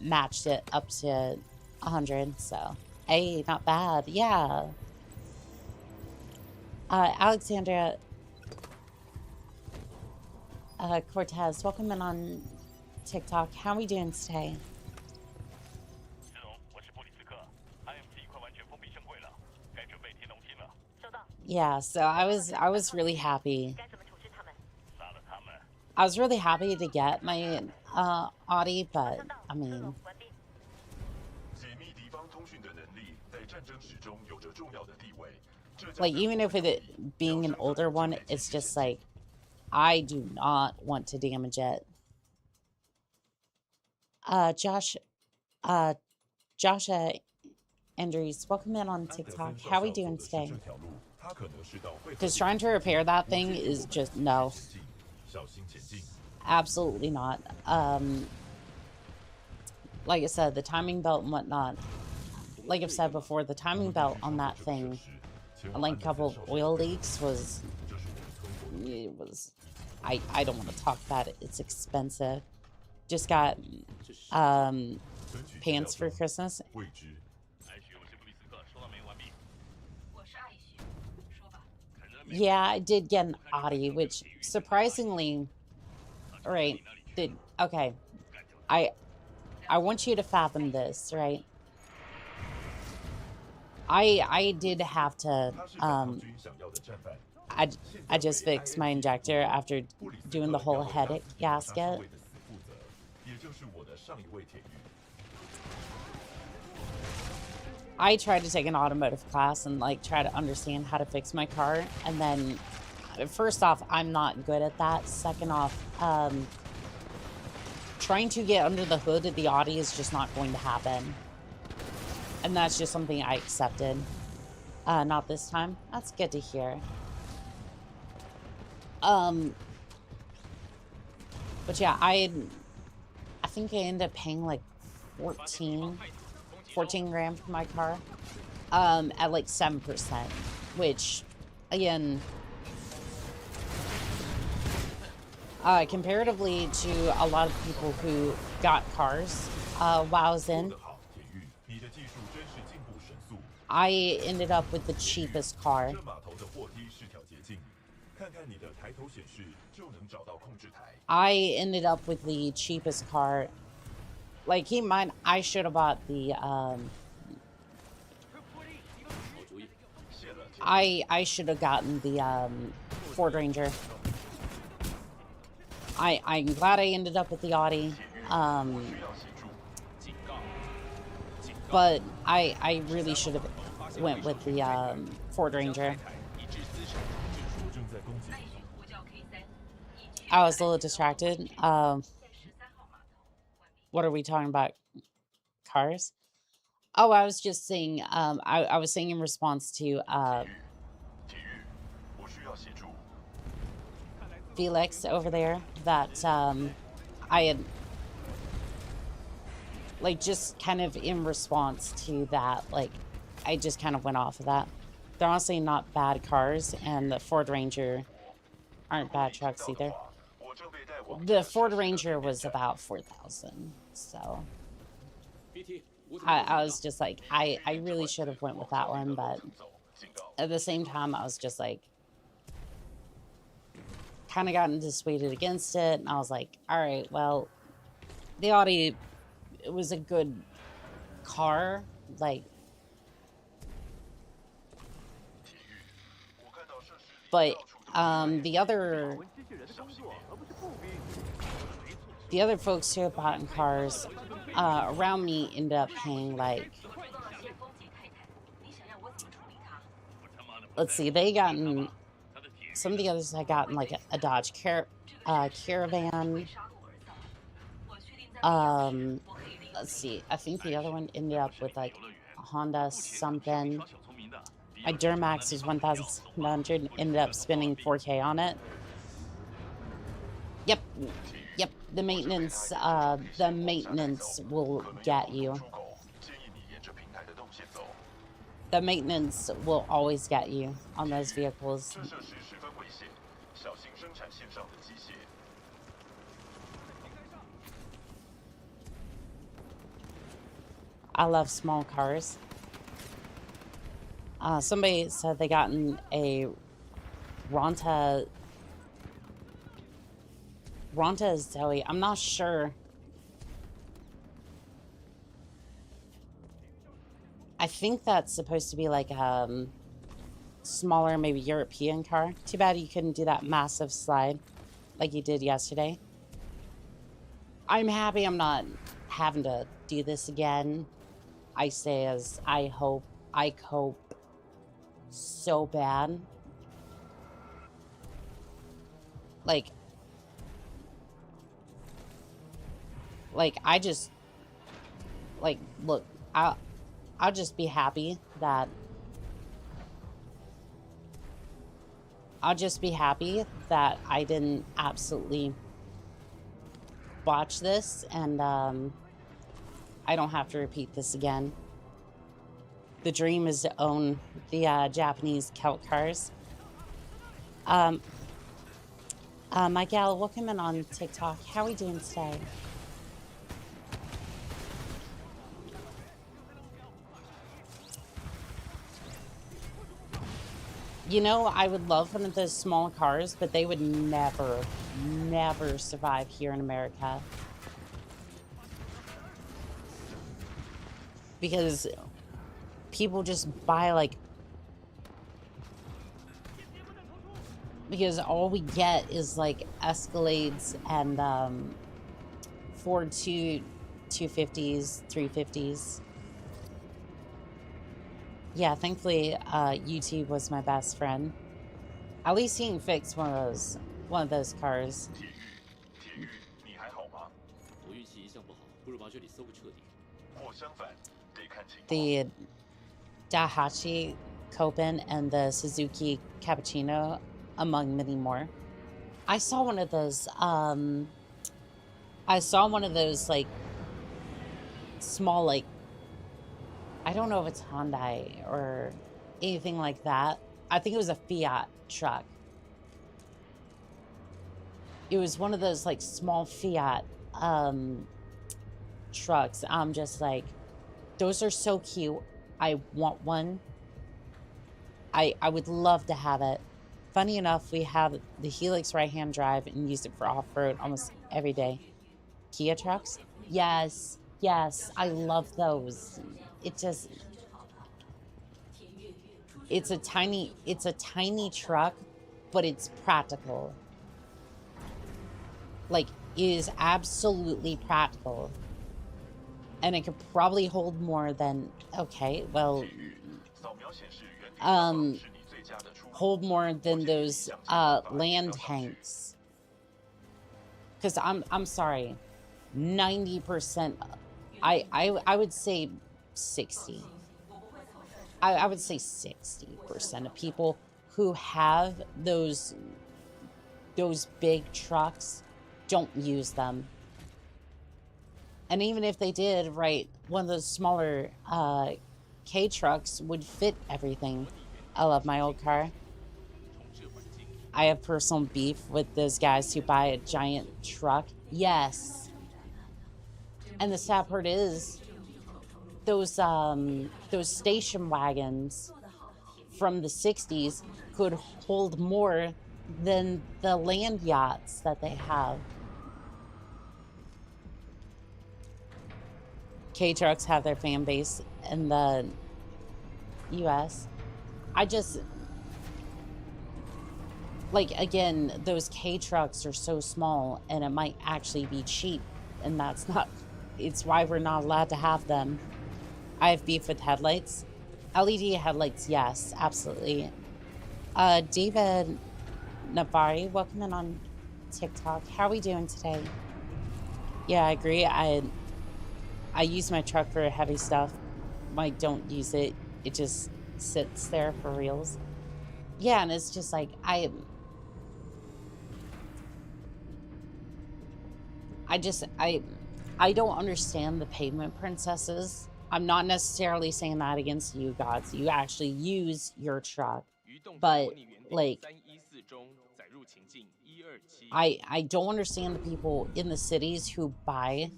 matched it up to 100. So hey, not bad. Yeah. Alexandra Cortez, welcome in on TikTok. How are we doing today? 石龙，我是布里斯克，IMC 快完全封闭圣柜了，该准备 Yeah, so I was really happy. 该怎么处置他们？ 杀了他们。 I was really happy to get my Audi, but 收到， I 克 mean, 隆完毕。解密敌方通讯的能力在战争史中有着重要的地位。这将 like even if it being an older one, it's just like I do not want to damage it. Josh Andrews, welcome in on TikTok. How we doing today? Because trying to repair that thing is just no. Absolutely not. Like I said, the timing belt and whatnot. Like I've said before, the timing belt on that thing, and like a couple of oil leaks was. It was. I don't want to talk about it. It's expensive. Just got pants for Christmas. 艾许，我是布里斯克，收到没？完毕。 我是艾许，说吧。 Yeah, I did get an Audi, which surprisingly, right? Okay, I want you to fathom this, right? I did have to I just fixed my injector after doing the whole head gasket. I tried to take an automotive class and like try to understand how to fix my car, and then first off, I'm not good at that. Second off, trying to get under the hood of the Audi is just not going to happen, and that's just something I accepted. Not this time. That's good to hear. But yeah, I think I ended up paying like 14 grand for my car, at like 7%, which again, comparatively to a lot of people who got cars while I was in, I ended up with the cheapest car. I ended up with the cheapest car. Like, keep in mind, I should have bought the, I should have gotten the, Ford Ranger. I'm glad I ended up with the Audi. But I really should have went with the, Ford Ranger. I was a little distracted. What are we talking about? Cars? Oh, I was just saying, I was saying in response to, Felix over there that, I had, like, just kind of in response to that, like, I just kind of went off of that. They're honestly not bad cars, and the Ford Ranger aren't bad trucks either. The Ford Ranger was about 4,000, so I was just like, I really should have went with that one, but at the same time, I was just like, kind of gotten dissuaded against it, and I was like, all right, well, the Audi, it was a good car, like, but the other folks who have bought in cars around me ended up paying like, let's see, they gotten, some of the others had gotten like a Dodge Caravan. Let's see, I think the other one ended up with like a Honda something. My Duramax is 1,700, ended up spending 4K on it. Yep, the maintenance will get you. The maintenance will always get you on those vehicles. I love small cars. Somebody said they gotten a Ronta Zoe. I'm not sure. I think that's supposed to be like smaller, maybe European car. Too bad you couldn't do that massive slide like you did yesterday. I'm happy I'm not having to do this again. I say as I cope so bad. Like I just, like, look, I'll just be happy that I didn't absolutely botch this, and I don't have to repeat this again. The dream is to own the Japanese Celt cars. My gal, welcome in on TikTok. How are we doing today? You know, I would love one of those small cars, but they would never survive here in America. Because people just buy, like... Because all we get is, like, Escalades and Ford 250s, 350s. Yeah, thankfully, YouTube was my best friend. At least he can fix one of those cars. The Daihatsu Copen and the Suzuki Cappuccino, among many more. I saw one of those. Like, small, like, I don't know if it's Hyundai or anything like that. I think it was a Fiat truck. It was one of those, like, small Fiat trucks. I'm just like, those are so cute. I want one. I would love to have it. Funny enough, we have the Helix right-hand drive and use it for off-road almost every day. Kia trucks? Yes, yes, I love those. It just... It's a tiny truck, but it's practical. Like, it is absolutely practical. And it could probably hold more than... Okay, well... hold more than those land tanks. Because I'm sorry, 90%, I would say 60. I would say 60% of people who have those big trucks don't use them. And even if they did, right, one of those smaller K trucks would fit everything. I love my old car. I have personal beef with those guys who buy a giant truck. Yes. And the sad part is, those station wagons from the 60s could hold more than the land yachts that they have. K-trucks have their fan base in the US. I just, like, again, those K-trucks are so small, and it might actually be cheap, and that's not, it's why we're not allowed to have them. I have beef with headlights. LED headlights, yes, absolutely. David Navari, welcome in on TikTok. How are we doing today? Yeah, I agree. I use my truck for heavy stuff. I don't use it. It just sits there for reals. Yeah, and it's just like, I don't understand the pavement princesses. I'm not necessarily saying that against you, gods. You actually use your truck. But, like, I don't understand the people in the cities who buy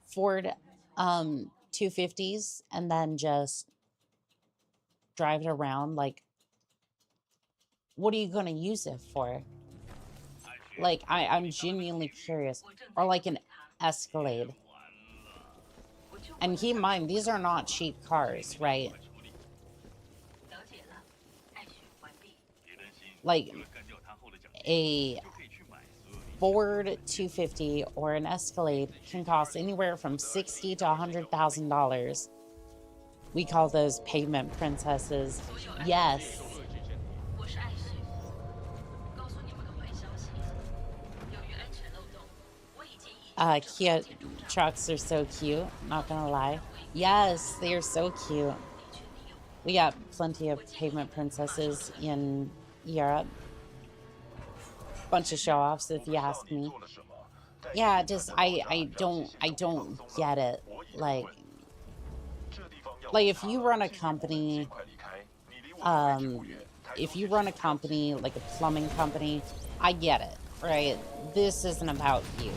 Ford 250s and then just drive it around. Like, what are you going to use it for? Like, I'm genuinely curious. Or like an Escalade. And keep in mind, these are not cheap cars, right? like a Ford 250 or an Escalade can cost anywhere from $60,000 to $100,000. We call those pavement princesses. Yes. Kia trucks are so cute, not gonna lie. Yes, they are so cute. We got plenty of pavement princesses in Europe. Bunch of show-offs, if you ask me. Yeah, just I don't get it. Like if you run a company, like a plumbing company, I get it, right? This isn't about you.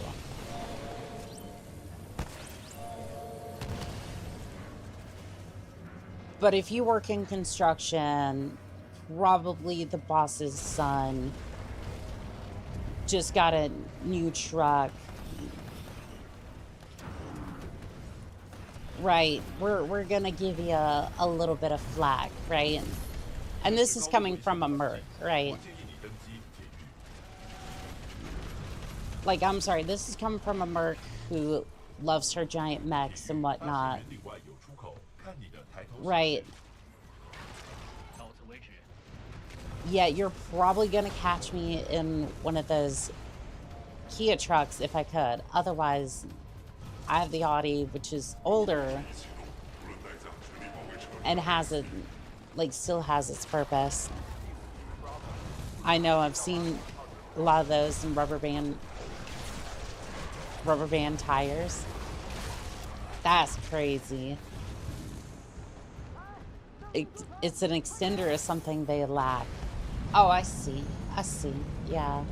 But if you work in construction, probably the boss's son just got a new truck. Right, we're gonna give you a little bit of flack, right? And this is coming from a merc, right? Like, I'm sorry, this is coming from a merc who loves her giant mechs and whatnot. Right. Yeah, you're probably gonna catch me in one of those Kia trucks if I could. Otherwise, I have the Audi, which is older and has a, like, still has its purpose. I know, I've seen a lot of those in rubber band tires. That's crazy. It's an extender of something they lack. Oh, I see. Yeah.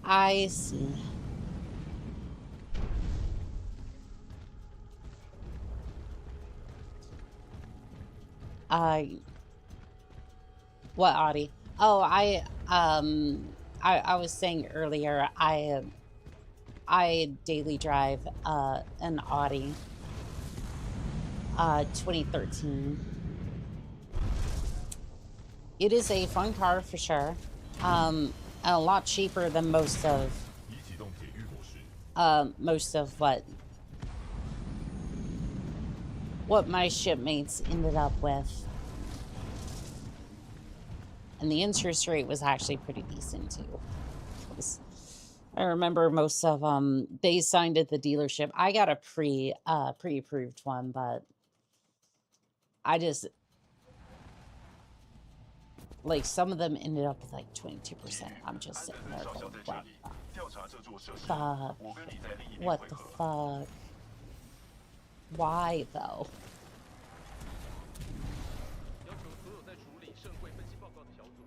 I see. What Audi? Oh, I was saying earlier, I daily drive an Audi 2013. It is a fun car for sure. And a lot cheaper than most of what my shipmates ended up with. And the interest rate was actually pretty decent too. I remember most of they signed at the dealership. I got a pre-approved one, but I just, like, some of them ended up with like 22%. I'm just sitting there going, what the fuck? Why though?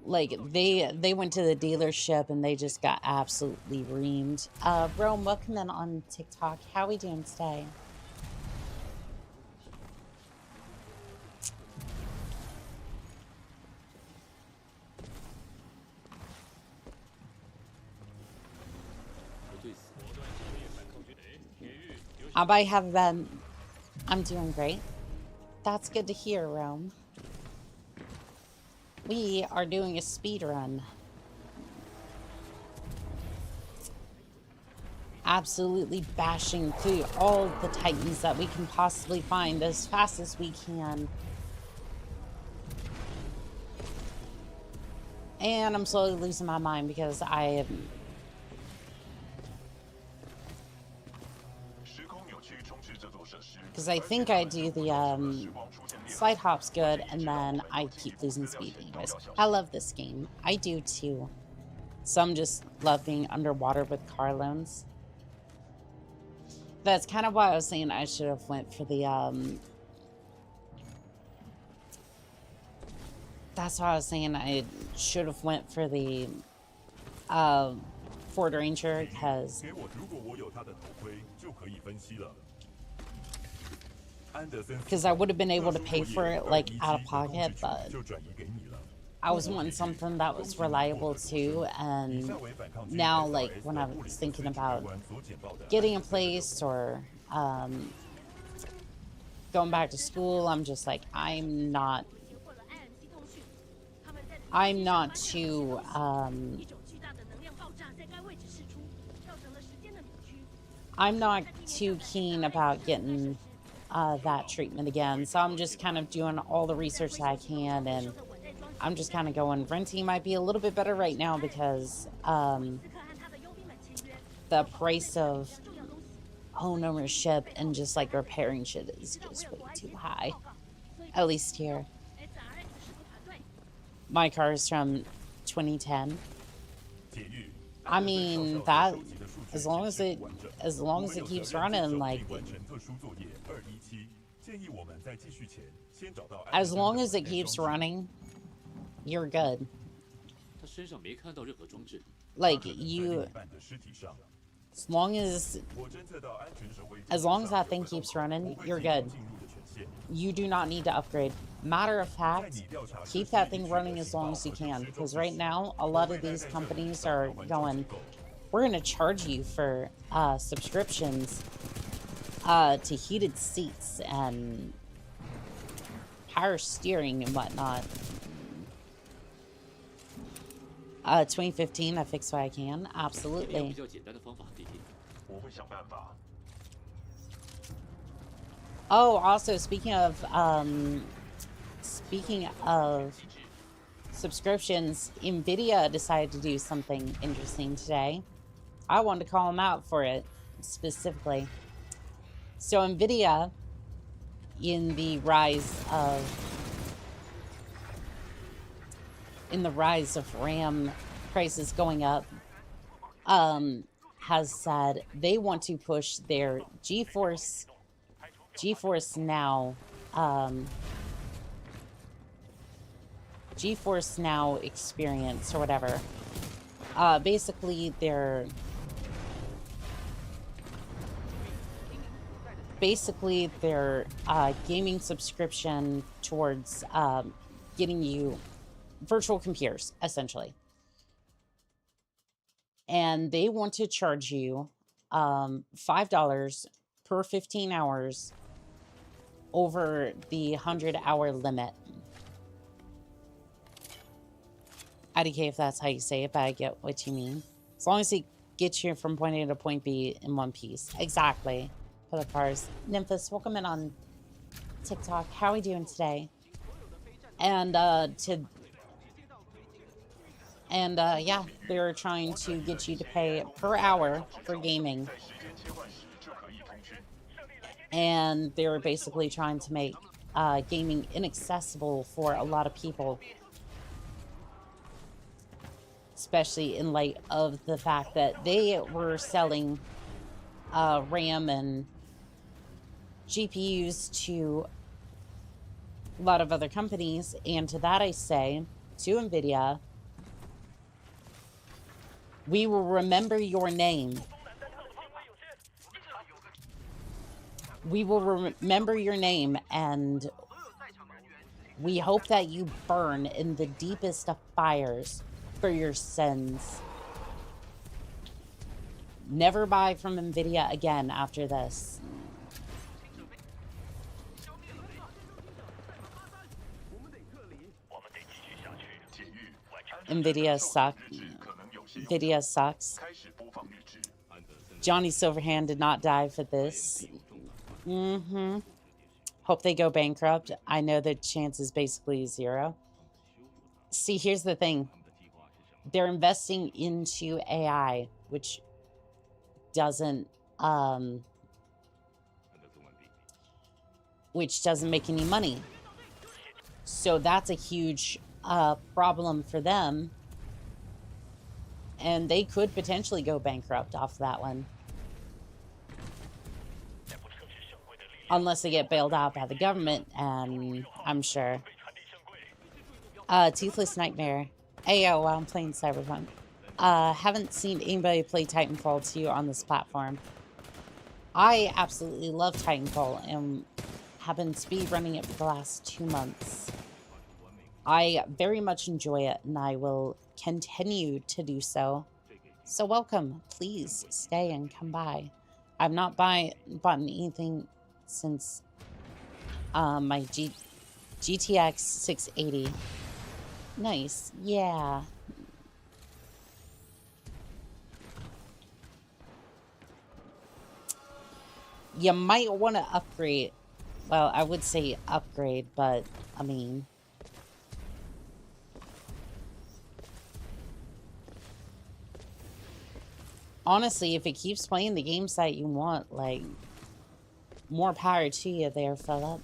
Like, they went to the dealership and they just got absolutely reamed. Rome, welcome in on TikTok. How we doing today? I have been. I'm doing great. That's good to hear, Rome. We are doing a speed run. Absolutely bashing through all the Titans that we can possibly find as fast as we can. And I'm slowly losing my mind because I think I do the slide hops good, and then I keep losing speed anyways. I love this game. I do too. Some just love being underwater with car loans. That's kind of why I was saying I should have went for the that's why I was saying I should have went for the Ford Ranger, because I would have been able to pay for it, like, out of pocket, but I was wanting something that was reliable too, and now, like, when I was thinking about getting a place or going back to school, I'm just like, I'm not too keen about getting that treatment again. So I'm just kind of doing all the research that I can, and I'm just kind of going, renting might be a little bit better right now because the price of home ownership and just like repairing shit is just way too high. At least here. My car is from 2010. I mean, that as long as it keeps running, like, as long as it keeps running, you're good. Like, you, as long as that thing keeps running, you're good. You do not need to upgrade. Matter of fact, keep that thing running as long as you can, because right now a lot of these companies are going, we're going to charge you for subscriptions to heated seats and power steering and whatnot. 2015, I fix what I can. Absolutely. Oh, also, speaking of subscriptions, NVIDIA decided to do something interesting today. I wanted to call them out for it specifically. So NVIDIA, in the rise of RAM prices going up, has said they want to push their GeForce Now experience or whatever. Basically their gaming subscription towards getting you virtual computers, essentially. And they want to charge you $5 per 15 hours over the 100-hour limit. IDK, if that's how you say it, but I get what you mean. As long as it gets you from point A to point B in one piece. Exactly. For the cars. Nymphus, welcome in on TikTok. How are we doing today? And yeah, they're trying to get you to pay per hour for gaming. And they're basically trying to make gaming inaccessible for a lot of people. Especially in light of the fact that they were selling RAM and GPUs to a lot of other companies. And to that I say, to NVIDIA, we will remember your name. We will remember your name, and we hope that you burn in the deepest of fires for your sins. Never buy from NVIDIA again after this. NVIDIA sucks. NVIDIA sucks. Johnny Silverhand did not die for this. Hope they go bankrupt. I know the chance is basically 0. See, here's the thing. They're investing into AI, which doesn't make any money. So that's a huge problem for them. And they could potentially go bankrupt off that one. Unless they get bailed out by the government, and I'm sure. Toothless Nightmare. Ayo, while I'm playing Cyberpunk. Haven't seen anybody play Titanfall 2 on this platform. I absolutely love Titanfall and have been speedrunning it for the last 2 months. I very much enjoy it, and I will continue to do so. So welcome. Please stay and come by. I've not bought anything since my GTX 680. Nice. Yeah. You might want to upgrade. Well, I would say upgrade, but I mean... Honestly, if it keeps playing the games that you want, like, more power to you there, Philip.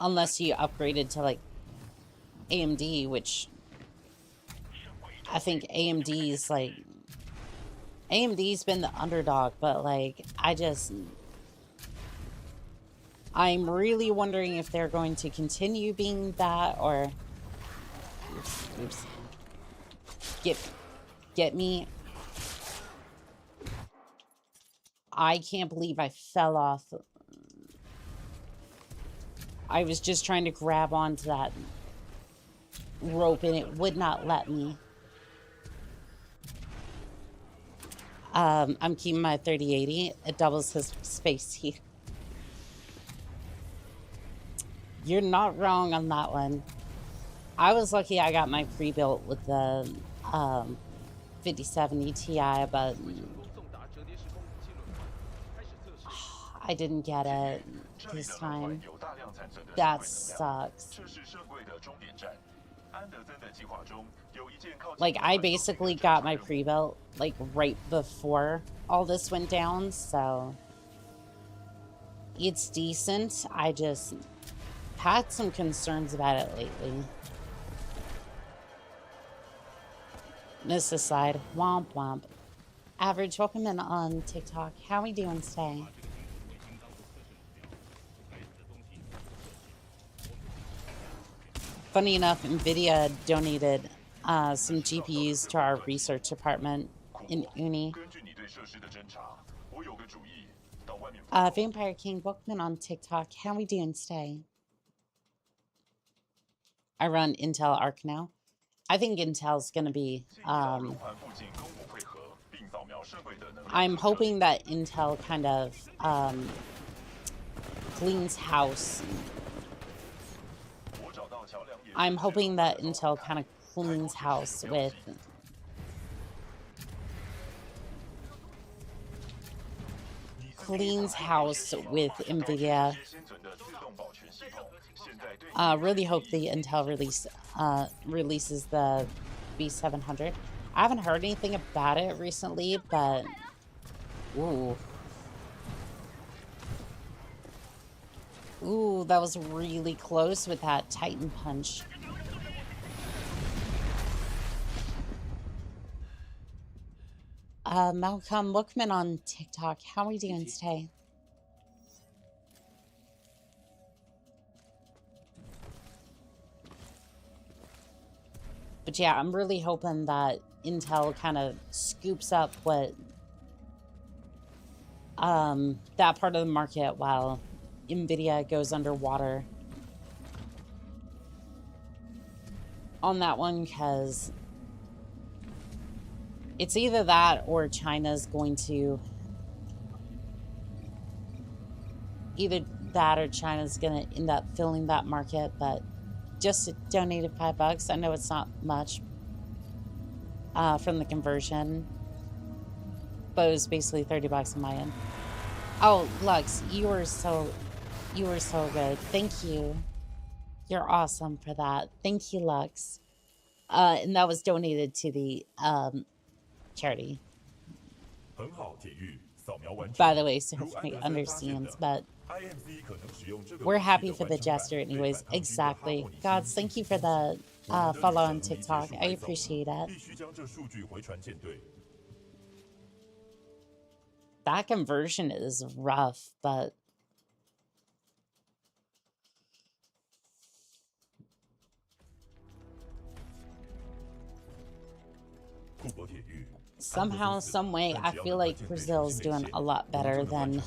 Unless you upgraded to, like, AMD, which I think AMD's, like... AMD's been the underdog, but, like, I'm really wondering if they're going to continue being that, or... Oops. Get me. I can't believe I fell off. I was just trying to grab onto that rope and it would not let me. I'm keeping my 3080. It doubles his space heat. You're not wrong on that one. I was lucky I got my pre-built with the 5070 Ti, but I didn't get it this time. That sucks. Like, I basically got my pre-built, like, right before all this went down, so... It's decent. I just had some concerns about it lately. This aside, womp womp. Average, welcome in on TikTok. How we doing today? Funny enough, NVIDIA donated some GPUs to our research department in Uni. Vampire King, welcome in on TikTok. How we doing today? I run Intel Arc now. I think Intel's going to be... I'm hoping that Intel kind of cleans house. I'm hoping that Intel kind of cleans house with... NVIDIA. Really hope the Intel releases the B700. I haven't heard anything about it recently, but ooh, that was really close with that Titan punch. Malcolm, welcome in on TikTok. How are we doing today? But yeah, I'm really hoping that Intel kind of scoops up what that part of the market while NVIDIA goes underwater on that one, because it's either that or China's going to end up filling that market. But just donated $5. I know it's not much from the conversion, but it was basically $30 on my end. Oh, Lux, you were so good. Thank you. You're awesome for that. Thank you, Lux. And that was donated to the charity. By the way, so everybody understands, but we're happy for the gesture anyways. Exactly. Gods, thank you for the follow on TikTok. I appreciate it. That conversion is rough, but somehow, some way, I feel like Brazil's doing a lot better than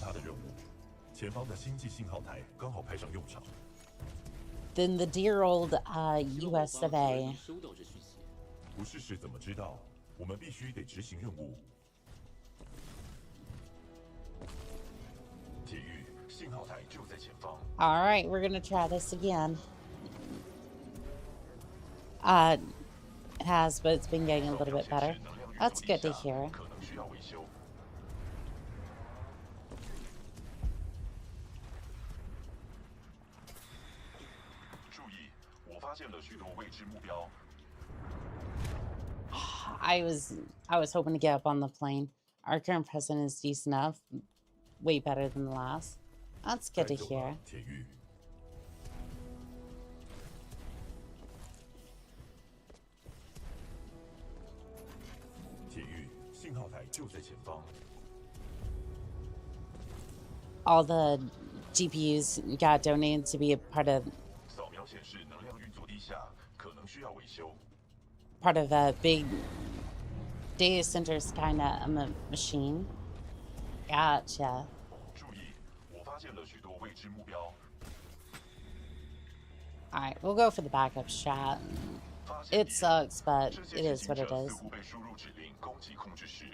than the dear old U.S. of A. 收到这讯息，不试试怎么知道？我们必须得执行任务。铁玉，信号台就在前方。 All right, we're gonna try this again. It has, but it's been getting a little bit better. That's good to hear. 可能需要维修。注意，我发现了许多未知目标。 I was hoping to get up on the plane. Our current president is decent enough, way better than the last. That's good to 该走 hear. 了，铁玉。铁玉，信号台就在前方。 All the GPUs got donated to be a part of 扫描显示能量运作低下，可能需要维修。 a big data centers kind of machine. Gotcha. 注意，我发现了许多未知目标。 All right, we'll go for the backup shot. 发现 It sucks, but 这 it 些 is 进 what 行 it 者 is. 似乎被输入指令攻击控制室。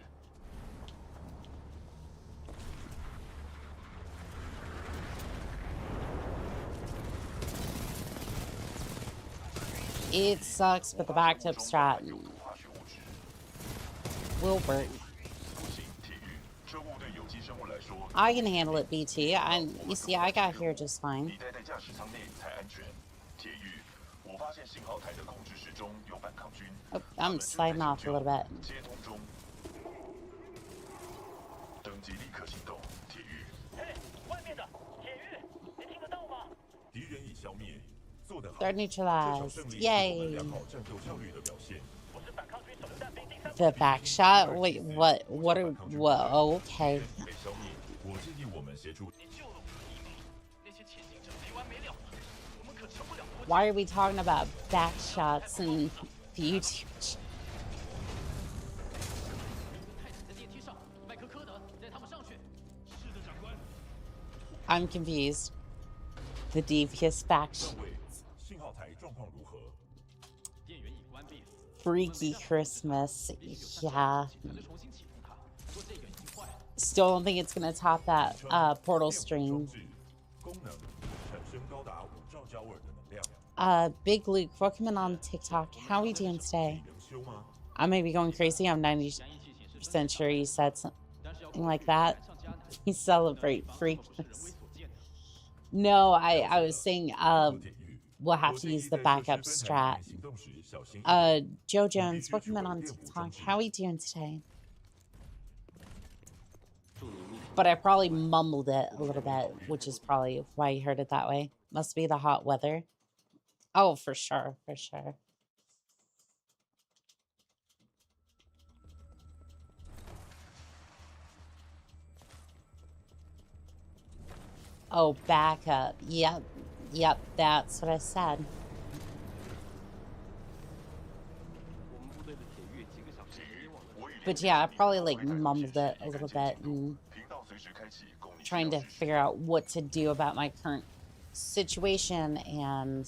It sucks, but the backup strat 有毒化学物质。 will work. 不行，铁玉，这物对有机生物来说， I can handle it, BT. You see, I got here just fine. 你待在驾驶舱内才安全。铁玉，我发现信号台的控制室中有反抗军。 Oh, I'm sliding off a little bit. 接通中。登机立刻行动，铁玉。嘿，外面的铁玉，你听得到吗？敌人已消灭，做得好。 They're 这场 neutralized. 胜利是我们 Yay. 良好战斗效率的表现。我是反抗军手榴弹兵第三。 The back shot? Wait, what? What are. Whoa, okay. 被消灭，我建议我们协助。你救了我的一命，那些潜行者没完没了了，我们可成不了国家。 Why are we talking about back shots and YouTube? 泰坦的电梯上，麦克科德带他们上去。是的，长官。 I'm confused. The devious back 各 shot. 位，信号台状况如何？电源已关闭。 Freaky Christmas. Yeah. 警察就重新启动它，说这个已经坏了。 Still don't think it's gonna top that portal 装 stream. 置功能产生高达5兆焦耳的能量。 Big Luke, welcome in on TikTok. How are we doing today? 能修吗？ I may be going crazy. I'm 90% sure you said something like that. You celebrate freakness. No, I was saying, 铁玉， we'll have 我 to 建议 use the 在 backup 设施分 strat. 台行动时小心一点。 Joe Jones, welcome in on TikTok. How are we doing today? 祝你密 But I probably mumbled it a little bit, which is probably why you heard it that way. Must be the hot weather. Oh, for sure, for sure. Oh, backup. Yep, that's what I said. 我们部队的铁玉几个小时没往了。我已 But yeah, I probably like mumbled it a little bit and 频道随时开启，供你 trying to 需要支持 figure out what to do about my current situation, and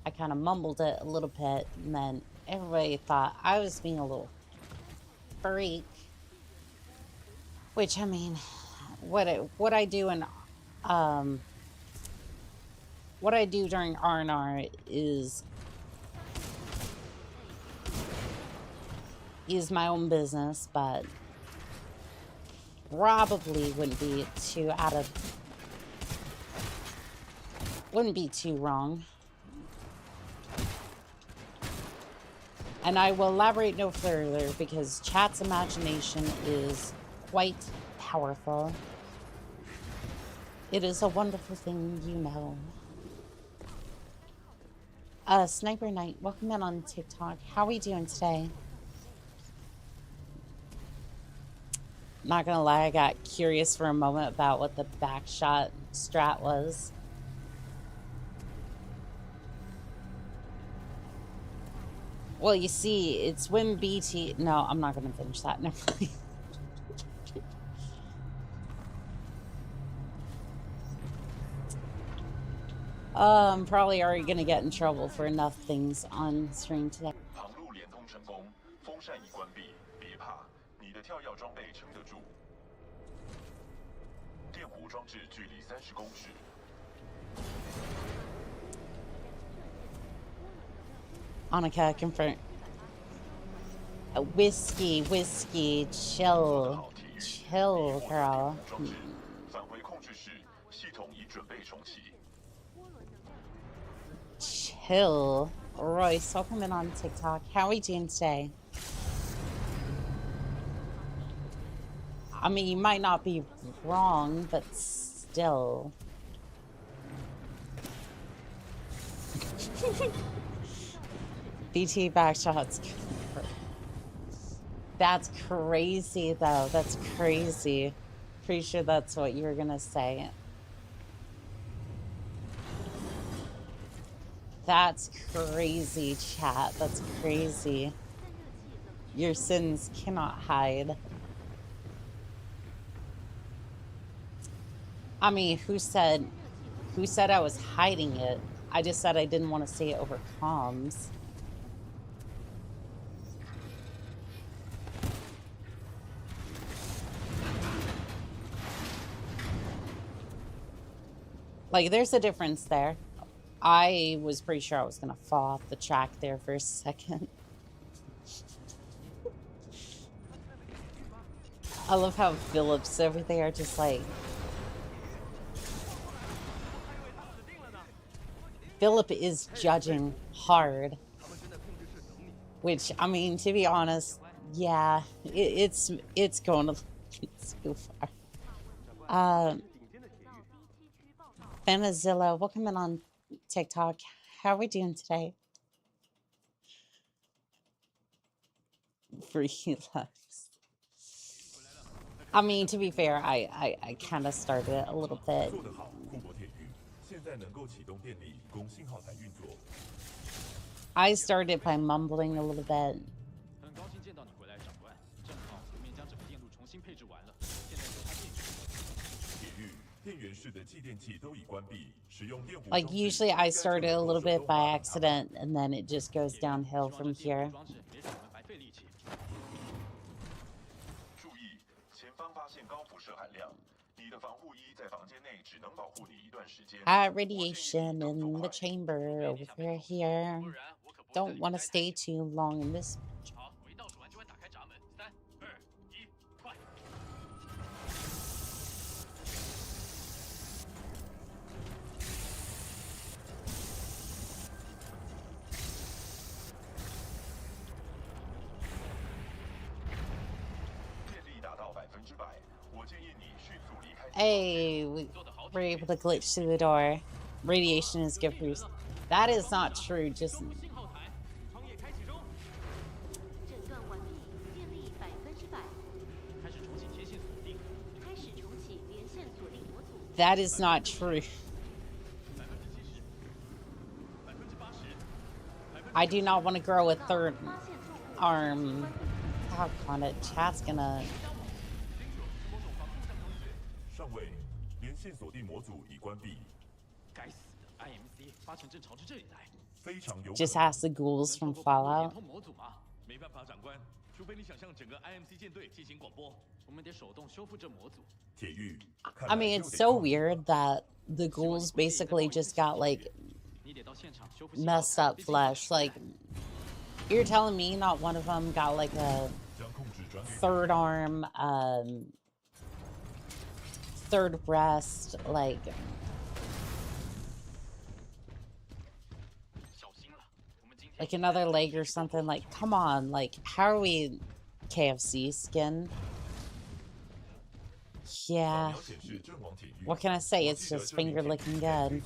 I kind of mumbled it a little bit, and then everybody thought I was being a little freak. Which, I mean, what I do in what I do during R&R is my own business, but probably wouldn't be too wrong. And I will elaborate no further because chat's imagination is quite powerful. It is a wonderful thing, you know. Sniper Knight, welcome in on TikTok. How are we doing today? Not gonna lie, I got curious for a moment about what the backshot strat was. Well, you see, it's when BT... No, I'm not gonna finish that. Never mind. I'm probably already gonna get in trouble for enough things on stream today. 航路连通成功，风扇已关闭，别怕，你的跳跃装备撑得住。电弧装置距离30公尺。 Annika, confirm. Whiskey, chill, girl. 返回控制室，系统已准备重启。 Chill. Royce, welcome in on TikTok. How are we doing today? I mean, you might not be wrong, but still. BT backshots. That's crazy, though. That's crazy. Pretty sure that's what you were gonna say. That's crazy, chat. That's crazy. Your sins cannot hide. I mean, who said I was hiding it? I just said I didn't want to say it over comms. Like, there's a difference there. I was pretty sure I was gonna fall off the track there for a second. I love how Phillips over there just like... Philip is judging hard. Which, I mean, to be honest, yeah, it's going a little too far. Benazilla, welcome in on TikTok. How are we doing today? Freelance. I mean, to be fair, I kind of started it a little bit. I started by mumbling a little bit. Like, usually I started a little bit by accident, and then it just goes downhill from here. Radiation in the chamber over here. Don't want to stay too long in this. Hey, we're able to glitch through the door. Radiation is good for you. That is not true. Just that is not true. I do not want to grow a third arm. Talk on it. Chat's gonna. Just ask the ghouls from Fallout. I mean, it's so weird that the ghouls basically just got like messed up flesh. Like, you're telling me not one of them got like a third arm, third breast, like another leg or something. Like, come on, like, how are we KFC skin? Yeah, what can I say? It's just finger licking good.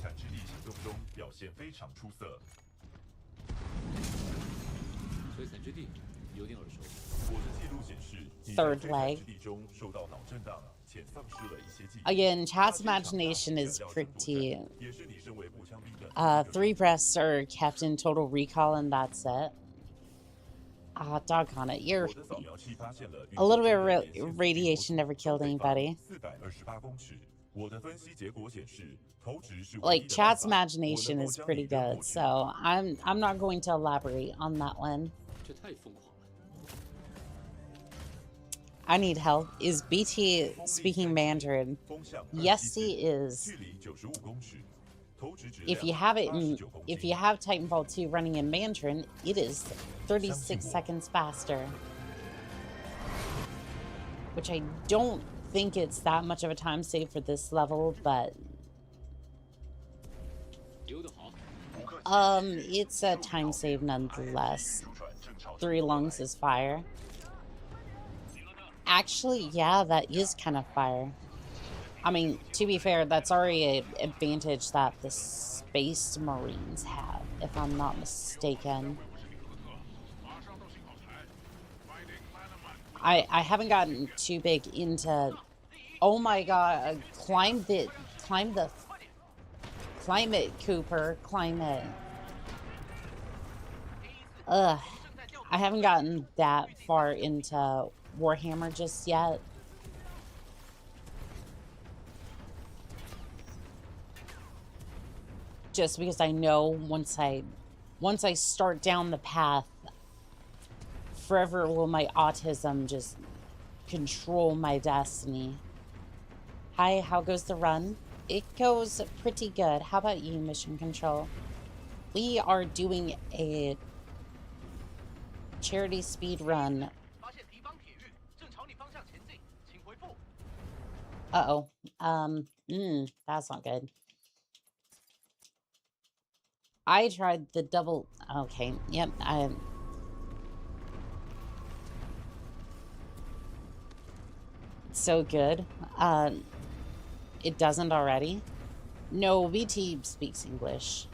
Third leg. Again, chat's imagination is pretty. 3 breasts are kept in total recall, and that's it. Doggone it. You're a little bit of radiation never killed anybody. Like chat's imagination is pretty good, so I'm not going to elaborate on that one. 这太疯狂了。 I need help. Is BT speaking Mandarin? Yes, he is. If you have Titanfall 2 running in Mandarin, it is 36 seconds faster. Which I don't think it's that much of a time save for this level, but 游得好。 it's a time save nonetheless. 3 lungs is fire. Actually, yeah, that is kind of fire. I mean, to be fair, that's already an advantage that the Space Marines have, if I'm not mistaken. I haven't gotten too big into... Oh my god, climb it, Cooper, climb it. Ugh, I haven't gotten that far into Warhammer just yet. Just because I know once I start down the path, forever will my autism just control my destiny. Hi, how goes the run? It goes pretty good. How about you, Mission Control? We are doing a charity speed run. Uh-oh. That's not good. I tried the double... Okay, yep, It's so good. It doesn't already. No, VT speaks English.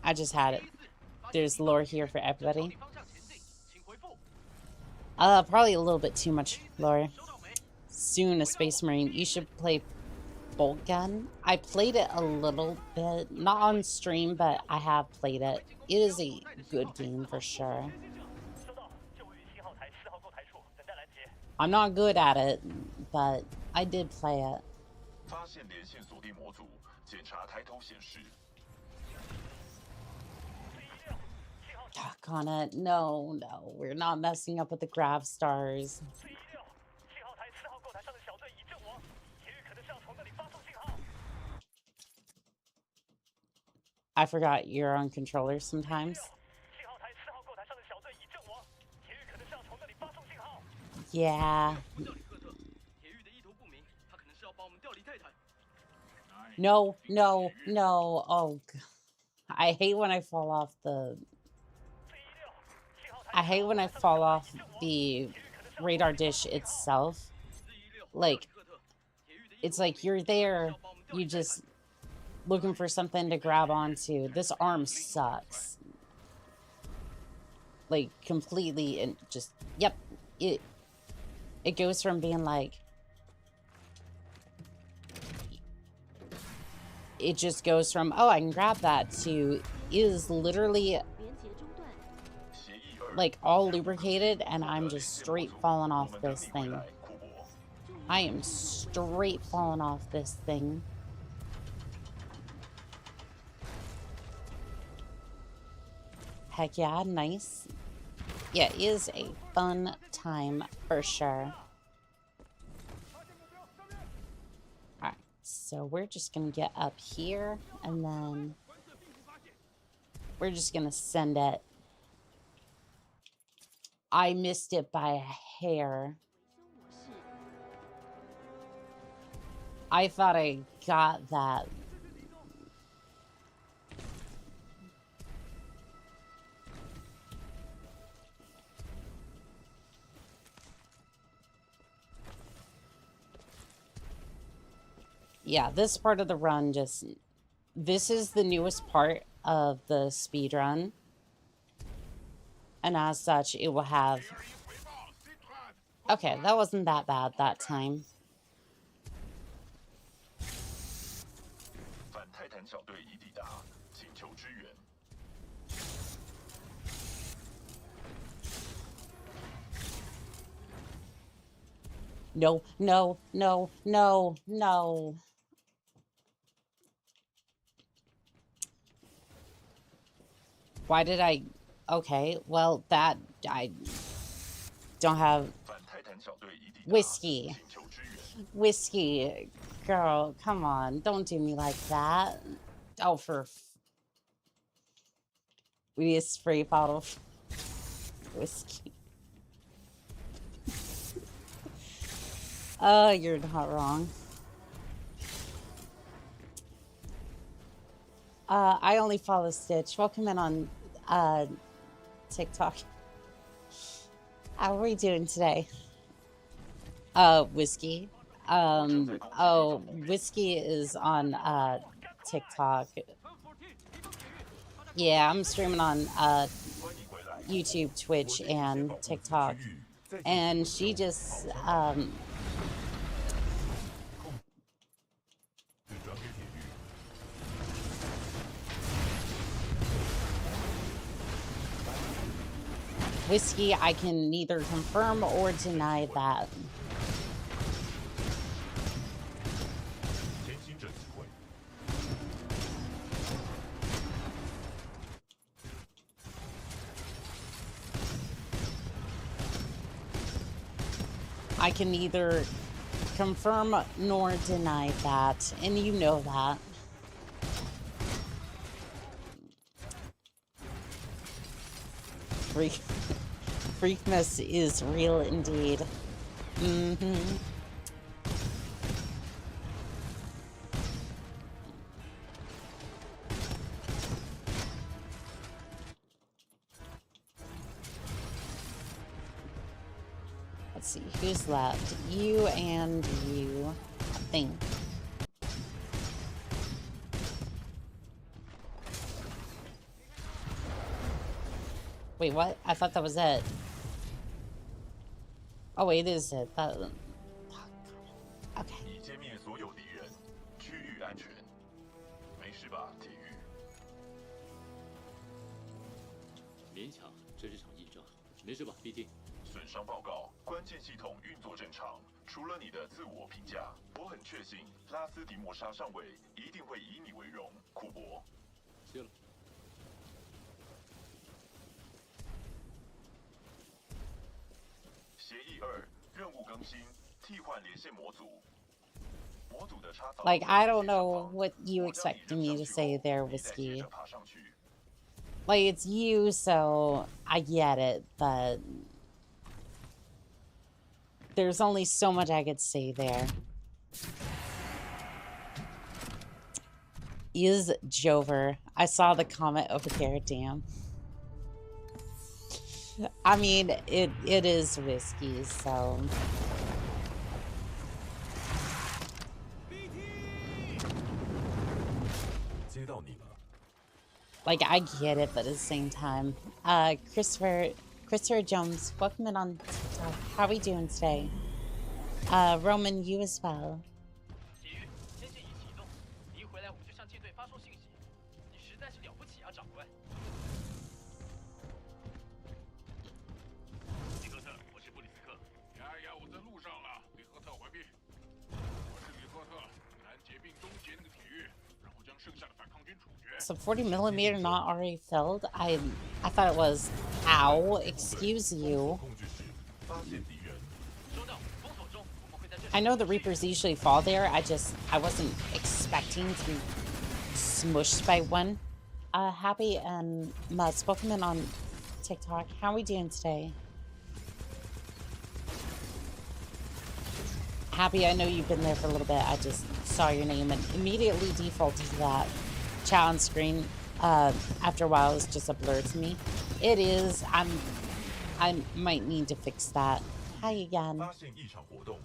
I just had it. There's lore here for everybody. Probably a little bit too much lore. Soon a Space Marine. You should play Bolt Gun. I played it a little bit. Not on stream, but I have played it. It is a good game for sure. I'm not good at it, but I did play it. Doggone it. No, we're not messing up with the grav stars. I forgot you're on controllers sometimes. Yeah. No. Oh, I hate when I fall off the... I hate when I fall off the radar dish itself. Like, it's like you're there, you just looking for something to grab onto. This arm sucks. Like, completely, and just, yep. It goes from being like... It just goes from, oh, I can grab that, to is literally... like all lubricated, and I'm just straight falling off this thing. I am straight falling off this thing. Heck yeah, nice. Yeah, it is a fun time for sure. Alright, so we're just gonna get up here, and then we're just gonna send it. I missed it by a hair. I thought I got that. Yeah, this part of the run just... This is the newest part of the speedrun. And as such, it will have... Okay, that wasn't that bad that time. No, no, no, no, no. Why did I... Okay, well, that... I don't have... 反泰坦小队已抵达， Whiskey. 请求支援。 Whiskey. Girl, come on. Don't do me like that. Oh, for... We need a spray bottle of whiskey. You're not wrong. I only follow Stitch. Welcome in on TikTok. How are we doing today? Whiskey. Oh, Whiskey is on TikTok. Yeah, I'm streaming on YouTube, Twitch, and TikTok. And she just Whiskey, I can neither confirm or deny that. 前行者机会。 I can neither confirm nor deny that, and you know that. Freakness is real indeed. Let's see, who's left? You and you, I think. Wait, what? I thought that was it. Oh, wait, it is it. That... Okay. 已歼灭所有敌人，区域安全。没事吧，体育？勉强，这是场硬仗，没事吧 ，BT？ 损伤报告，关键系统运作正常。除了你的自我评价，我很确信拉斯迪莫沙上尉一定会以你为荣，库珀。谢了。 协议2，任务更新，替换连线模组。模组的插槽。 Like, I don't know what you expected me to say there, 你再接 Whiskey. 着爬上去。 Like, it's you, so I get it, but... There's only so much I could say there. Is Jover. I saw the comment over there, damn. I mean, it is Whiskey, so... Like, I get it, but at the same time. Christopher Jones, welcome in on TikTok. How are we doing today? Roman, you as well. 体育，天线已启动，你一回来我就向舰队发送信息。你实在是了不起啊，长官！李赫特，我是布里斯克。呀，我在路上了。李赫特回避。我是李赫特，拦截并终结那个体育，然后将剩下的反抗军处决。 So 40mm not already filled? I thought it was. Ow, excuse you. 控制室发现敌人。 收到，封锁中，我们会在这里。 I know the Reapers usually fall there. I wasn't expecting to be smushed by one. Happy and Muzz, welcome in on TikTok. How are we doing today? Happy, I know you've been there for a little bit. I just saw your name and immediately defaulted to that chat on screen. After a while, it's just a blur to me. It is. I might need to fix that. Hi again. 发现异常活动。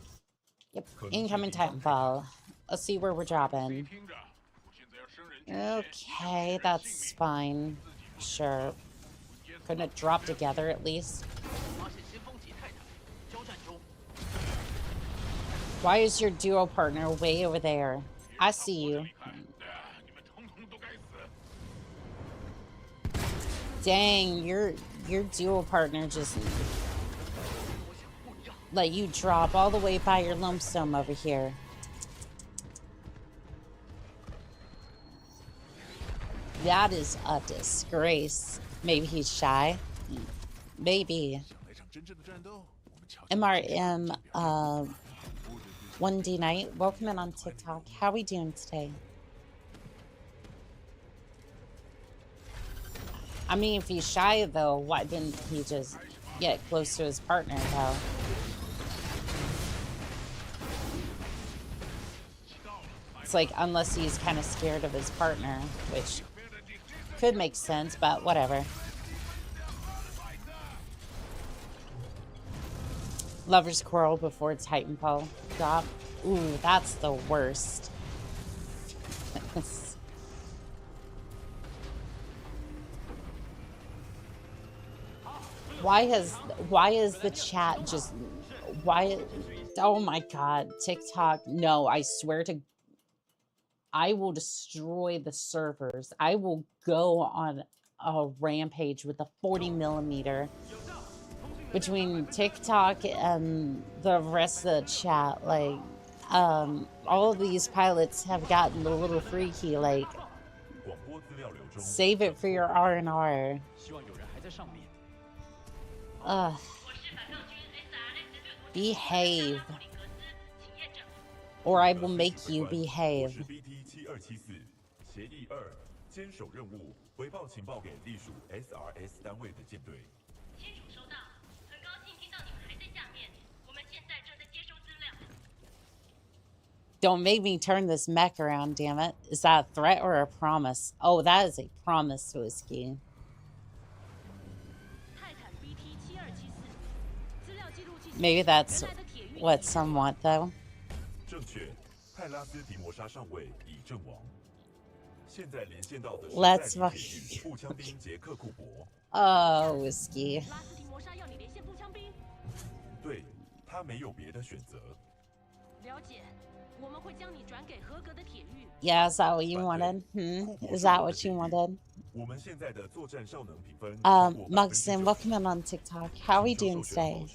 Yep. Incoming Titanfall. Let's see where we're dropping. 听着，我现在要生人均线。 Okay, that's fine. Sure. Couldn't it drop together at least? 发现先锋级泰坦，交战中。 Why is your duo partner way over there? I see you. 你们统统都该死。 Dang, your duo partner just... 我想不一样。let you drop all the way by your lonesome over here. That is a disgrace. Maybe he's shy. Maybe. MRM 1D Night, welcome in on TikTok. How we doing today? I mean, if he's shy though, why didn't he just get close to his partner though? It's like, unless he's kind of scared of his partner, which could make sense, but whatever. Lovers quarrel before Titanfall drop. Ooh, that's the worst. Why is the chat just, why, oh my god, TikTok, no, I swear to, I will destroy the servers. I will go on a rampage with a 40mm between TikTok and the rest of the chat. Like, all of these pilots have gotten a little freaky, like, save it for your R&R. Behave. Or I will make you behave. Don't make me turn this mech around, damn it. Is that a threat or a promise? Oh, that is a promise, Whiskey. Maybe that's what some want, though. Let's oh, Whiskey. Yeah, is that what you wanted? Is that what you wanted? Mugson, welcome in on TikTok. How are we doing today?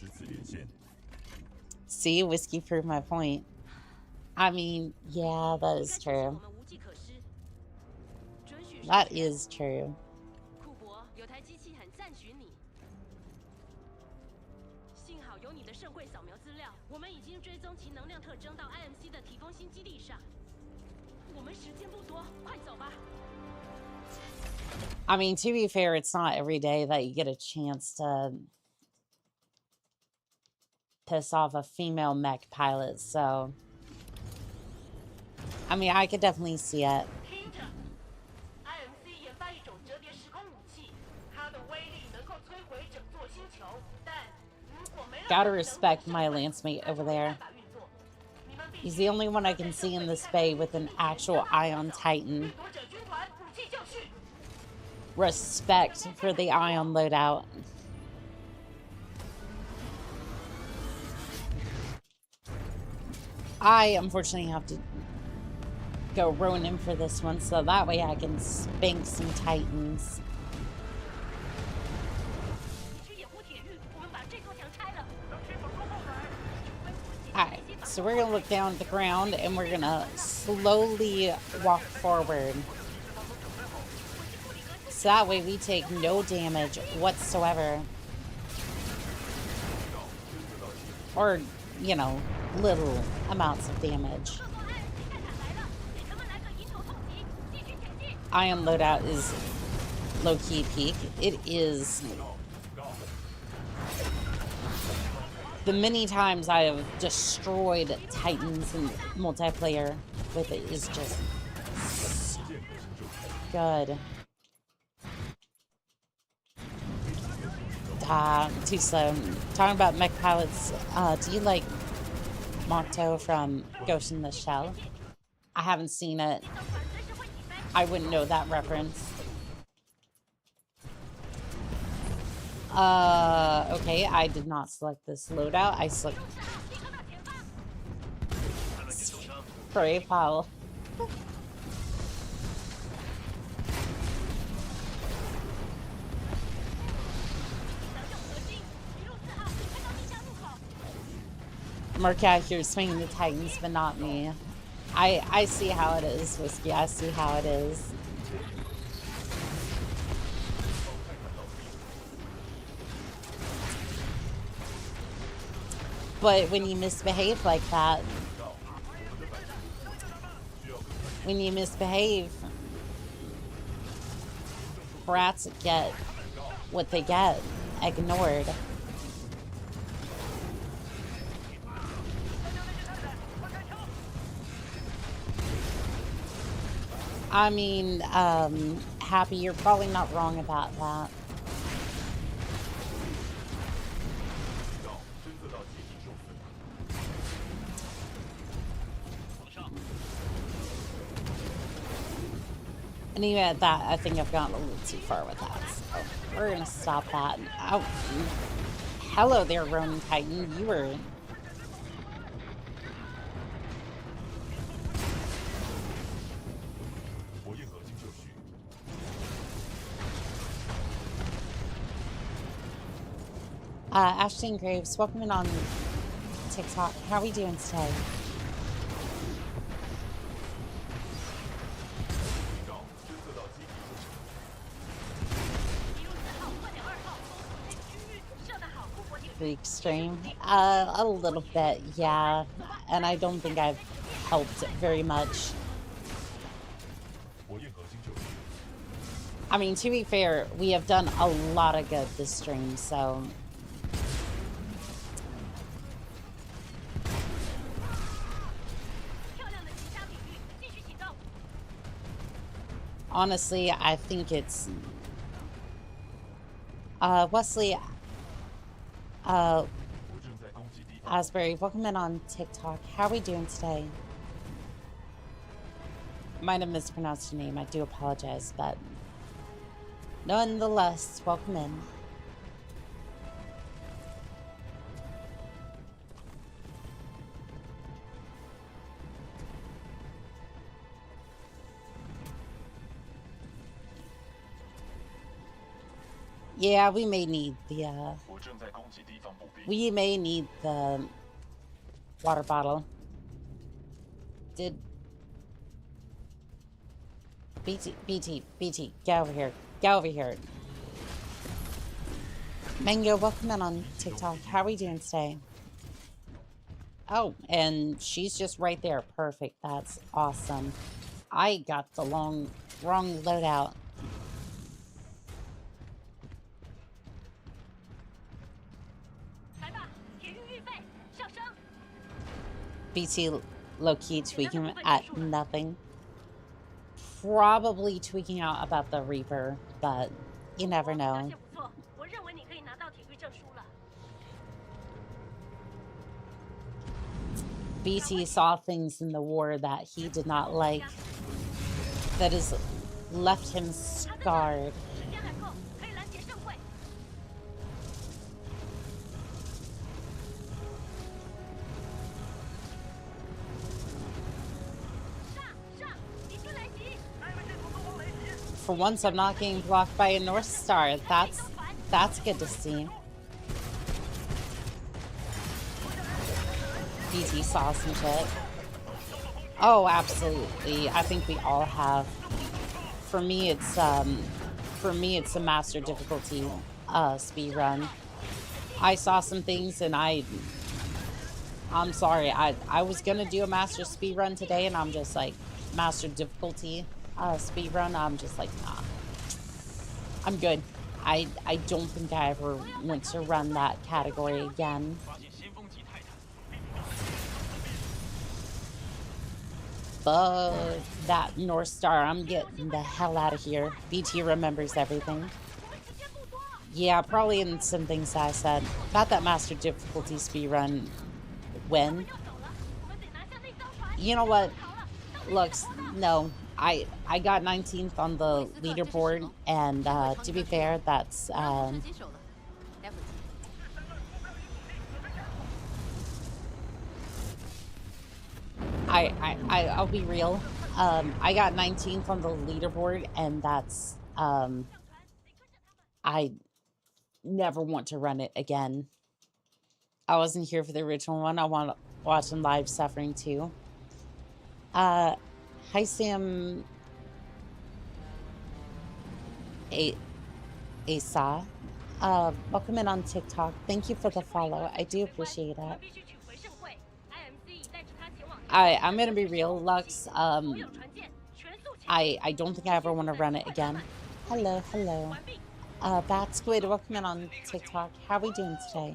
See, Whiskey proved my point. I mean, yeah, that is true. That is true. I mean, to be fair, it's not every day that you get a chance to piss off a female mech pilot, so I mean, I could definitely see it. Gotta respect my lance mate over there. He's the only one I can see in this bay with an actual Ion Titan. Respect for the Ion loadout. I unfortunately have to go Ronin for this one, so that way I can spank some Titans. Alright, so we're gonna look down at the ground and we're gonna slowly walk forward. So that way we take no damage whatsoever. Or, you know, little amounts of damage. Ion loadout is low-key peak. It is. The many times I have destroyed Titans in multiplayer with it is just so good. Too slow. Talking about mech pilots, do you like Motto from Ghost in the Shell? I haven't seen it. I wouldn't know that reference. Okay, I did not select this loadout. I select Spray Powell. Merc out here swinging the Titans, but not me. I see how it is, Whiskey. I see how it is. But when you misbehave like that, when you misbehave, brats get what they get, ignored. I mean, Happy, you're probably not wrong about that. And even at that, I think I've gone a little too far with that. So we're gonna stop that. Oh, hello there, Ronin Titan. You were... Ashton Graves, welcome in on TikTok. How are we doing today? The extreme? A little bit, yeah. And I don't think I've helped very much. I mean, to be fair, we have done a lot of good this stream, so... Honestly, I think it's... Wesley... Asbury, welcome in on TikTok. How are we doing today? Might have mispronounced your name. I do apologize, but... nonetheless, welcome in. Yeah, we may need the, we may need the water bottle. Did... BT, get over here. Get over here. Mango, welcome in on TikTok. How are we doing today? Oh, and she's just right there. Perfect. That's awesome. I got the wrong loadout. BT low-key tweaking at nothing. Probably tweaking out about the Reaper, but you never know. BT saw things in the war that he did not like, that has left him scarred. For once, I'm not getting blocked by a North Star. That's good to see. BT saw some shit. Oh, absolutely. I think we all have. For me, it's a master difficulty speed run. I saw some things, and I'm sorry. I was gonna do a master speed run today, and I'm just like, master difficulty speed run. I'm just like, nah, I'm good. I don't think I ever want to run that category again. But that North Star, I'm getting the hell out of here. BT remembers everything. Yeah, probably in some things I said about that master difficulty speed run. When? You know what? Looks, no. I got 19th on the leaderboard, and to be fair, that's I'll be real. I got 19th on the leaderboard, and that's I never want to run it again. I wasn't here for the original one. I want to watch him live suffering too. Hi Sam Asa. Welcome in on TikTok. Thank you for the follow. I do appreciate it. I'm gonna be real, Lux. I don't think I ever want to run it again. Hello, hello. Bat Squid, welcome in on TikTok. How are we doing today?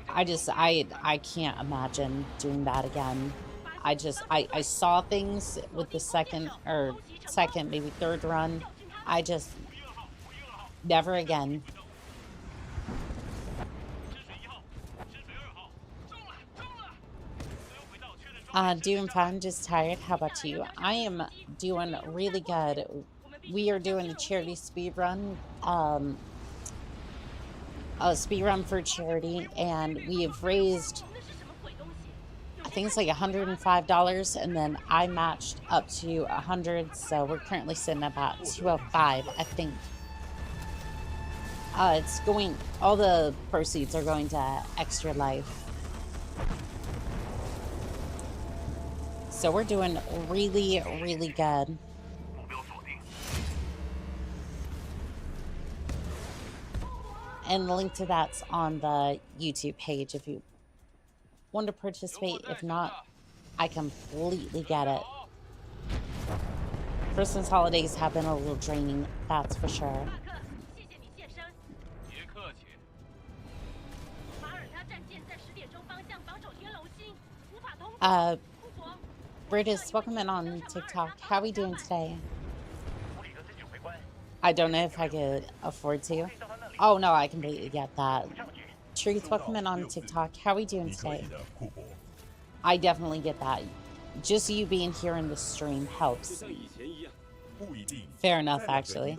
I can't imagine doing that again. I saw things with the second, maybe third run. I just, never again. Doing fine, just tired. How about you? I am doing really good. We are doing a charity speed run. A speed run for charity, and we have raised, I think it's like $105, and then I matched up to 100, so we're currently sitting at about 205, I think. It's going, all the proceeds are going to Extra Life. So we're doing really, really good. And the link to that's on the YouTube page if you want to participate. If not, I completely get it. Christmas holidays have been a little draining, that's for sure. Brutus, welcome in on TikTok. How are we doing today? I don't know if I could afford to. Oh no, I completely get that. Truth, welcome in on TikTok. How are we doing today? I definitely get that. Just you being here in the stream helps. Fair enough, actually.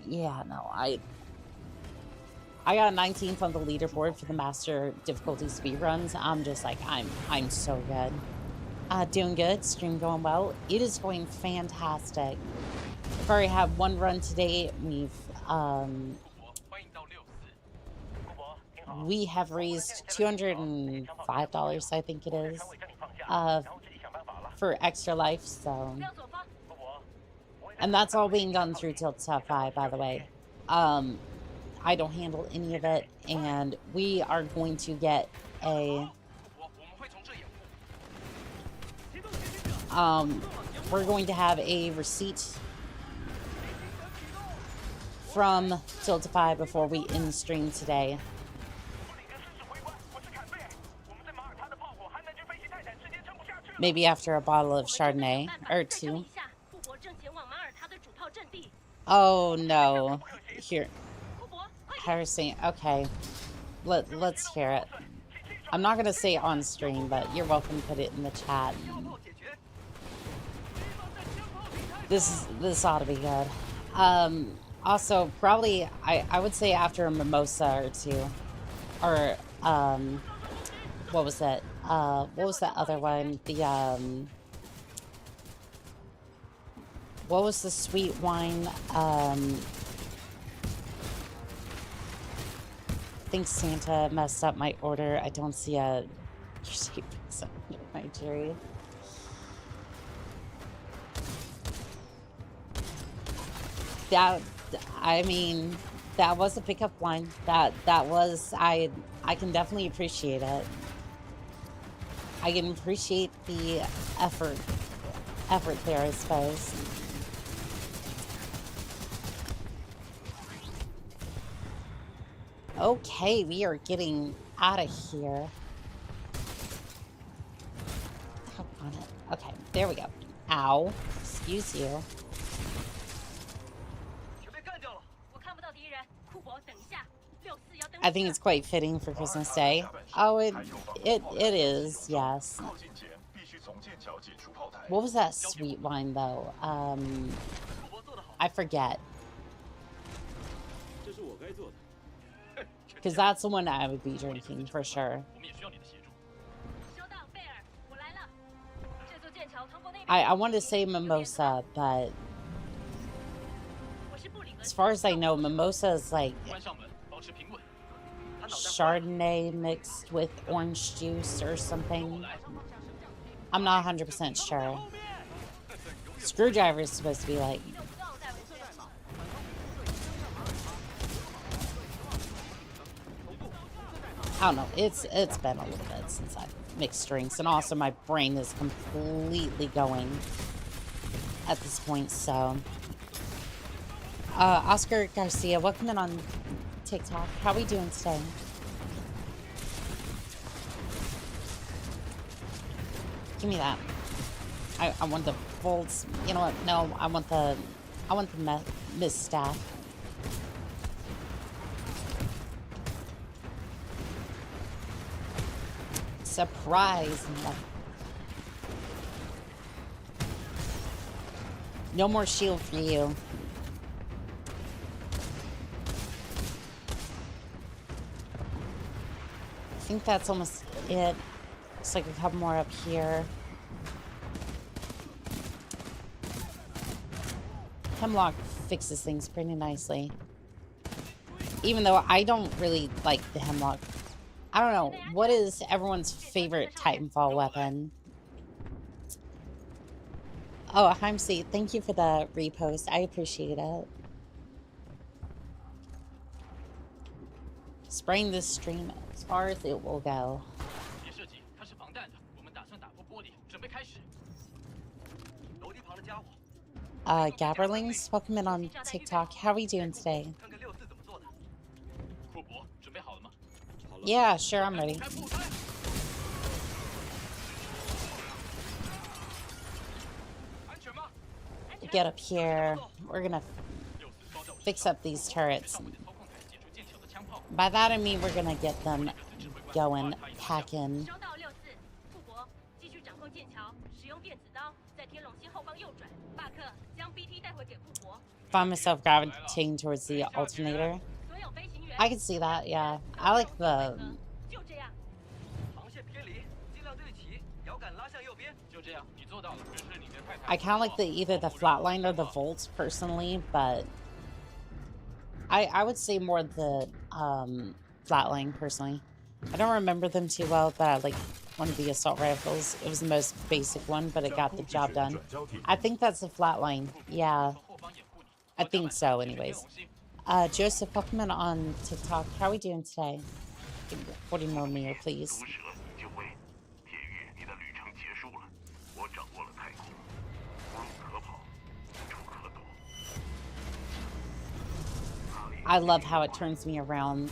Yeah, no, I got 19th on the leaderboard for the master difficulty speedruns. I'm just like, I'm so good. Doing good, stream going well. It is going fantastic. I've already had one run today. We have raised $205, I think it is, for Extra Life, so. And that's all being done through Tiltify, by the way. I don't handle any of it, and we are going to get a we're going to have a receipt from Tiltify before we end stream today. Maybe after a bottle of Chardonnay or two. Oh no. Here. Harrison, okay. Let's hear it. I'm not gonna say it on stream, but you're welcome to put it in the chat. This ought to be good. Also, probably I would say after a mimosa or two, or what was it? What was that other one? The what was the sweet wine? I think Santa messed up my order. I don't see a Nigeria. That, I mean, that was a pickup line. That was, I can definitely appreciate it. I can appreciate the effort there, I suppose. Okay, we are getting out of here. Oh, on it. Okay, there we go. Ow. Excuse you. I think it's quite fitting for Christmas Day. Oh, it is, yes. What was that sweet wine, though? I forget. Because that's the one I would be drinking, for sure. I want to say mimosa, but As far as I know, mimosa is like 关上门，保持平稳。他脑袋坏了 Chardonnay mixed with orange juice or something. I'm not 100% sure. Screwdriver is supposed to be like. I don't know. It's been a little bit since I've mixed drinks, and also my brain is completely going at this point. So, Oscar Garcia, welcome in on TikTok. How are we doing today? Give me that. I want the bolts. You know what? No, I want the Miss Staff. Surprise! No more shield for you. I think that's almost it. Looks like a couple more up here. Hemlock fixes things pretty nicely. Even though I don't really like the Hemlock. I don't know. What is everyone's favorite Titanfall weapon? Oh, Heimsey, thank you for the repost. I appreciate it. Spraying this stream as far as it will go. Gabberlings, welcome in on TikTok. How are we doing today? Yeah, sure, I'm ready. Get up here. We're gonna fix up these turrets. By that I mean we're gonna get them going, packing. Find myself gravitating towards the alternator. I can see that, yeah. I like the... I kind of like either the flatline or the volt personally, but I would say more the flatline personally. I don't remember them too well, but I like one of the assault rifles. It was the most basic one, but it got the job done. I think that's the flatline. Yeah, I think so. Anyways, Joseph, welcome in on TikTok. How are we doing today? 40mm, please. I love how it turns me around.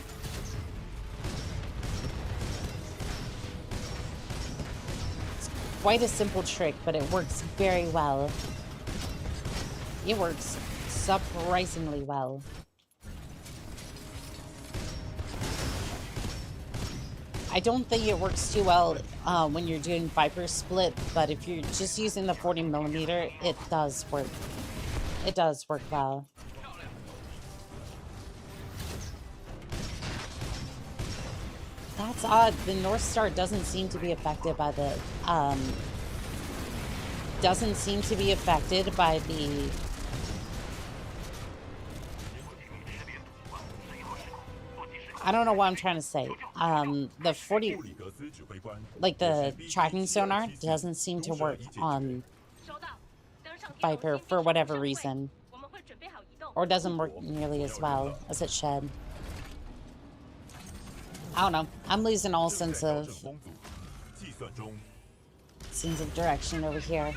It's quite a simple trick, but it works very well. It works surprisingly well. I don't think it works too well when you're doing Viper split, but if you're just using the 40mm, it does work. It does work well. That's odd. The North Star doesn't seem to be affected by the I don't know what I'm trying to say. The 40, like the tracking sonar doesn't seem to work on Viper for whatever reason, or doesn't work nearly as well as it should. I don't know. I'm losing all sense of direction over here.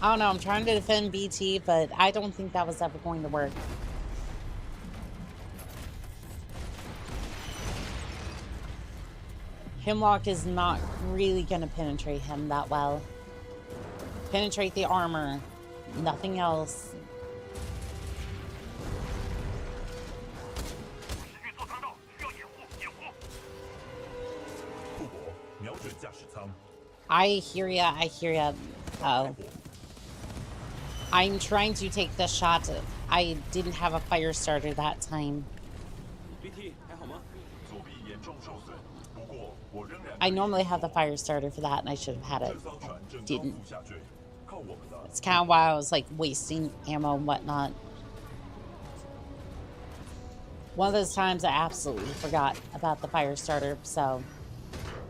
I don't know. I'm trying to defend BT, but I don't think that was ever going to work. Hemlock is not really going to penetrate him that well. Penetrate the armor. Nothing else. I hear ya. I hear ya. Oh. I'm trying to take the shot. I didn't have a fire starter that time. I normally have the fire starter for that, and I should have had it. Didn't. It's kind of why I was like wasting ammo and whatnot. One of those times I absolutely forgot about the fire starter, so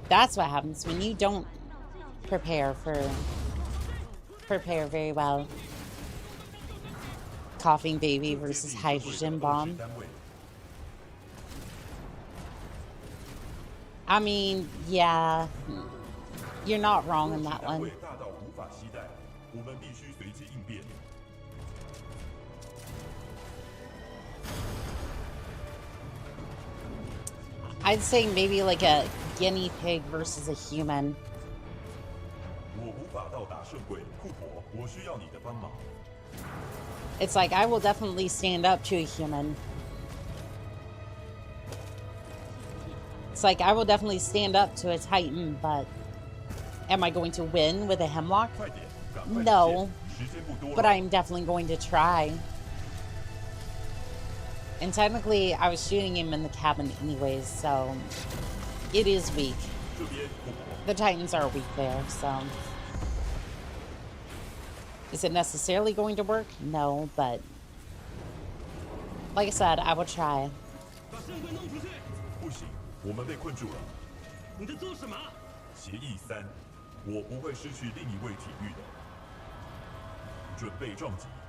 that's what happens when you don't prepare very well. Coughing baby versus hydrogen bomb. I mean, yeah, you're not wrong in that one. I'd say maybe like a guinea pig versus a human. It's like, I will definitely stand up to a human. It's like, I will definitely stand up to a Titan, but am I going to win with a hemlock? No, but I'm definitely going to try. And technically, I was shooting him in the cabin anyways, so it is weak. The Titans are weak there, so. Is it necessarily going to work? No, but like I said, I will try.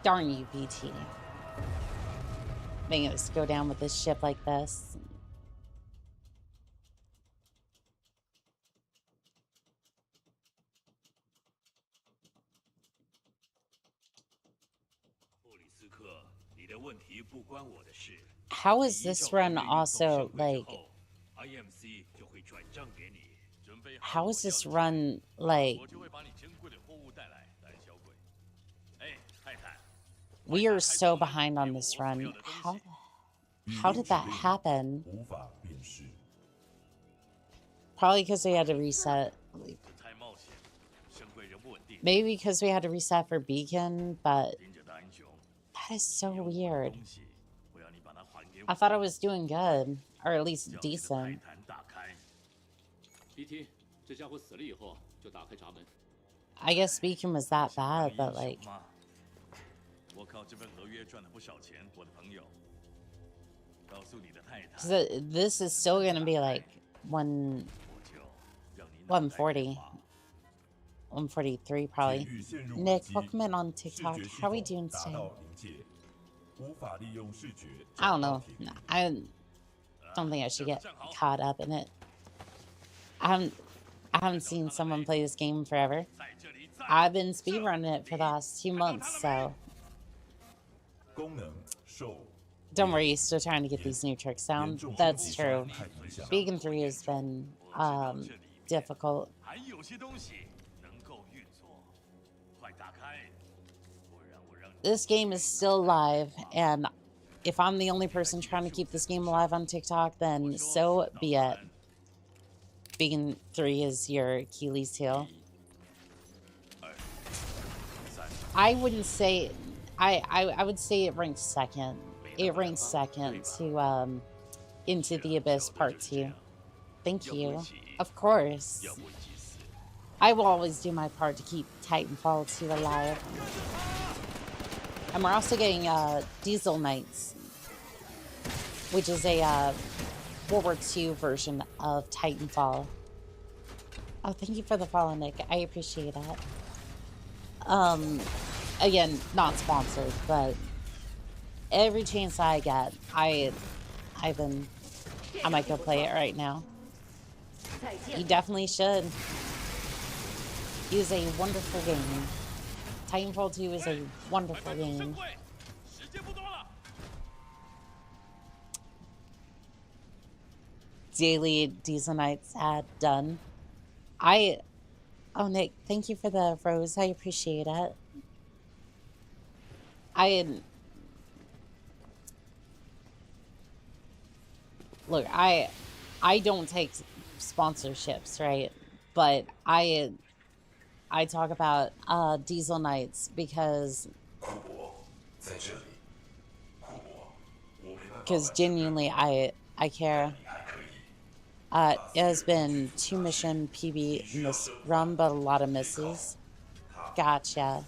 Darn you, BT. Making us go down with this ship like this. How is this run also like? How is this run like? We are so behind on this run. How did that happen? Probably because we had to reset. Maybe because we had to reset for Beacon, but that is so weird. I thought I was doing good, or at least decent. I guess Beacon was that bad, but like. This is still gonna be like 140. 143 probably. Nick, welcome in on TikTok. How are we doing today? I don't know. I don't think I should get caught up in it. I haven't seen someone play this game forever. I've been speedrunning it for the last 2 months, so. Don't worry, still trying to get these new tricks down. That's true. Beacon 3 has been difficult. This game is still live, and if I'm the only person trying to keep this game alive on TikTok, then so be it. Beacon 3 is your Achilles heel. I wouldn't say... I would say it ranks second. It ranks second to Into the Abyss Part 2. Thank you. Of course. I will always do my part to keep Titanfall 2 alive. And we're also getting Diesel Knights, which is a World War II version of Titanfall. Oh, thank you for the follow, Nick. I appreciate that. Again, not sponsored, but every chance I get, I might go play it right now. You definitely should. It is a wonderful game. Titanfall 2 is a wonderful game. Daily Diesel Nights ad done. Oh, Nick, thank you for the rose. I appreciate it. Look, I don't take sponsorships, right? But I talk about Diesel Knights because genuinely I care. It has been 2 mission PB in this run, but a lot of misses. Gotcha.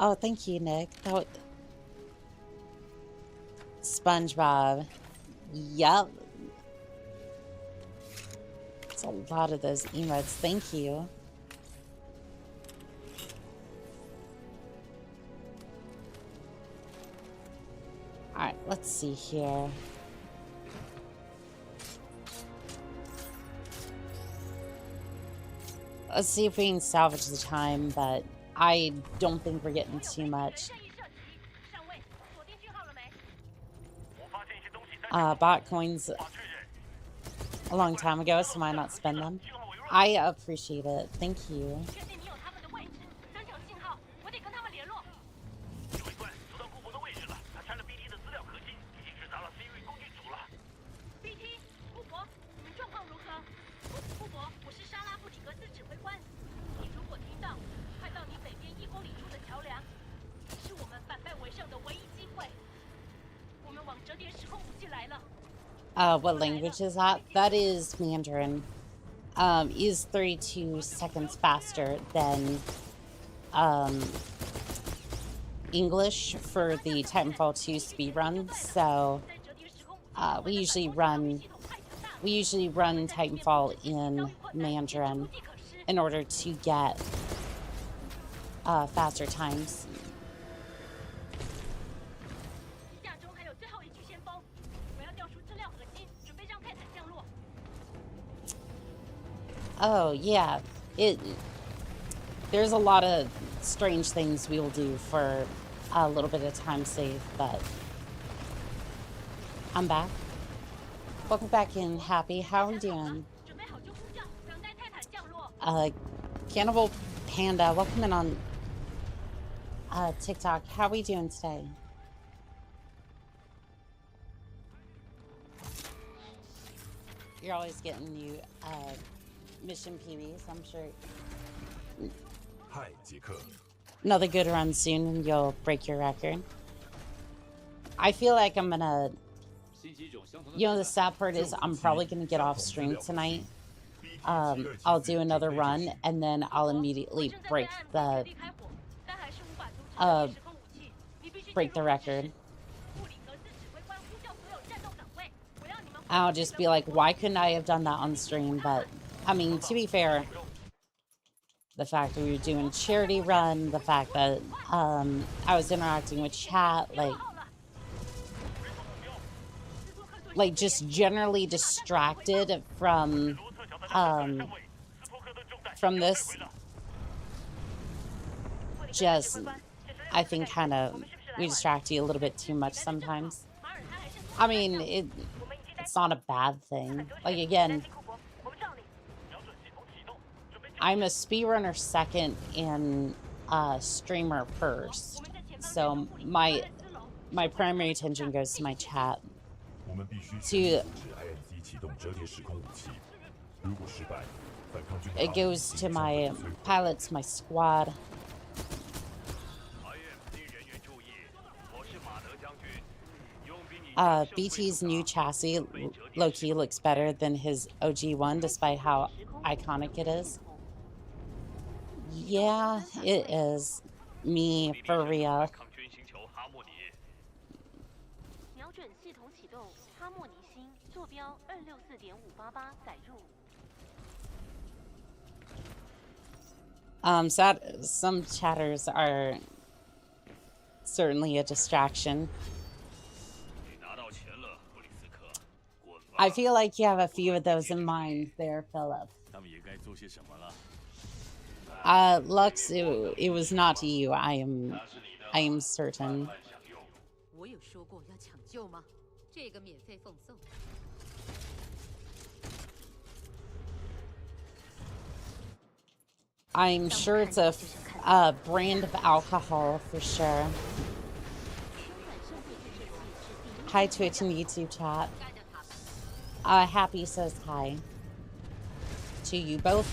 Oh, thank you, Nick. SpongeBob. Yep. It's a lot of those emotes. Thank you. Alright, let's see here. Let's see if we can salvage the time, but I don't think we're getting too much. Bought coins a long time ago, so why not spend them? I appreciate it. Thank you. What language is that? That is Mandarin. Is 32 seconds faster than English for the Titanfall 2 speedrun. So we usually run Titanfall in Mandarin in order to get faster times. Oh, yeah. There's a lot of strange things we will do for a little bit of time save, but I'm back. Welcome back in, Happy. How are we doing? Cannibal Panda, welcome in on TikTok. How are we doing today? You're always getting new mission PBs, I'm sure. Hi, Jiker. Another good run soon and you'll break your record. I feel like I'm gonna... You know, the sad part is I'm probably gonna get off stream tonight. I'll do another run and then I'll immediately break the record. I'll just be like, why couldn't I have done that on stream? But I mean, to be fair, the fact that we were doing charity run, the fact that I was interacting with chat, like just generally distracted from this, just I think kind of we distract you a little bit too much sometimes. I mean, it's not a bad thing. Like again, I'm a speedrunner second and streamer first, so my primary attention goes to my chat. It goes to my pilots, my squad. BT's new chassis low-key looks better than his OG one, despite how iconic it is. Yeah, it is. Me, for real. Some chatters are certainly a distraction. I feel like you have a few of those in mind there, Philip. Lux, it was not to you. I am certain. I'm sure it's a brand of alcohol for sure. Hi, Twitch and YouTube chat. Happy says hi to you both.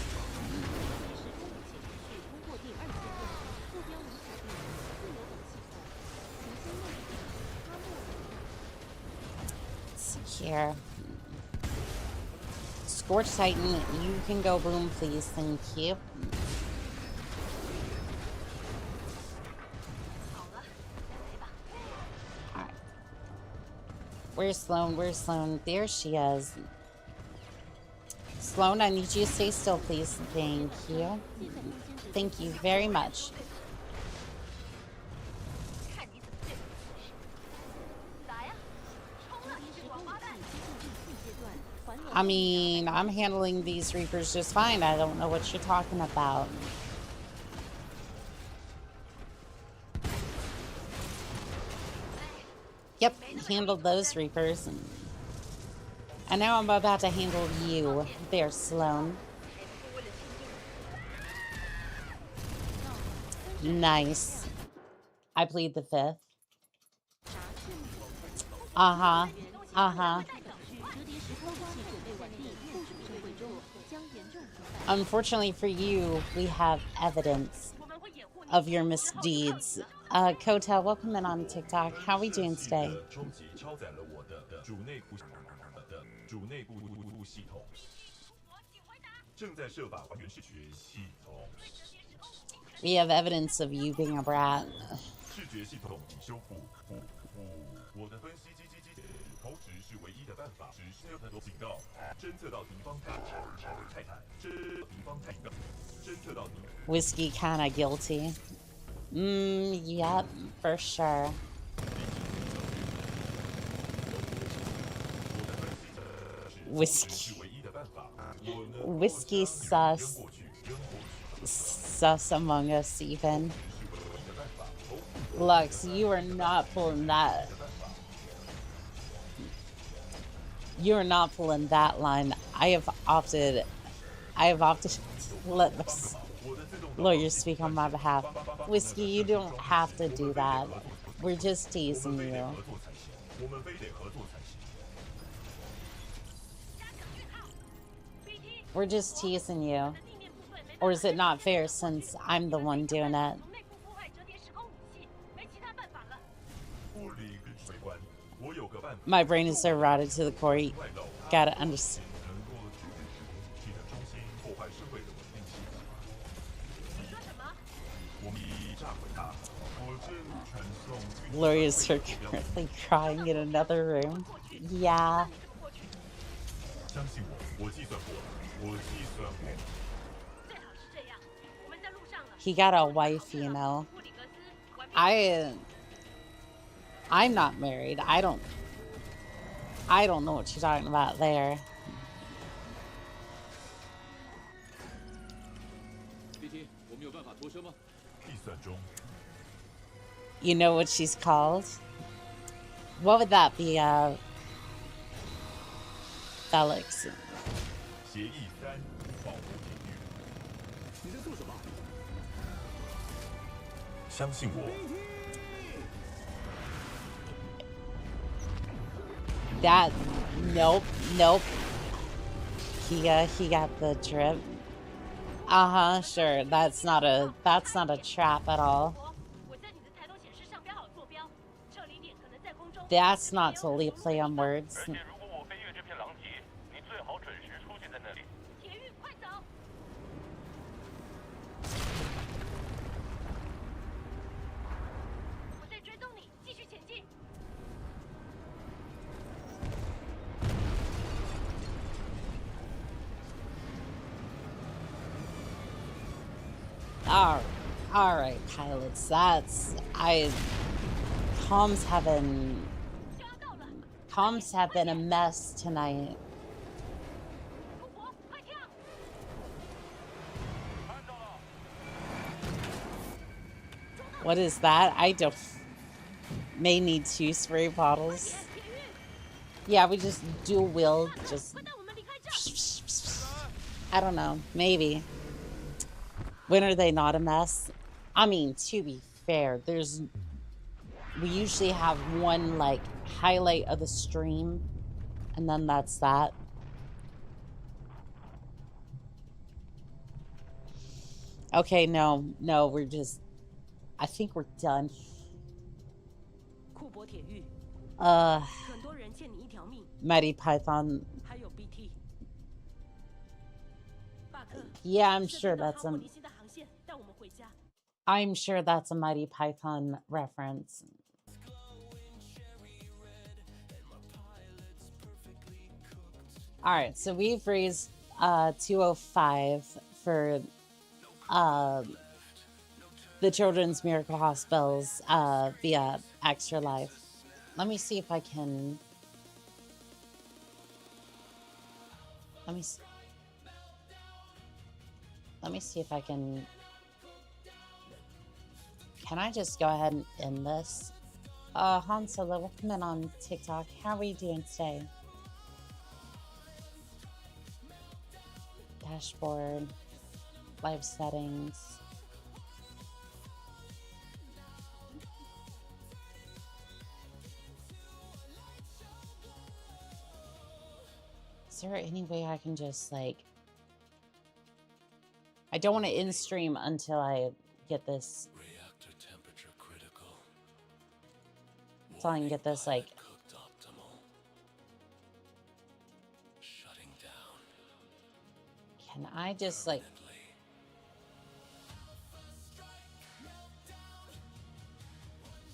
Let's see here. Scorch Titan, you can go boom, please. Thank you. Alright. Where's Sloan? Where's Sloan? There she is. Sloan, I need you to stay still, please. Thank you. Thank you very much. I mean, I'm handling these Reapers just fine. I don't know what you're talking about. Yep, handled those Reapers. And now I'm about to handle you there, Sloan. Nice. I plead the fifth. Uh-huh. Uh-huh. Unfortunately for you, we have evidence of your misdeeds. Kotel, welcome in on TikTok. How are we doing today? We have evidence of you being a brat. Whiskey kinda guilty. Yep, for sure. Whiskey sus. Sus among us even. Lux, you are not pulling that. You are not pulling that line. I have opted to let the lawyer speak on my behalf. Whiskey, you don't have to do that. We're just teasing you. We're just teasing you. Or is it not fair since I'm the one doing it? My brain is so rotted to the core. You gotta understand. Lawyers are currently crying in another room. Yeah. He got a wife, you know. I'm not married. I don't know what you're talking about there. You know what she's called? What would that be, Felix? That, nope. He got the drip. Uh-huh, sure. That's not a trap at all. That's not totally a play on words. All right, pilots. Comms have been a mess tonight. What is that? I don't. May need 2 spray bottles. Yeah, we just dual wield. Just. I don't know. Maybe. When are they not a mess? I mean, to be fair, there's we usually have one like highlight of the stream, and then that's that. Okay, no, we're just. I think we're done. 库珀铁狱，很多人欠你一条命， Mighty Python. 还有 BT。巴克， Yeah, I'm 设 sure 定了 that's 康沃 a. 尼西的航线，带我们回家。 I'm sure that's a Mighty Python reference. All right, so we've raised 205 for the Children's Miracle Hospitals via Extra Life. Let me see if I can. Let me see if I can. Can I just go ahead and end this? Han Solo, welcome in on TikTok. How are you doing today? Dashboard, live settings. Is there any way I can just like... I don't want to end stream until I get this. Reactor temperature critical. So I can get this like... Cooked optimal. Shutting down. Can I just like...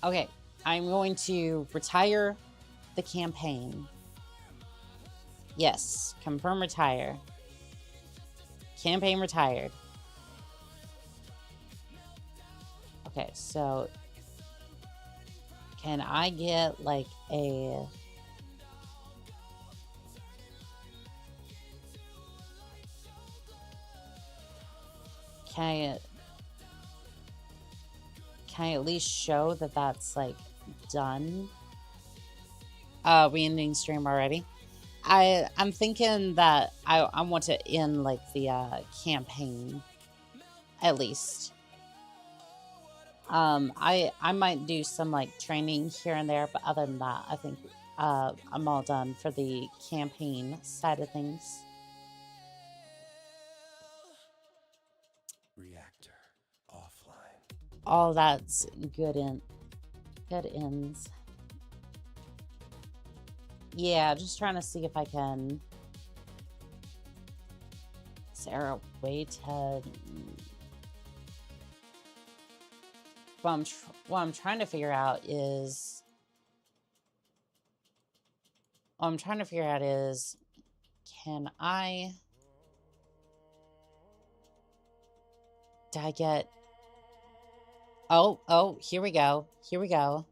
Okay, I'm going to retire the campaign. Yes, confirm retire. Campaign retired. Okay, so can I get like a... Can I at least show that that's like done? We ending stream already. I'm thinking that I want to end like the campaign at least. I might do some like training here and there, but other than that, I think I'm all done for the campaign side of things. Reactor offline. All that's good ends. Yeah, just trying to see if I can. Is there a way to? What I'm trying to figure out is. What I'm trying to figure out is, can I? Did I get? Oh, here we go. Here we go.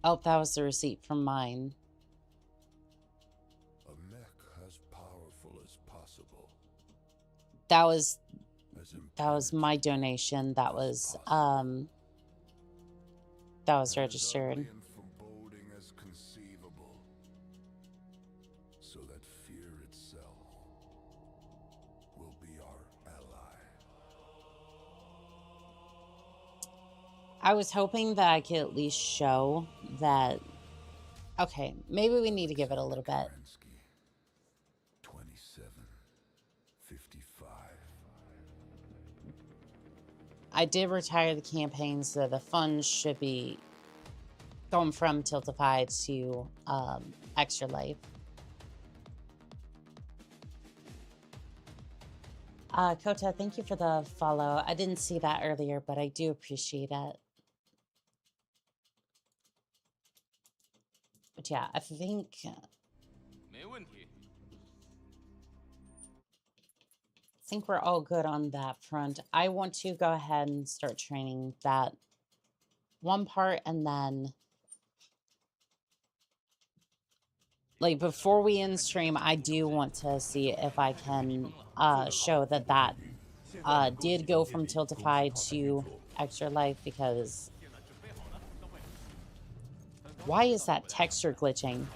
Oh, that was the receipt from mine. A mech as powerful as possible. That was As my donation. That was registered. and foreboding as conceivable. So that fear itself will be our ally. I was hoping that I could at least show that. Okay, maybe we need to give it a little bit. 2755. I did retire the campaign, so the funds should be going from Tiltify to Extra Life. Kota, thank you for the follow. I didn't see that earlier, but I do appreciate it. But yeah, I think... 没问题。 I think we're all good on that front. I want to go ahead and start training that one part, and then like before we end stream, I do want to see if I can show that that did go from Tiltify to Extra Life, because why is that texture glitching?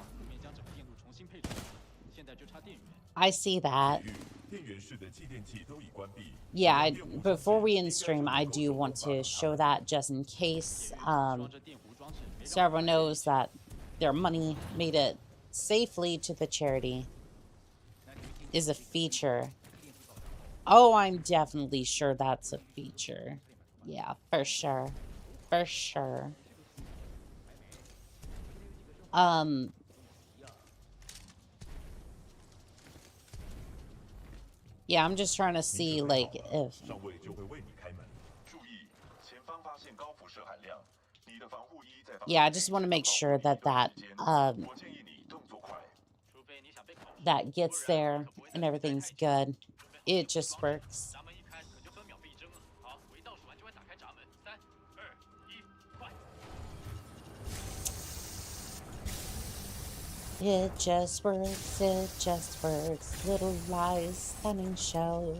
I see that. Yeah, before we end stream, I do want to show that just in case, so everyone knows that their money made it safely to the charity is a feature. Oh, I'm definitely sure that's a feature. Yeah, for sure. For sure. Yeah, I'm just trying to see, like, if... Yeah, I just want to make sure that that gets there and everything's good. It just works. It just works, little lies stunning show.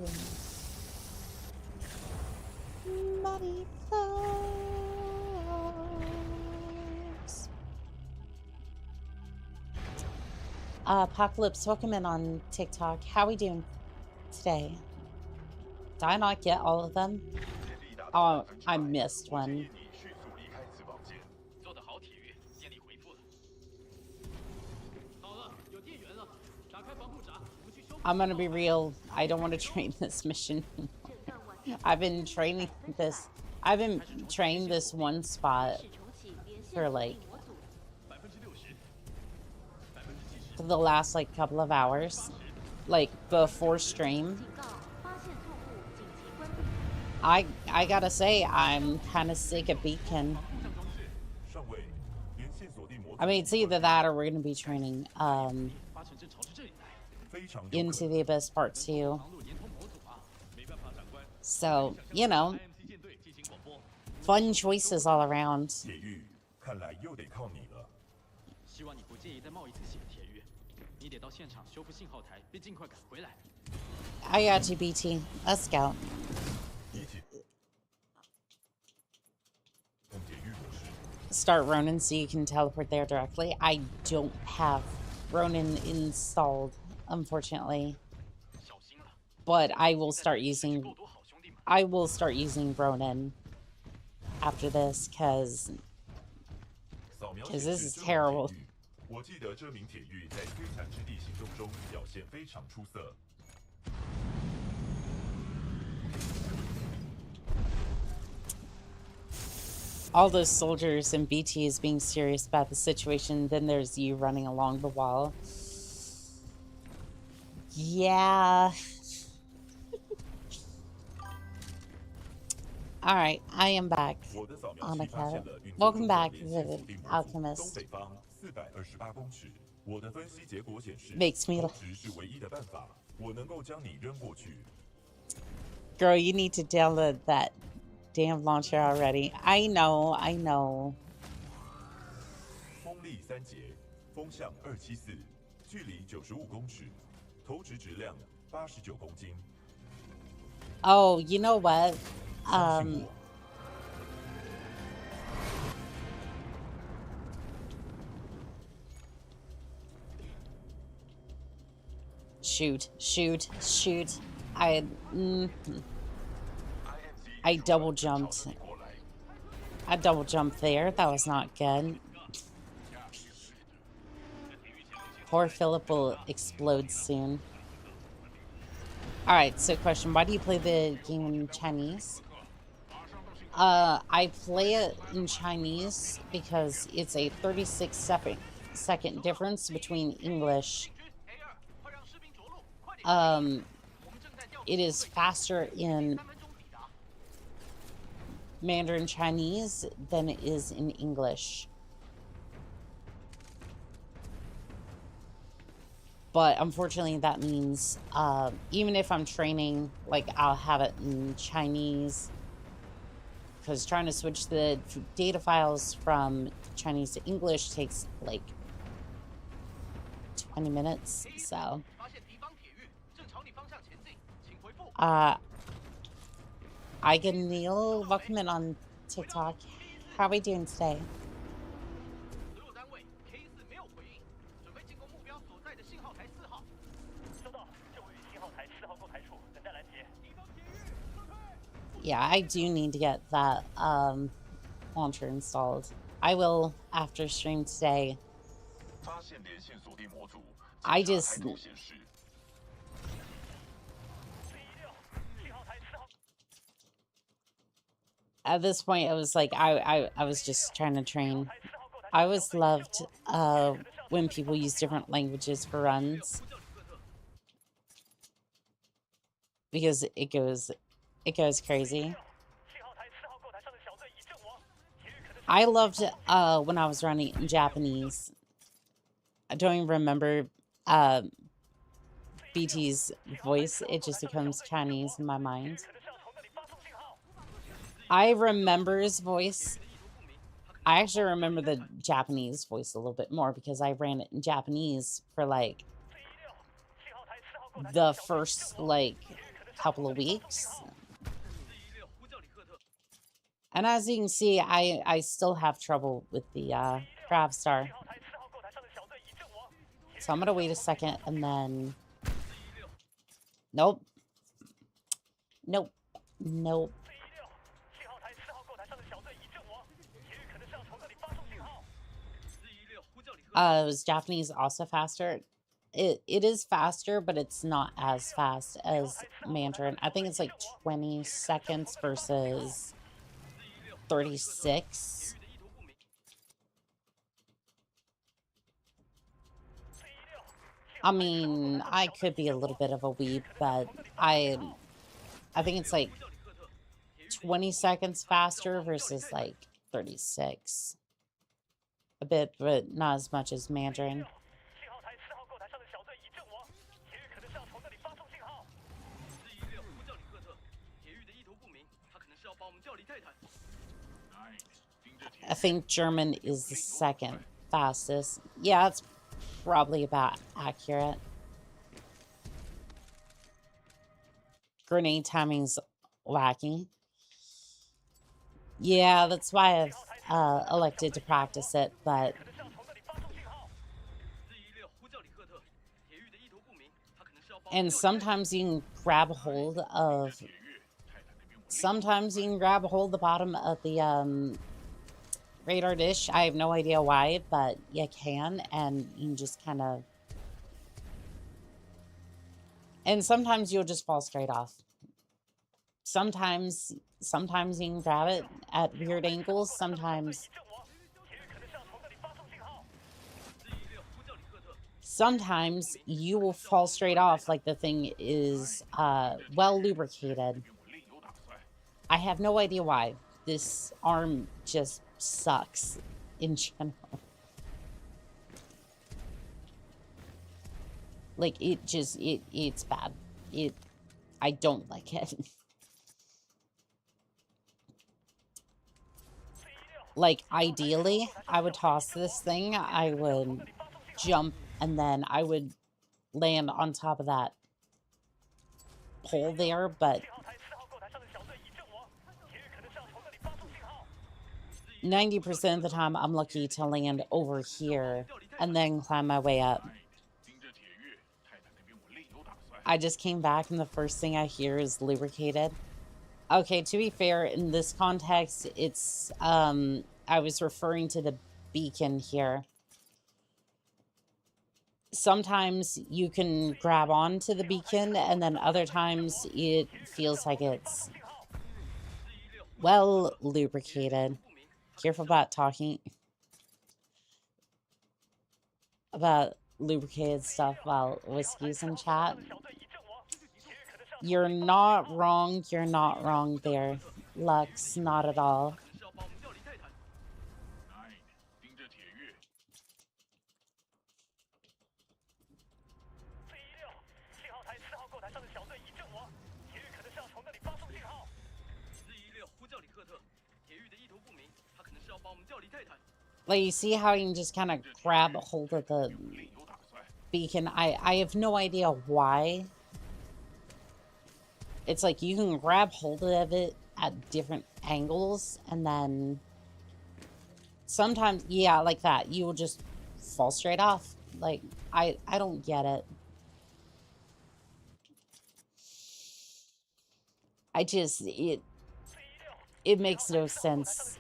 Money flows. Apocalypse, welcome in on TikTok. How we doing today? Did I not get all of them? Oh, I missed one. I'm gonna be real. I don't want to train this mission. I've been training this. I've been training this one spot for like the last like couple of hours, like before stream. I gotta say I'm kind of sick of Beacon. I mean, it's either that or we're gonna be training Into the Abyss Part 2. So, you know, fun choices all around. I got you, BT. Let's go. Start Ronin so you can teleport there directly. I don't have Ronin installed, unfortunately. But I will start using Ronin after this because this is terrible. All those soldiers and BT is being serious about the situation, then there's you running along the wall. Yeah. Alright, I am back. Anakat. Welcome back, the Alchemist. Makes me laugh. Girl, you need to download that damn launcher already. I know, I know. Oh, you know what? Shoot. I double jumped. I double jumped there. That was not good. Poor Philip will explode soon. Alright, so question. Why do you play the game in Chinese? I play it in Chinese because it's a 36-second difference between English. It is faster in Mandarin Chinese than it is in English. But unfortunately that means even if I'm training, like I'll have it in Chinese, because trying to switch the data files from Chinese to English takes like 20 minutes, so I can Neil, welcome in on TikTok. How are we doing today? Yeah, I do need to get that launcher installed. I will after stream today. 发现连线锁定模组， I 检查 just 抬头显示。 at this point it was like I was just trying to train. I always loved when people use different languages for runs because it goes crazy. I loved when I was running in Japanese. I don't even remember BT's voice. It just becomes Chinese in my mind. I remember his voice. I actually remember the Japanese voice a little bit more because I ran it in Japanese for like the first like couple of weeks. And as you can see, I still have trouble with the grab star. So I'm gonna wait a second and then nope. Nope. Nope. Was Japanese also faster? It is faster, but it's not as fast as Mandarin. I think it's like 20 seconds versus 36. I mean, I could be a little bit of a weeb, but I think it's like 20 seconds faster versus like 36. A bit, but not as much as Mandarin. I think German is the second fastest. Yeah, it's probably about accurate. Grenade timing's wacky. Yeah, that's why I've elected to practice it, but and sometimes you can grab a hold of the bottom of the radar dish. I have no idea why, but you can, and you can just kind of, and sometimes you'll just fall straight off. Sometimes you can grab it at weird angles. Sometimes you will fall straight off like the thing is well lubricated. I have no idea why. This arm just sucks in general. Like it's bad. I don't like it. Like, ideally, I would toss this thing, I would jump, and then I would land on top of that pole there, but 90% of the time, I'm lucky to land over here and then climb my way up. I just came back, and the first thing I hear is lubricated. Okay, to be fair, in this context, it's, I was referring to the beacon here. Sometimes you can grab onto the beacon, and then other times it feels like it's well lubricated. Careful about talking about lubricated stuff while Whiskey's in chat. You're not wrong there, Lux, not at all. Like, you see how you can just kind of grab a hold of the beacon? I have no idea why. It's like you can grab hold of it at different angles, and then sometimes, yeah, like that, you will just fall straight off. Like, I don't get it. it makes no sense.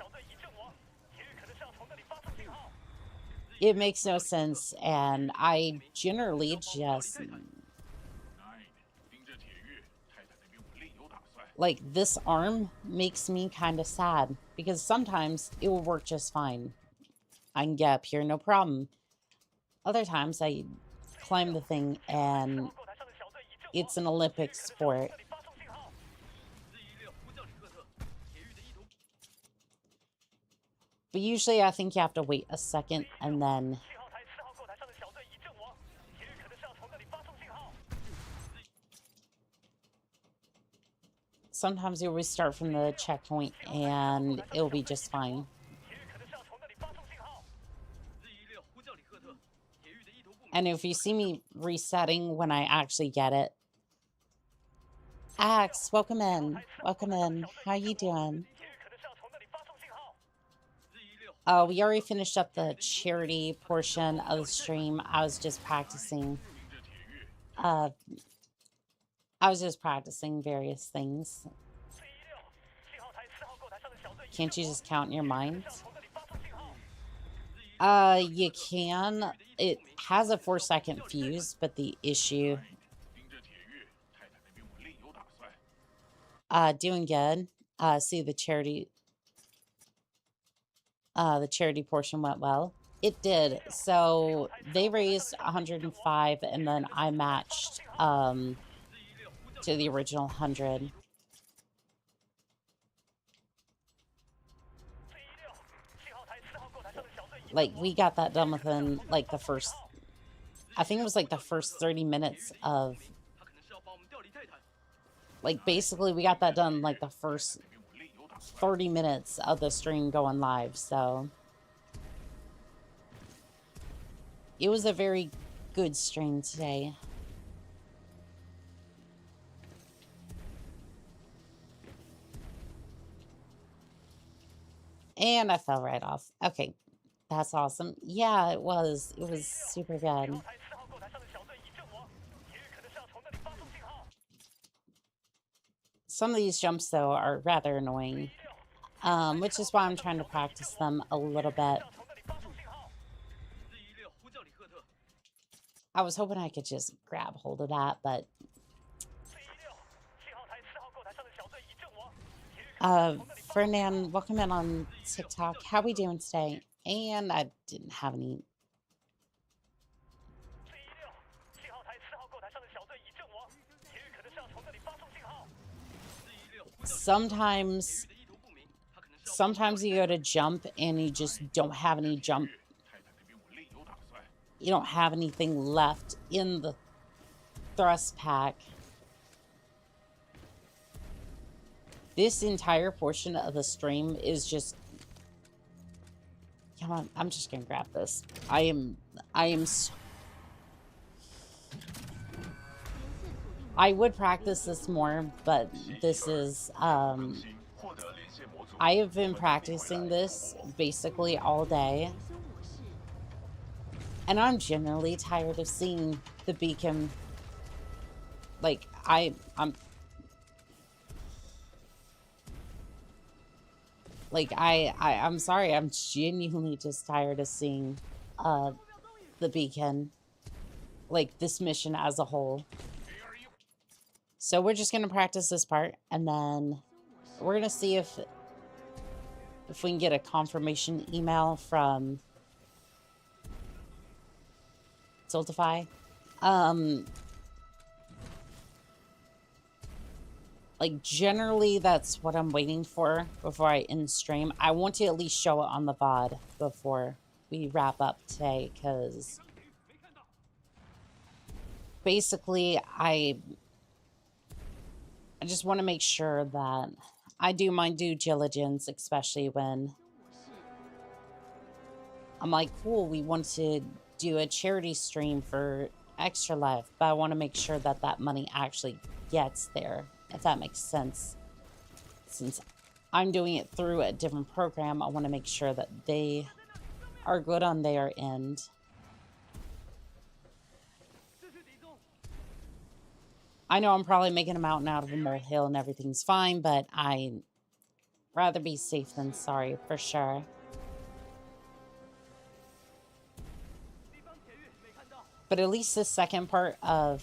It makes no sense, and I generally just... Like, this arm makes me kind of sad, because sometimes it will work just fine. I can get up here, no problem. Other times, I climb the thing, and it's an Olympic sport. But usually, I think you have to wait a second, and then... Sometimes you'll restart from the checkpoint, and it'll be just fine. And if you see me resetting when I actually get it... Axe, welcome in. Welcome in. How you doing? We already finished up the charity portion of the stream. I was just practicing. I was just practicing various things. Can't you just count in your mind? You can. It has a 4-second fuse, but the issue... doing good. See, the charity portion went well. It did. So they raised 105, and then I matched to the original 100. Like, we got that done within, like, the first... I think it was, like, the first 30 minutes of... Like, basically, we got that done, like, the first 30 minutes of the stream going live, so... It was a very good stream today. And I fell right off. Okay. That's awesome. Yeah, it was. It was super good. Some of these jumps, though, are rather annoying. Which is why I'm trying to practice them a little bit. I was hoping I could just grab hold of that, but... Fernand, welcome in on TikTok. How we doing today? And I didn't have any... Sometimes you go to jump and you just don't have any jump. You don't have anything left in the thrust pack. This entire portion of the stream is just... Come on, I'm just gonna grab this. I am so... I would practice this more, but this is, I have been practicing this basically all day. And I'm generally tired of seeing the beacon. Like, I'm sorry, I'm genuinely just tired of seeing the beacon. Like, this mission as a whole. So we're just going to practice this part, and then we're going to see if we can get a confirmation email from Tiltify. Like, generally, that's what I'm waiting for before I end stream. I want to at least show it on the VOD before we wrap up today, because basically, I just want to make sure that I do my due diligence, especially when I'm like, cool, we want to do a charity stream for Extra Life, but I want to make sure that that money actually gets there, if that makes sense. Since I'm doing it through a different program, I want to make sure that they are good on their end. I know I'm probably making a mountain out of a molehill and everything's fine, but I Rather be safe than sorry, for sure. But at least the second part of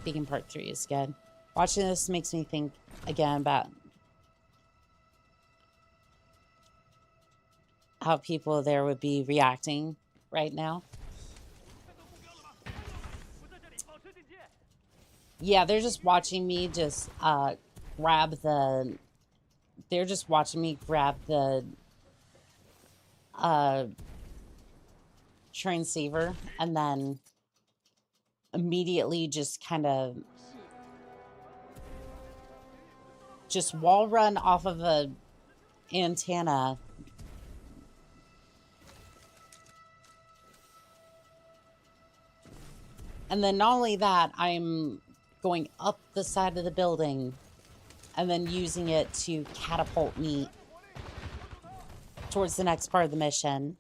Beacon Part 3 is good. Watching this makes me think again about how people there would be reacting right now. Yeah, they're just watching me just grab the... They're just watching me grab the transceiver and then immediately just kind of just wall run off of a antenna. And then not only that, I'm going up the side of the building and then using it to catapult me towards the next part of the mission.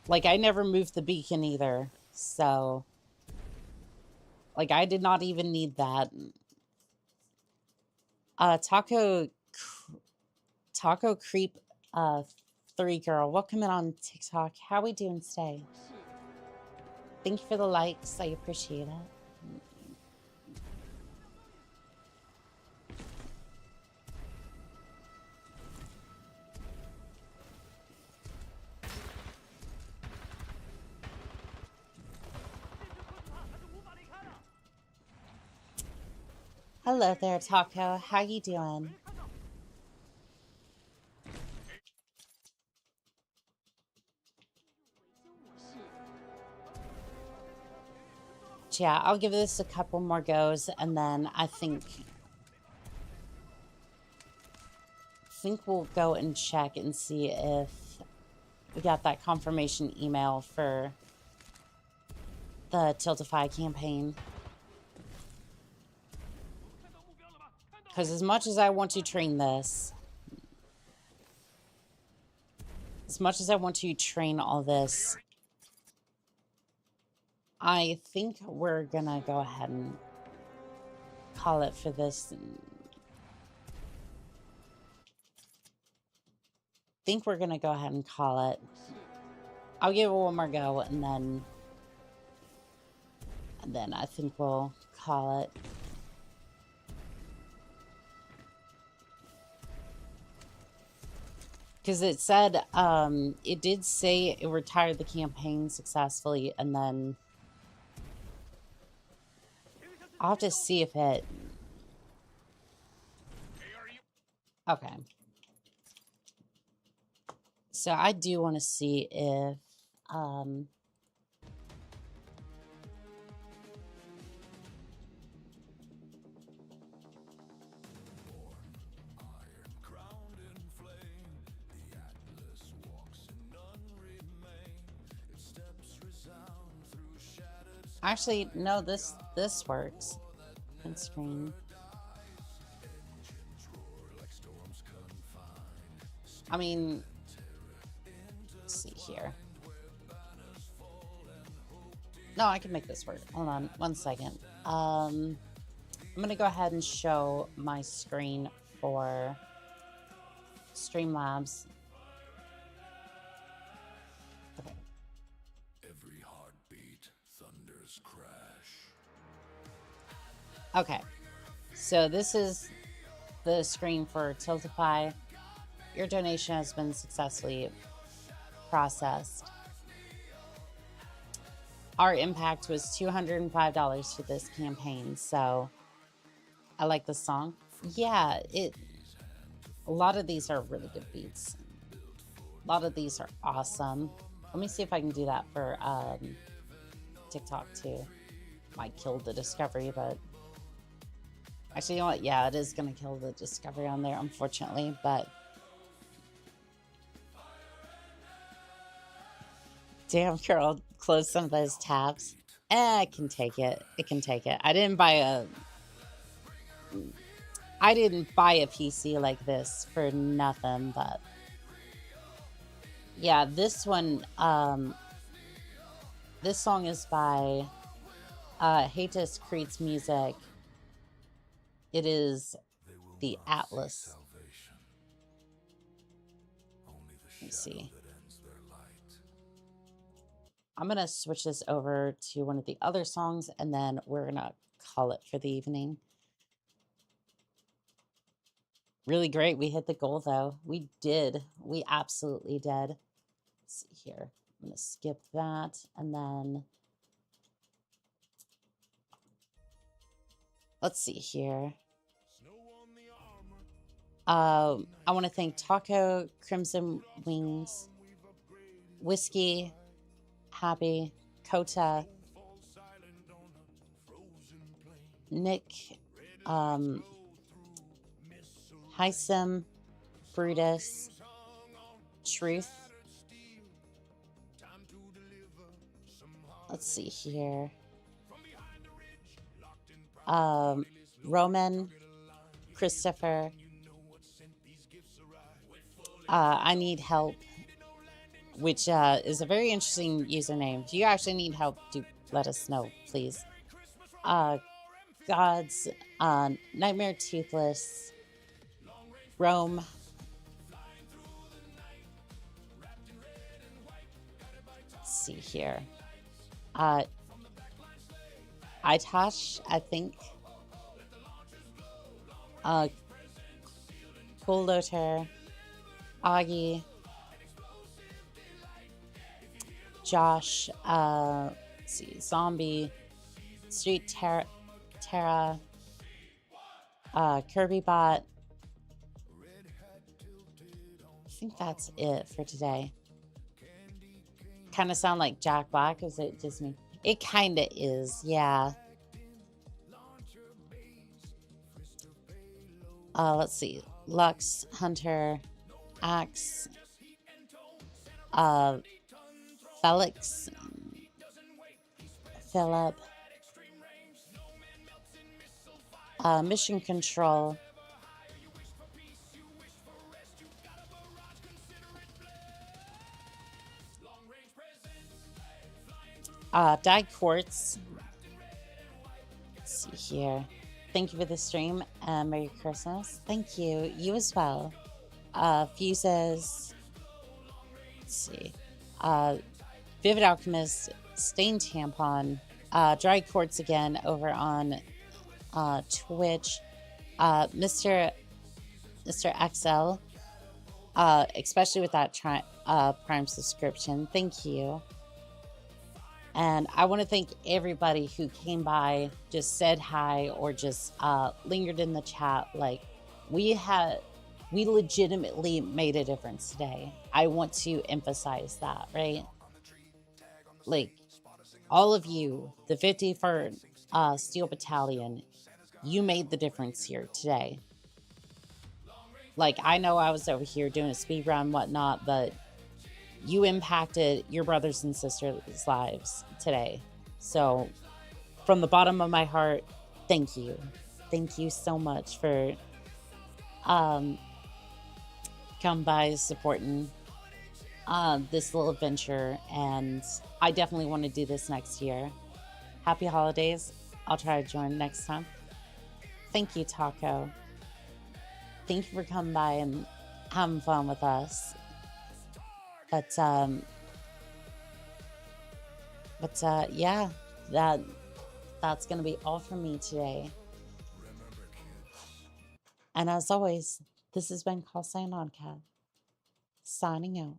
Like, I never moved the beacon either, so... Like, I did not even need that. Taco Creep 3 Girl, welcome in on TikTok. How we doing today? Thank you for the likes. I appreciate it. Hello there, Taco. How you doing? Yeah, I'll give this a couple more goes, and then I think we'll go and check and see if we got that confirmation email for the Tiltify campaign. Because as much as I want to train this, as much as I want to train all this, I think we're gonna go ahead and call it for this. I think we're gonna go ahead and call it. I'll give it one more go, and then I think we'll call it. Because it said, it did say it retired the campaign successfully, and then I'll have to see if it... Okay. So I do want to see if, actually, no, this works. Print screen. I mean, let's see here. No, I can make this work. Hold on one second. I'm gonna go ahead and show my screen for Streamlabs. Okay, so this is the screen for Tiltify. Your donation has been successfully processed. Our impact was $205 for this campaign, so I like the song. Yeah, a lot of these are really good beats. A lot of these are awesome. Let me see if I can do that for TikTok too. Might kill the discovery, but actually, you know what? Yeah, it is going to kill the discovery on there, unfortunately, but... Damn, girl, close some of those tabs. I can take it. It can take it. I didn't buy a PC like this for nothing, but... Yeah, this one, this song is by Hatus Creates Music. It is They will the not seek Atlas. salvation. Only the Let me shadow see. that ends their light. I'm going to switch this over to one of the other songs, and then we're going to call it for the evening. Really great. We hit the goal, though. We did. We absolutely did. Let's see here. I'm going to skip that, and then let's see here. I want to thank Taco, Crimson Wings, Whiskey, Happy, Kota, Nick, Hysim, Brutus, Truth. Let's see here. Roman, Christopher. I need help, which is a very interesting username. If you actually need help, do let us know, please. Gods, Nightmare Toothless, Rome, let's see here. Itash, I think. Cooloter, Augie, Josh, let's see, Zombie, Street Terra, Kirby Bot. I think that's it for today. Kind of sound like Jack Black, is it just me? It kind of is, yeah. Let's see. Lux, Hunter, Axe, Felix, Philip, Mission Control, Dyed Quartz. Let's see here. Thank you for the stream, and Merry Christmas. Thank you. You as well. Fuses. Let's see. Vivid Alchemist, Stained Tampon, Dry Quartz again over on Twitch. Mr. XL, especially with that Prime subscription. Thank you. And I want to thank everybody who came by, just said hi, or just lingered in the chat. Like, we legitimately made a difference today. I want to emphasize that, right? Like, all of you, the 54th Steel Battalion, you made the difference here today. Like, I know I was over here doing a speed run and whatnot, but you impacted your brothers and sisters' lives today. So, from the bottom of my heart, thank you. Thank you so much for come by supporting this little adventure. And I definitely want to do this next year. Happy holidays. I'll try to join next time. Thank you, Taco. Thank you for coming by and having fun with us. But yeah, that's gonna be all from me today. And as always, this has been Call Sign On Cat, signing out.